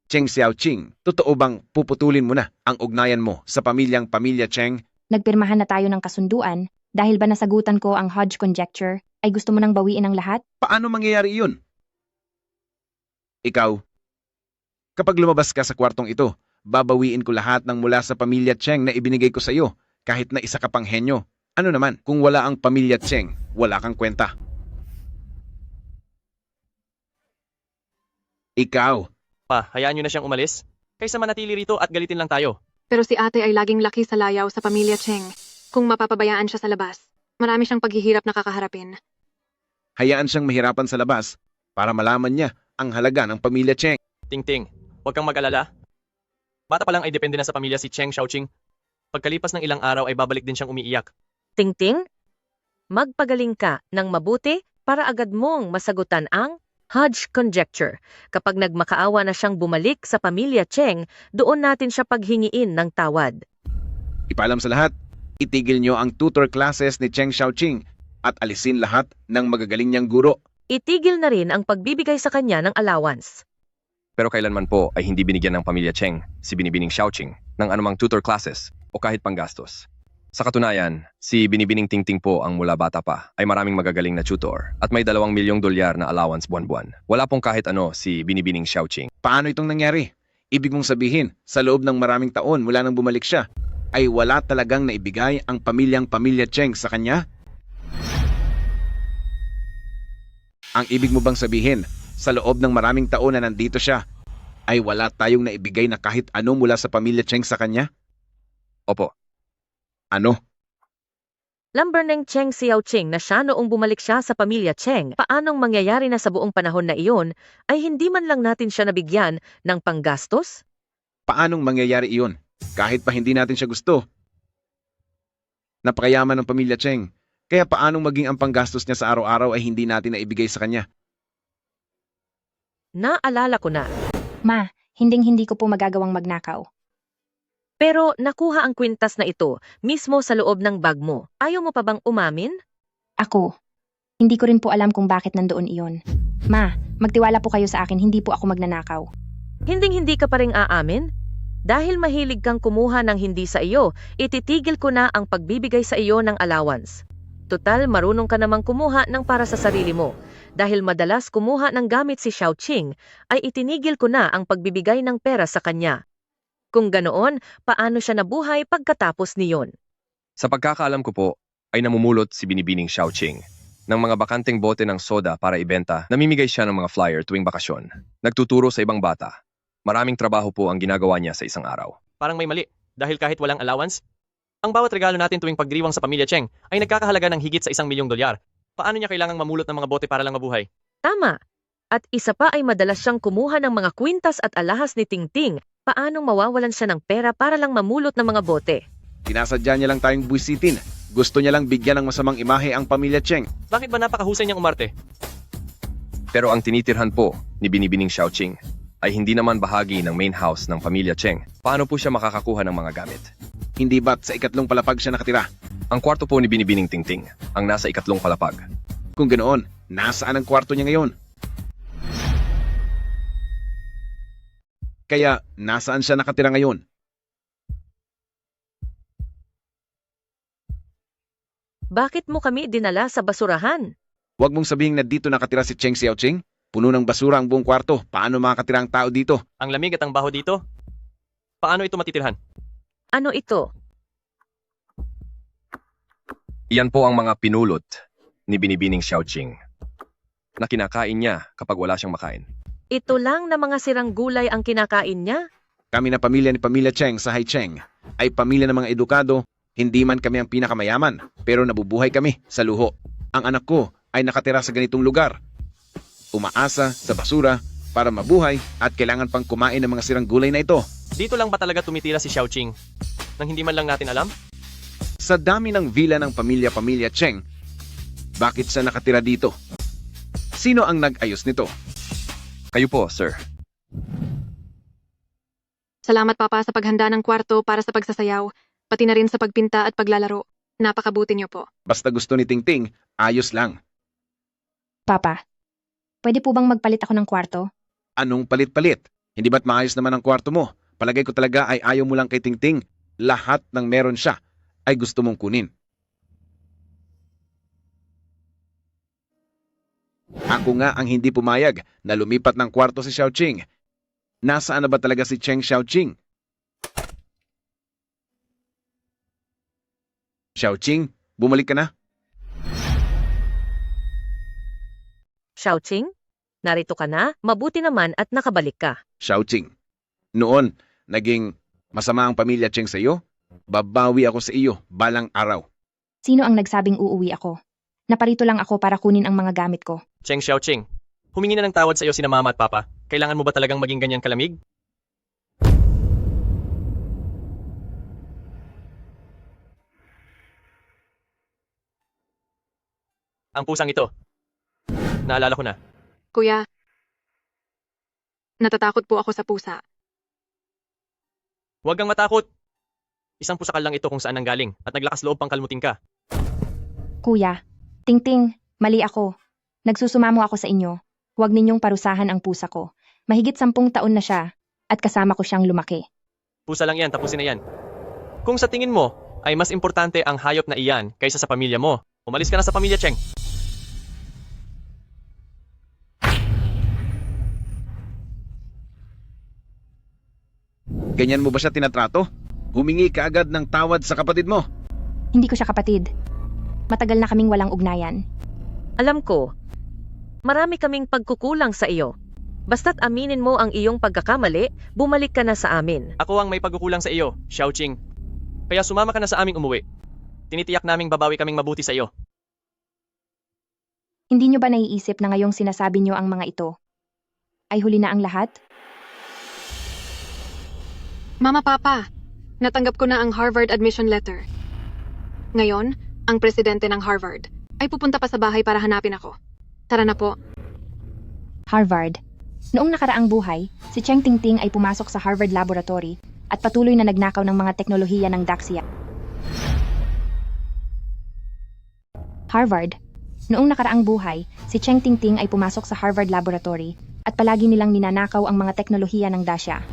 Cheng Xiaoqing, totoo bang puputulin mo na ang ugnayan mo sa pamilya Cheng? Nagpirmahan na tayo ng kasunduan, dahil ba nasagutan ko ang Hodge conjecture, ay gusto mo nang bawiin ang lahat? Paano mangyayari iyon? Ikaw, kapag lumabas ka sa kwartong ito, babawiin ko lahat ng mula sa pamilya Cheng na ibinigay ko sa iyo, kahit na isa ka pang henyo. Ano naman, kung wala ang pamilya Cheng, wala kang kwenta. Ikaw. Pa, hayaan nyo na siyang umalis. Kaysa manatili rito at galitin lang tayo. Pero si ate ay laging laki sa layaw sa pamilya Cheng. Kung mapapabayaan siya sa labas, marami siyang paghihirap na kakaharapin. Hayaan siyang mahirapan sa labas para malaman niya ang halaga ng pamilya Cheng. Ting-ting, huwag kang mag-alala. Bata pa lang ay depende na sa pamilya si Cheng Xiaoqing. Pagkalipas ng ilang araw ay babalik din siyang umiiyak. Tingting, magpagaling ka ng mabuti para agad mong masagutan ang Hodge conjecture. Kapag nagmakaawa na siyang bumalik sa pamilya Cheng, doon natin siya paghingiin ng tawad. Ipaalam sa lahat, itigil niyo ang tutor classes ni Cheng Xiaoqing at alisin lahat ng magagaling niyang guro. Itigil na rin ang pagbibigay sa kanya ng allowance. Pero kailanman po ay hindi binigyan ng pamilya Cheng si Binibining Xiaoqing ng anumang tutor classes o kahit panggastos. Sa katunayan, si Binibining Tingting po ang mula bata pa ay maraming magagaling na tutor at may $2 milyong na allowance buwan-buwan. Wala pong kahit ano si Binibining Xiaoqing. Paano itong nangyari? Ibig mong sabihin, sa loob ng maraming taon mula nang bumalik siya, ay wala talagang naibigay ang pamilya Cheng sa kanya? Ang ibig mo bang sabihin, sa loob ng maraming taon na nandito siya, ay wala tayong naibigay na kahit ano mula sa pamilya Cheng sa kanya? Opo. Ano? Lamber ng Cheng Xiaoqing na siya noong bumalik siya sa pamilya Cheng. Paanong mangyayari na sa buong panahon na iyon ay hindi man lang natin siya nabigyan ng panggastos? Paanong mangyayari iyon? Kahit pa hindi natin siya gusto. Napakayaman ng pamilya Cheng. Kaya paanong maging ang panggastos niya sa araw-araw ay hindi natin naibigay sa kanya? Naalala ko na. Ma, hinding-hindi ko po magagawang magnakaw. Pero nakuha ang kwintas na ito mismo sa loob ng bag mo. Ayaw mo pa bang umamin? Ako. Hindi ko rin po alam kung bakit nandoon iyon. Ma, magtiwala po kayo sa akin, hindi po ako magnanakaw. Hinding-hindi ka pa rin aamin? Dahil mahilig kang kumuha ng hindi sa iyo, ititigil ko na ang pagbibigay sa iyo ng allowance. Tutal, marunong ka namang kumuha ng para sa sarili mo. Dahil madalas kumuha ng gamit si Xiaoqing, ay itinigil ko na ang pagbibigay ng pera sa kanya. Kung ganoon, paano siya nabuhay pagkatapos niyon? Sa pagkakaalam ko po, ay namumulot si Binibining Xiaoqing ng mga bakanteng bote ng soda para ibenta. Namimigay siya ng mga flyer tuwing bakasyon. Nagtuturo sa ibang bata. Maraming trabaho po ang ginagawa niya sa isang araw. Parang may mali, dahil kahit walang allowance, ang bawat regalo natin tuwing pagdiriwang sa pamilya Cheng ay nagkakahalaga ng higit sa $1,000,000. Paano niya kailangang mamulot ng mga bote para lang mabuhay? Tama. At isa pa ay madalas siyang kumuha ng mga kwintas at alahas ni Tingting. Paanong mawawalan siya ng pera para lang mamulot ng mga bote? Tinasadya niya lang tayong buwisitin. Gusto niya lang bigyan ng masamang imahe ang pamilya Cheng. Bakit ba napakahusay niyang umarte? Pero ang tinitirhan po ni Binibining Xiaoqing ay hindi naman bahagi ng main house ng pamilya Cheng. Paano po siya makakakuha ng mga gamit? Hindi ba't sa ikatlong palapag siya nakatira? Ang kwarto po ni Binibining Tingting ang nasa ikatlong palapag. Kung ganoon, nasaan ang kwarto niya ngayon? Kaya, nasaan siya nakatira ngayon? Bakit mo kami dinala sa basurahan? Huwag mong sabihin na dito nakatira si Cheng Xiaoqing. Puno ng basura ang buong kwarto. Paano makakatira ang tao dito? Ang lamig at ang baho dito? Paano ito matitirhan? Ano ito? Iyan po ang mga pinulot ni Binibining Xiaoqing na kinakain niya kapag wala siyang makain. Ito lang na mga sirang gulay ang kinakain niya? Kami na pamilya ni Pamilya Cheng sa Haicheng ay pamilya ng mga edukado. Hindi man kami ang pinakamayaman, pero nabubuhay kami sa luho. Ang anak ko ay nakatira sa ganitong lugar. Umaasa sa basura para mabuhay at kailangan pang kumain ng mga sirang gulay na ito. Dito lang ba talaga tumitira si Xiaoqing? Nang hindi man lang natin alam? Sa dami ng villa ng pamilya Cheng, bakit siya nakatira dito? Sino ang nag-ayos nito? Kayo po, sir. Salamat Papa sa paghanda ng kwarto para sa pagsasayaw, pati na rin sa pagpinta at paglalaro. Napakabuti niyo po. Basta gusto ni Tingting, ayos lang. Papa, pwede po bang magpalit ako ng kwarto? Anong palit-palit? Hindi ba't maayos naman ang kwarto mo? Palagay ko talaga ay ayaw mo lang kay Tingting. Lahat ng meron siya ay gusto mong kunin. Ako nga ang hindi pumayag na lumipat ng kwarto si Xiaoqing. Nasaan na ba talaga si Cheng Xiaoqing? Xiaoqing, bumalik ka na? Xiaoqing? Narito ka na? Mabuti naman at nakabalik ka. Xiaoqing, noon, naging masama ang pamilya Cheng sa iyo? Babawi ako sa iyo balang araw. Sino ang nagsabing uuwi ako? Naparito lang ako para kunin ang mga gamit ko. Cheng Xiaoqing, humingi na ng tawad sa iyo sina Mama at Papa. Kailangan mo ba talagang maging ganyan kalamig? Ang pusang ito. Naalala ko na. Kuya, natatakot po ako sa pusa. Huwag kang matakot. Isang pusakal lang ito kung saan nanggaling at naglakas loob pang kalmutin ka. Kuya, Tingting, mali ako. Nagsusumamo ako sa inyo. Huwag ninyong parusahan ang pusa ko. Mahigit 10 taon na siya at kasama ko siyang lumaki. Pusa lang yan, tapusin na yan. Kung sa tingin mo ay mas importante ang hayop na iyan kaysa sa pamilya mo, umalis ka na sa pamilya Cheng. Ganyan mo ba siya tinatrato? Humingi ka agad ng tawad sa kapatid mo. Hindi ko siya kapatid. Matagal na kaming walang ugnayan. Alam ko, marami kaming pagkukulang sa iyo. Basta't aminin mo ang iyong pagkakamali, bumalik ka na sa amin. Ako ang may pagkukulang sa iyo, Xiaoqing. Kaya sumama ka na sa aming umuwi. Tinitiyak naming babawi kaming mabuti sa iyo. Hindi nyo ba naiisip na ngayong sinasabi nyo ang mga ito? Ay huli na ang lahat? Mama, Papa, natanggap ko na ang Harvard admission letter. Ngayon, ang presidente ng Harvard ay pupunta pa sa bahay para hanapin ako. Tara na po. Harvard. Noong nakaraang buhay, si Cheng Tingting ay pumasok sa Harvard Laboratory at patuloy na nagnakaw ng mga teknolohiya ng Daxia. Harvard. Noong nakaraang buhay, si Cheng Tingting ay pumasok sa Harvard Laboratory at palagi nilang ninanakaw ang mga teknolohiya ng Daxia.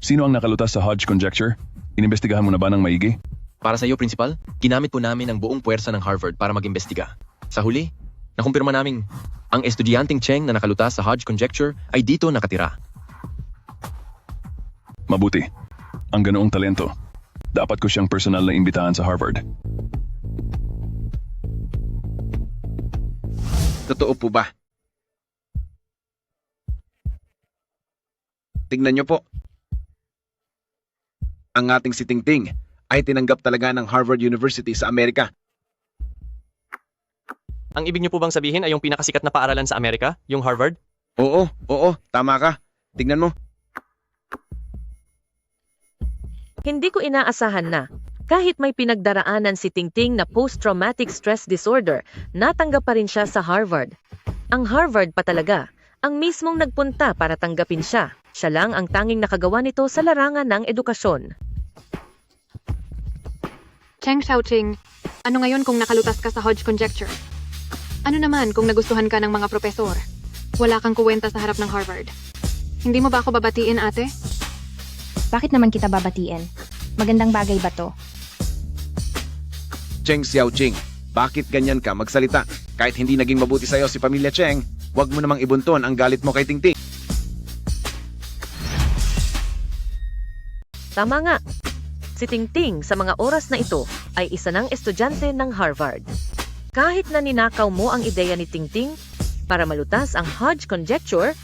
Sino ang nakalutas sa Hodge conjecture? Inimbestigahan mo na ba ng maigi? Para sa iyo, Principal, ginamit po namin ang buong puwersa ng Harvard para mag-imbestiga. Sa huli, nakumpirma naming ang estudyanteng Cheng na nakalutas sa Hodge conjecture ay dito nakatira. Mabuti. Ang ganoong talento. Dapat ko siyang personal na imbitahan sa Harvard. Totoo po ba? Tingnan niyo po. Ang ating si Tingting ay tinanggap talaga ng Harvard University sa Amerika. Ang ibig niyo po bang sabihin ay yung pinakasikat na paaralan sa Amerika, yung Harvard? Oo, tama ka. Tingnan mo. Hindi ko inaasahan na kahit may pinagdaraanan si Tingting na post-traumatic stress disorder, natanggap pa rin siya sa Harvard. Ang Harvard pa talaga, ang mismong nagpunta para tanggapin siya. Siya lang ang tanging nakagawa nito sa larangan ng edukasyon. Cheng Xiaoqing, ano ngayon kung nakalutas ka sa Hodge conjecture? Ano naman kung nagustuhan ka ng mga propesor? Wala kang kuwenta sa harap ng Harvard. Hindi mo ba ako babatiin, ate? Bakit naman kita babatiin? Magandang bagay ba to? Cheng Xiaoqing, bakit ganyan ka magsalita? Kahit hindi naging mabuti sa'yo si Pamilya Cheng, huwag mo namang ibunton ang galit mo kay Tingting. Tama nga. Si Tingting sa mga oras na ito ay isa ng estudyante ng Harvard. Kahit na ninakaw mo ang ideya ni Tingting para malutas ang Hodge conjecture,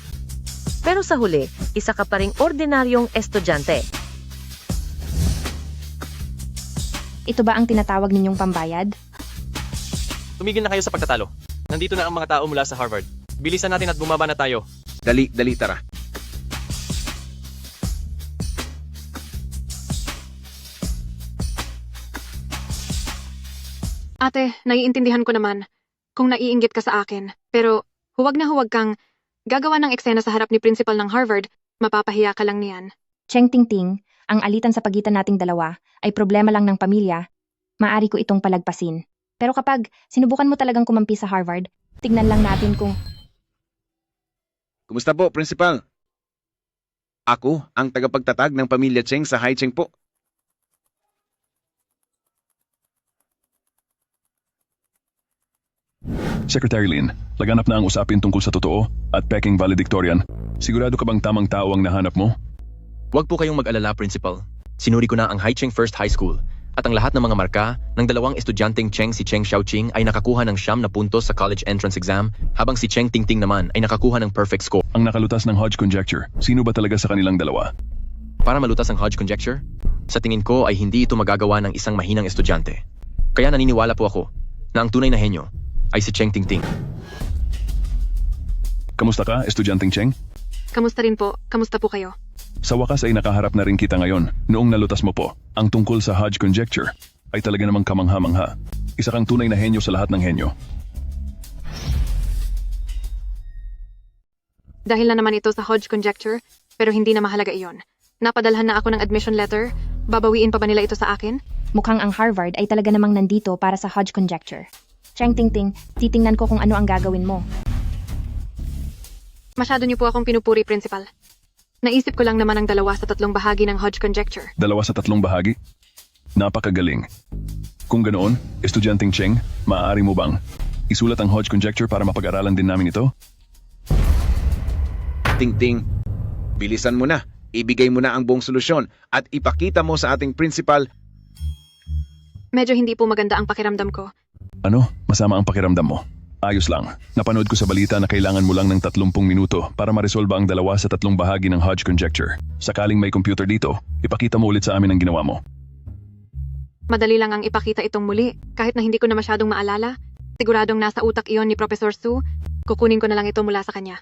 pero sa huli, isa ka pa ring ordinaryong estudyante. Ito ba ang tinatawag ninyong pambayad? Tumigil na kayo sa pagtatalo. Nandito na ang mga tao mula sa Harvard. Bilisan natin at bumaba na tayo. Dali, tara. Ate, naiintindihan ko naman kung naiinggit ka sa akin. Pero huwag na huwag kang gagawa ng eksena sa harap ni principal ng Harvard. Mapapahiya ka lang niyan. Cheng Tingting, ang alitan sa pagitan nating dalawa ay problema lang ng pamilya. Maari ko itong palagpasin. Pero kapag sinubukan mo talagang kumampi sa Harvard, tignan lang natin kung... Kumusta po, Principal? Ako ang tagapagtatag ng Pamilya Cheng sa Hai Cheng po. Secretary Lin, laganap na ang usapin tungkol sa totoo at peking valedictorian. Sigurado ka bang tamang tao ang nahanap mo? Huwag po kayong mag-alala, Principal. Sinuri ko na ang Hai Cheng First High School at ang lahat ng mga marka ng dalawang estudyanteng Cheng si Cheng Xiaoqing ay nakakuha ng 9 na puntos sa college entrance exam habang si Cheng Tingting naman ay nakakuha ng perfect score. Ang nakalutas ng Hodge conjecture, sino ba talaga sa kanilang dalawa? Para malutas ang Hodge conjecture, sa tingin ko ay hindi ito magagawa ng isang mahinang estudyante. Kaya naniniwala po ako na ang tunay na henyo ay si Cheng Tingting. Kamusta ka, estudyanteng Cheng? Kamusta rin po? Kamusta po kayo? Sa wakas ay nakaharap na rin kita ngayon. Noong nalutas mo po, ang tungkol sa Hodge conjecture ay talaga namang kamangha-mangha. Isa kang tunay na henyo sa lahat ng henyo. Dahil na naman ito sa Hodge conjecture, pero hindi na mahalaga iyon. Napadalhan na ako ng admission letter. Babawiin pa ba nila ito sa akin? Mukhang ang Harvard ay talaga namang nandito para sa Hodge conjecture. Cheng Tingting, titingnan ko kung ano ang gagawin mo. Masyado niyo po akong pinupuri, Principal. Naisip ko lang naman ang 2 sa 3 bahagi ng Hodge conjecture. 2 sa 3 bahagi? Napakagaling. Kung ganoon, estudyanteng Cheng, maaari mo bang isulat ang Hodge conjecture para mapag-aralan din namin ito? Tingting, bilisan mo na. Ibigay mo na ang buong solusyon at ipakita mo sa ating principal. Medyo hindi po maganda ang pakiramdam ko. Ano? Masama ang pakiramdam mo? Ayos lang. Napanood ko sa balita na kailangan mo lang ng 30 minuto para maresolba ang 2 sa 3 bahagi ng Hodge conjecture. Sakaling may computer dito, ipakita mo ulit sa amin ang ginawa mo. Madali lang ang ipakita itong muli. Kahit na hindi ko na masyadong maalala, siguradong nasa utak iyon ni Professor Su, kukunin ko na lang ito mula sa kanya.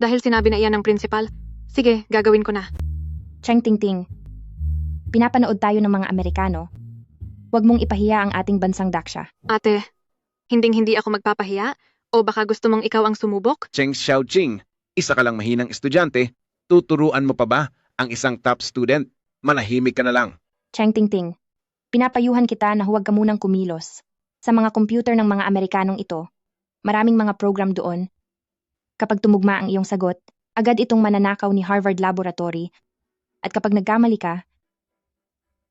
Dahil sinabi na iyan ng principal, sige, gagawin ko na. Cheng Tingting, pinapanood tayo ng mga Amerikano. Huwag mong ipahiya ang ating bansang daksya. Ate, hinding-hindi ako magpapahiya? O baka gusto mong ikaw ang sumubok? Cheng Xiaoqing, isa ka lang mahinang estudyante, tuturuan mo pa ba ang isang top student? Manahimik ka na lang. Cheng Tingting, pinapayuhan kita na huwag ka munang kumilos. Sa mga computer ng mga Amerikanong ito, maraming mga program doon. Kapag tumugma ang iyong sagot, agad itong mananakaw ni Harvard Laboratory At kapag nagkamali ka,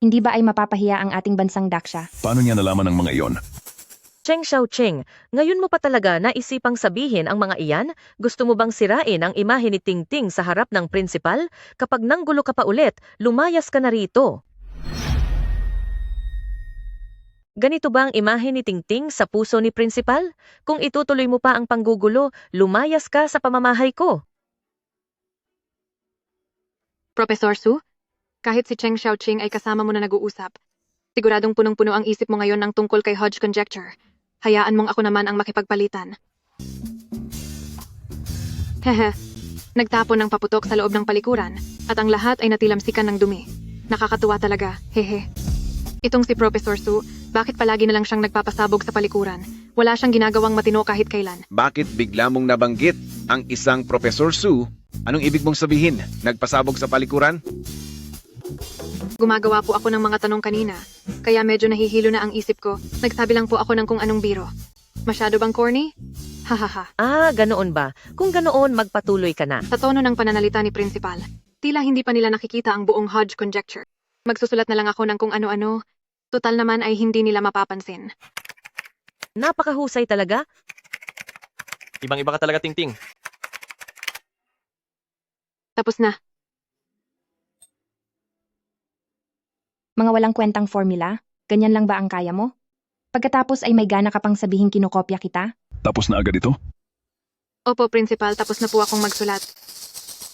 hindi ba ay mapapahiya ang ating bansang daksya? Paano niya nalaman ang mga iyon? Cheng Xiaoqing, ngayon mo pa talaga naisipang sabihin ang mga iyan? Gusto mo bang sirain ang imahe ni Tingting sa harap ng principal? Kapag nanggulo ka pa ulit, lumayas ka na rito. Ganito ba ang imahe ni Tingting sa puso ni principal? Kung itutuloy mo pa ang panggugulo, lumayas ka sa pamamahay ko. Professor Su, kahit si Cheng Xiaoqing ay kasama mo na nag-uusap, siguradong punong-puno ang isip mo ngayon ng tungkol kay Hodge Conjecture. Hayaan mong ako naman ang makipagpalitan. Hehe, nagtapon ng paputok sa loob ng palikuran at ang lahat ay natilamsikan ng dumi. Nakakatuwa talaga, hehe. Itong si Professor Su, bakit palagi na lang siyang nagpapasabog sa palikuran? Wala siyang ginagawang matino kahit kailan. Bakit bigla mong nabanggit ang isang Professor Su? Anong ibig mong sabihin? Nagpasabog sa palikuran? Gumagawa po ako ng mga tanong kanina, kaya medyo nahihilo na ang isip ko. Nagsabi lang po ako ng kung anong biro. Masyado bang corny? Hahaha. Ah, ganoon ba? Kung ganoon, magpatuloy ka na. Sa tono ng pananalita ni Principal, tila hindi pa nila nakikita ang buong Hodge Conjecture. Magsusulat na lang ako ng kung ano-ano. Total naman ay hindi nila mapapansin. Napakahusay talaga. Ibang-iba ka talaga, Tingting. Tapos na. Mga walang kwentang formula? Ganyan lang ba ang kaya mo? Pagkatapos ay may gana ka pang sabihin kinokopya kita? Tapos na agad ito? Opo, Principal, tapos na po akong magsulat.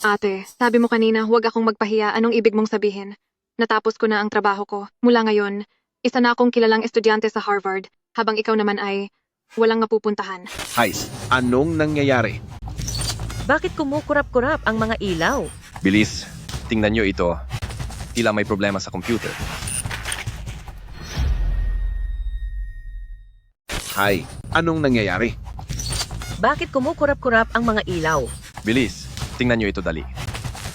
Ate, sabi mo kanina, huwag akong magpahiya. Anong ibig mong sabihin? Natapos ko na ang trabaho ko. Mula ngayon, isa na akong kilalang estudyante sa Harvard, habang ikaw naman ay walang mapupuntahan. Heis, anong nangyayari? Bakit kumukurap-kurap ang mga ilaw? Bilis, tingnan nyo ito. Tila may problema sa computer. Hay, anong nangyayari? Bakit kumukurap-kurap ang mga ilaw? Bilis, tingnan nyo ito dali.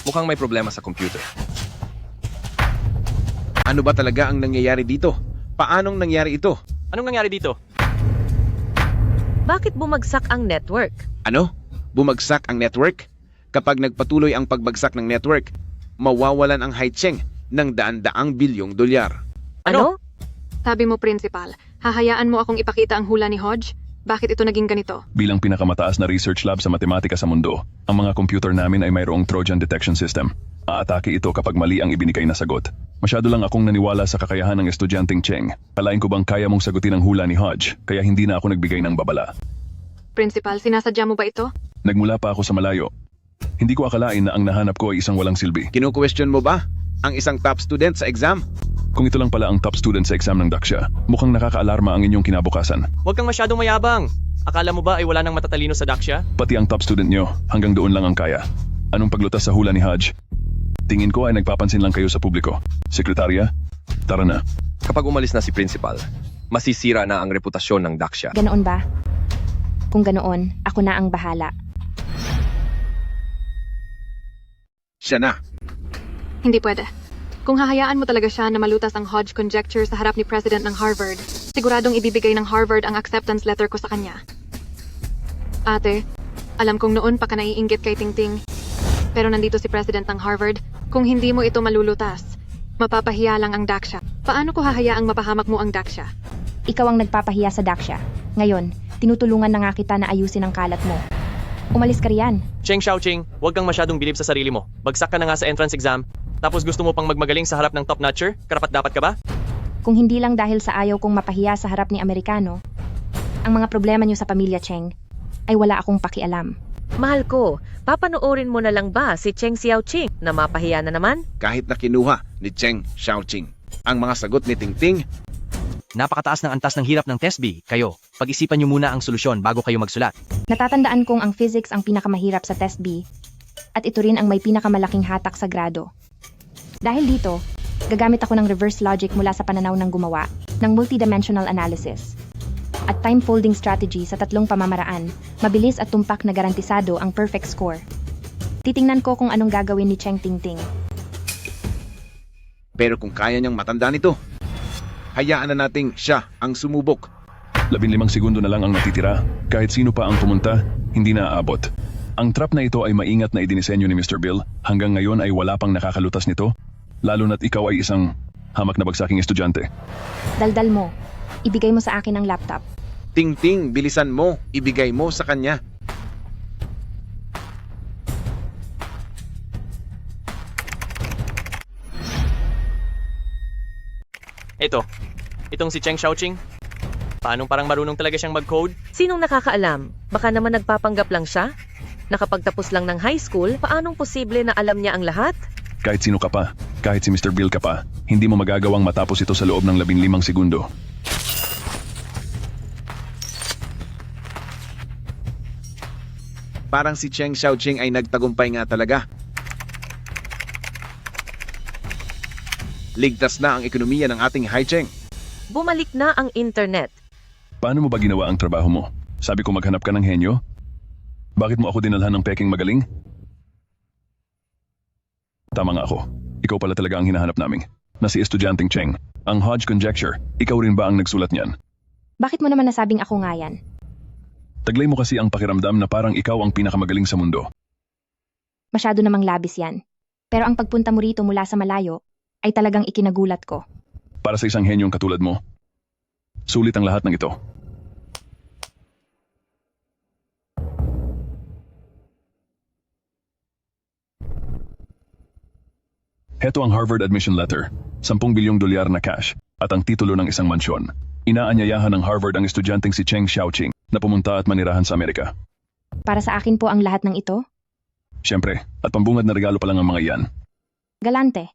Mukhang may problema sa computer. Ano ba talaga ang nangyayari dito? Paanong nangyari ito? Anong nangyari dito? Bakit bumagsak ang network? Ano? Bumagsak ang network? Kapag nagpatuloy ang pagbagsak ng network, mawawalan ang Haicheng ng daan-daang bilyong dolyar. Ano? Sabi mo, Principal, hahayaan mo akong ipakita ang hula ni Hodge? Bakit ito naging ganito? Bilang pinakamataas na research lab sa matematika sa mundo, ang mga computer namin ay mayroong Trojan detection system. Aatake ito kapag mali ang ibinigay na sagot. Masyado lang akong naniwala sa kakayahan ng estudyanteng Cheng. Kalain ko bang kaya mong sagutin ang hula ni Hodge, kaya hindi na ako nagbigay ng babala. Principal, sinasadya mo ba ito? Nagmula pa ako sa malayo. Hindi ko akalain na ang nahanap ko ay isang walang silbi. Kinu-question mo ba ang isang top student sa exam? Kung ito lang pala ang top student sa exam ng Daksha, mukhang nakakaalarma ang inyong kinabukasan. Huwag kang masyadong mayabang. Akala mo ba ay wala nang matatalino sa Daksha? Pati ang top student nyo, hanggang doon lang ang kaya. Anong paglutas sa hula ni Hodge? Tingin ko ay nagpapansin lang kayo sa publiko. Sekretarya, tara na. Kapag umalis na si Principal, masisira na ang reputasyon ng Daksha. Ganoon ba? Kung ganoon, ako na ang bahala. Siya na. Hindi pwede. Kung hahayaan mo talaga siya na malutas ang Hodge Conjecture sa harap ni President ng Harvard, siguradong ibibigay ng Harvard ang acceptance letter ko sa kanya. Ate, alam kong noon pa ka naiinggit kay Tingting, pero nandito si President ng Harvard. Kung hindi mo ito malulutas, mapapahiya lang ang Daksha. Paano ko hahayaang mapahamak mo ang Daksha? Ikaw ang nagpapahiya sa Daksha. Ngayon, tinutulungan na nga kita na ayusin ang kalat mo. Umalis ka riyan. Cheng Xiaoqing, huwag kang masyadong bilib sa sarili mo. Bagsak ka na nga sa entrance exam, tapos gusto mo pang magmagaling sa harap ng top-notcher? Karapat-dapat ka ba? Kung hindi lang dahil sa ayaw kong mapahiya sa harap ni Amerikano, ang mga problema niyo sa pamilya Cheng, ay wala akong pakialam. Mahal ko, papanoorin mo na lang ba si Cheng Xiaoqing na mapahiya na naman? Kahit na kinuha ni Cheng Xiaoqing ang mga sagot ni Tingting, Napakataas ng antas ng hirap ng test B. Kayo, pag-isipan niyo muna ang solusyon bago kayo magsulat. Natatandaan kong ang physics ang pinakamahirap sa test B, at ito rin ang may pinakamalaking hatak sa grado. Dahil dito, gagamit ako ng reverse logic mula sa pananaw ng gumawa ng multidimensional analysis at time folding strategy sa tatlong pamamaraan, mabilis at tumpak na garantisado ang perfect score. Titingnan ko kung anong gagawin ni Cheng Tingting. pero kung kaya niyang matandaan ito, hayaan na nating siya ang sumubok. 15 segundo na lang ang natitira. Kahit sino pa ang pumunta, hindi na aabot. Ang trap na ito ay maingat na idinisenyo ni Mr. Bill. Hanggang ngayon ay wala pang nakakalutas nito. Lalo na't ikaw ay isang hamak na bagsaking estudyante. Daldal mo. Ibigay mo sa akin ang laptop. Tingting, bilisan mo. Ibigay mo sa kanya. Itong si Cheng Xiaoqing. Paanong parang marunong talaga siyang mag-code? Sinong nakakaalam? Baka naman nagpapanggap lang siya? Nakapagtapos lang ng high school, paanong posible na alam niya ang lahat? Kahit sino ka pa, kahit si Mr. Bill ka pa, hindi mo magagawang matapos ito sa loob ng 15 segundo. Parang si Cheng Xiaoqing ay nagtagumpay nga talaga. Ligtas na ang ekonomiya ng ating Haicheng. Bumalik na ang internet. Paano mo ba ginawa ang trabaho mo? Sabi ko maghanap ka ng henyo? Bakit mo ako dinalhan ng peking magaling? Tama nga ako. Ikaw pala talaga ang hinahanap naming. Na si estudyanteng Cheng. Ang Hodge Conjecture, ikaw rin ba ang nagsulat niyan? Bakit mo naman nasabing ako nga yan? Taglay mo kasi ang pakiramdam na parang ikaw ang pinakamagaling sa mundo. Masyado namang labis yan. Pero ang pagpunta mo rito mula sa malayo ay talagang ikinagulat ko. Para sa isang henyong katulad mo, sulit ang lahat ng ito. Heto ang Harvard admission letter, 10 bilyong dolyar na cash, at ang titulo ng isang mansyon. Inaanyayahan ng Harvard ang estudyanteng si Cheng Xiaoqing na pumunta at manirahan sa Amerika. Para sa akin po ang lahat ng ito? Siyempre, at pambungad na regalo pa lang ang mga iyan. Galante.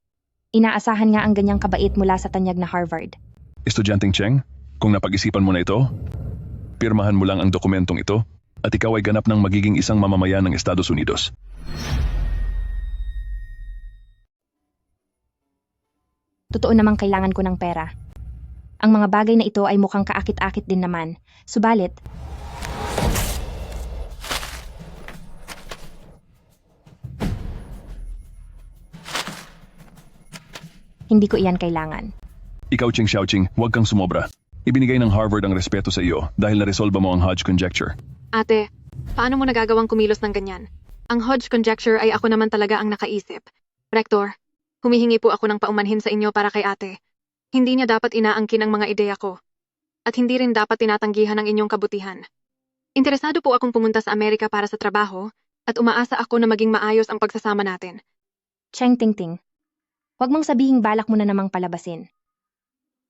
Inaasahan nga ang ganyang kabait mula sa tanyag na Harvard. Estudyanteng Cheng, kung napag-isipan mo na ito, pirmahan mo lang ang dokumentong ito at ikaw ay ganap ng magiging isang mamamayan ng Estados Unidos. Totoo namang kailangan ko ng pera. Ang mga bagay na ito ay mukhang kaakit-akit din naman. Subalit, hindi ko iyan kailangan. Ikaw, Cheng Xiaoqing, huwag kang sumobra. Ibinigay ng Harvard ang respeto sa iyo dahil naresolba mo ang Hodge Conjecture. Ate, paano mo nagagawang kumilos ng ganyan? Ang Hodge Conjecture ay ako naman talaga ang nakaisip. Rector, humihingi po ako ng paumanhin sa inyo para kay ate. Hindi niya dapat inaangkin ang mga ideya ko. At hindi rin dapat tinatanggihan ang inyong kabutihan. Interesado po akong pumunta sa Amerika para sa trabaho at umaasa ako na maging maayos ang pagsasama natin. Cheng Tingting, huwag mong sabihing balak mo na namang palabasin.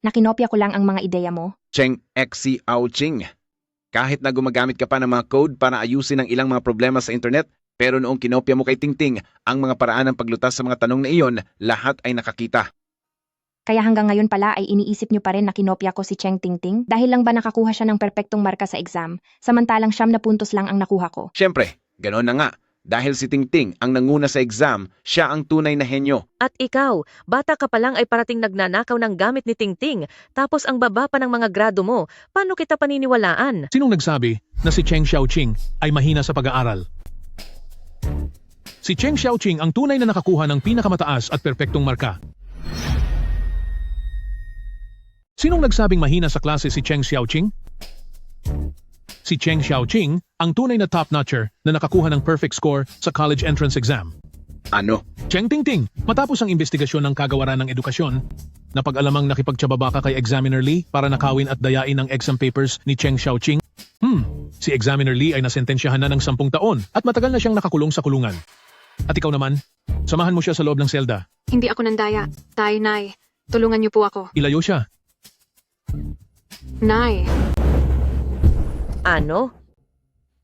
Nakinopya ko lang ang mga ideya mo. Cheng Xiaoqing. Kahit na gumagamit ka pa ng mga code para ayusin ang ilang mga problema sa internet, pero noong kinopya mo kay Tingting ang mga paraan ng paglutas sa mga tanong na iyon, lahat ay nakakita. Kaya hanggang ngayon pala ay iniisip niyo pa rin na kinopya ko si Cheng Tingting dahil lang ba nakakuha siya ng perpektong marka sa exam, samantalang 9 na puntos lang ang nakuha ko. Siyempre, ganoon na nga. Dahil si Tingting ang nanguna sa exam, siya ang tunay na henyo. At ikaw, bata ka pa lang ay parating nagnanakaw ng gamit ni Tingting, tapos ang baba pa ng mga grado mo, paano kita paniniwalaan? Sinong nagsabi na si Cheng Xiaoqing ay mahina sa pag-aaral? Si Cheng Xiaoqing ang tunay na nakakuha ng pinakamataas at perpektong marka. Sinong nagsabing mahina sa klase si Cheng Xiaoqing? Si Cheng Xiaoqing ang tunay na top-notcher na nakakuha ng perfect score sa college entrance exam. Ano? Cheng Tingting, matapos ang investigasyon ng kagawaran ng edukasyon, napag-alamang nakipagtsababa ka kay Examiner Lee para nakawin at dayain ang exam papers ni Cheng Xiaoqing. Si Examiner Lee ay nasentensyahan na ng 10 taon at matagal na siyang nakakulong sa kulungan. At ikaw naman, samahan mo siya sa loob ng selda. Hindi ako nandaya. Tay, Nay, tulungan niyo po ako. Ilayo siya. Nay. Ano?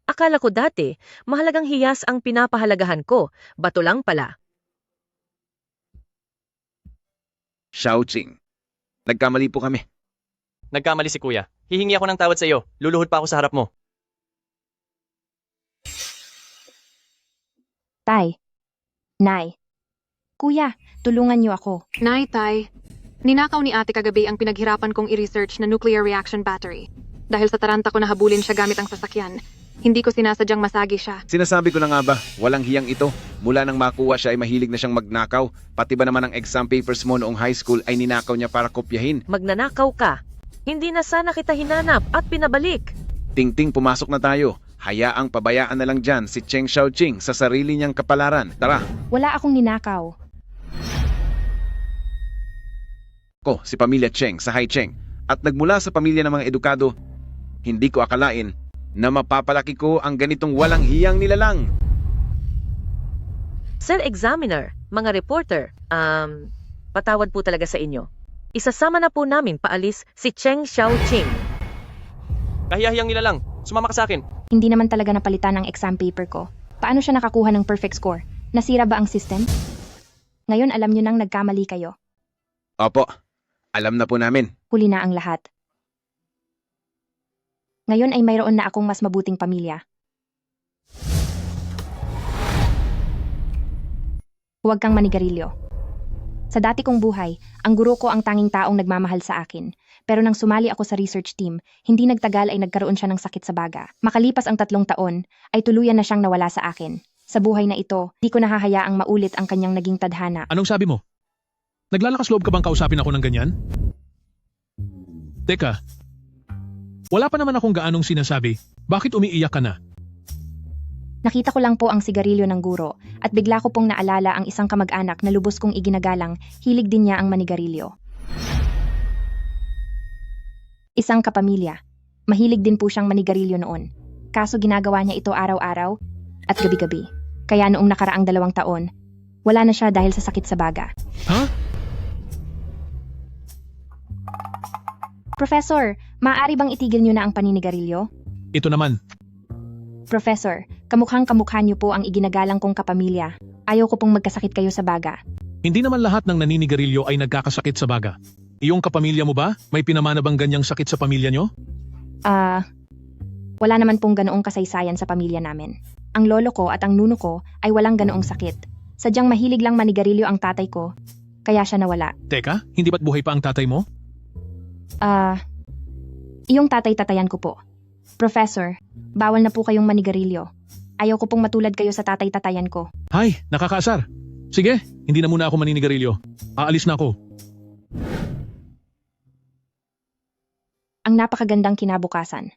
Akala ko dati, mahalagang hiyas ang pinapahalagahan ko. Bato lang pala. Xiaoqing, nagkamali po kami. Nagkamali si kuya. Hihingi ako ng tawad sa iyo. Luluhod pa ako sa harap mo. Tay, Nay, Kuya, tulungan niyo ako. Nay, Tay. Ninakaw ni ate kagabi ang pinaghirapan kong i-research na nuclear reaction battery. Dahil sa taranta ko na habulin siya gamit ang sasakyan, hindi ko sinasadyang masagi siya. Sinasabi ko na nga ba, walang hiyang ito. Mula nang makuha siya ay mahilig na siyang magnakaw. Pati ba naman ang exam papers mo noong high school ay ninakaw niya para kopyahin. Magnanakaw ka. Hindi na sana kita hinanap at pinabalik. Tingting, pumasok na tayo. Hayaang pabayaan na lang dyan si Cheng Xiaoqing sa sarili niyang kapalaran. Tara, Wala akong ninakaw. ko si pamilya Cheng sa Haicheng at nagmula sa pamilya ng mga edukado, hindi ko akalain na mapapalaki ko ang ganitong walang hiyang nilalang. Sir Examiner, mga reporter, patawad po talaga sa inyo. Isasama na po namin paalis si Cheng Xiaoqing. Kahiyahiyang nila lang. Sumama ka sa akin. Hindi naman talaga napalitan ang exam paper ko. Paano siya nakakuha ng perfect score? Nasira ba ang system? Ngayon alam nyo nang nagkamali kayo. Opo, alam na po namin. Huli na ang lahat. Ngayon ay mayroon na akong mas mabuting pamilya. Huwag kang manigarilyo. Sa dati kong buhay, ang guro ko ang tanging taong nagmamahal sa akin. Pero nang sumali ako sa research team, hindi nagtagal ay nagkaroon siya ng sakit sa baga. Makalipas ang 3 taon, ay tuluyan na siyang nawala sa akin. Sa buhay na ito, di ko nahahayaang maulit ang kanyang naging tadhana. Anong sabi mo? Naglalakas loob ka bang kausapin ako ng ganyan? Teka, wala pa naman akong gaanong sinasabi. Bakit umiiyak ka na? Nakita ko lang po ang sigarilyo ng guro at bigla ko pong naalala ang isang kamag-anak na lubos kong iginagalang, hilig din niya ang manigarilyo. Isang kapamilya. Mahilig din po siyang manigarilyo noon. Kaso ginagawa niya ito araw-araw at gabi-gabi. Kaya noong nakaraang 2 taon, wala na siya dahil sa sakit sa baga. Ha? Professor, maaari bang itigil niyo na ang paninigarilyo? Ito naman. Professor, kamukhang-kamukha niyo po ang iginagalang kong kapamilya. Ayaw ko pong magkasakit kayo sa baga. Hindi naman lahat ng naninigarilyo ay nagkakasakit sa baga. Iyong kapamilya mo ba? May pinamana bang ganyang sakit sa pamilya nyo? Wala naman pong ganoong kasaysayan sa pamilya namin. Ang lolo ko at ang nuno ko ay walang ganoong sakit. Sadyang mahilig lang manigarilyo ang tatay ko, kaya siya nawala. Teka, hindi ba't buhay pa ang tatay mo? Iyong tatay-tatayan ko po. Professor, bawal na po kayong manigarilyo. Ayaw ko pong matulad kayo sa tatay-tatayan ko. Hay, nakakaasar. Sige, hindi na muna ako maninigarilyo. Aalis na ako. Ang napakagandang kinabukasan.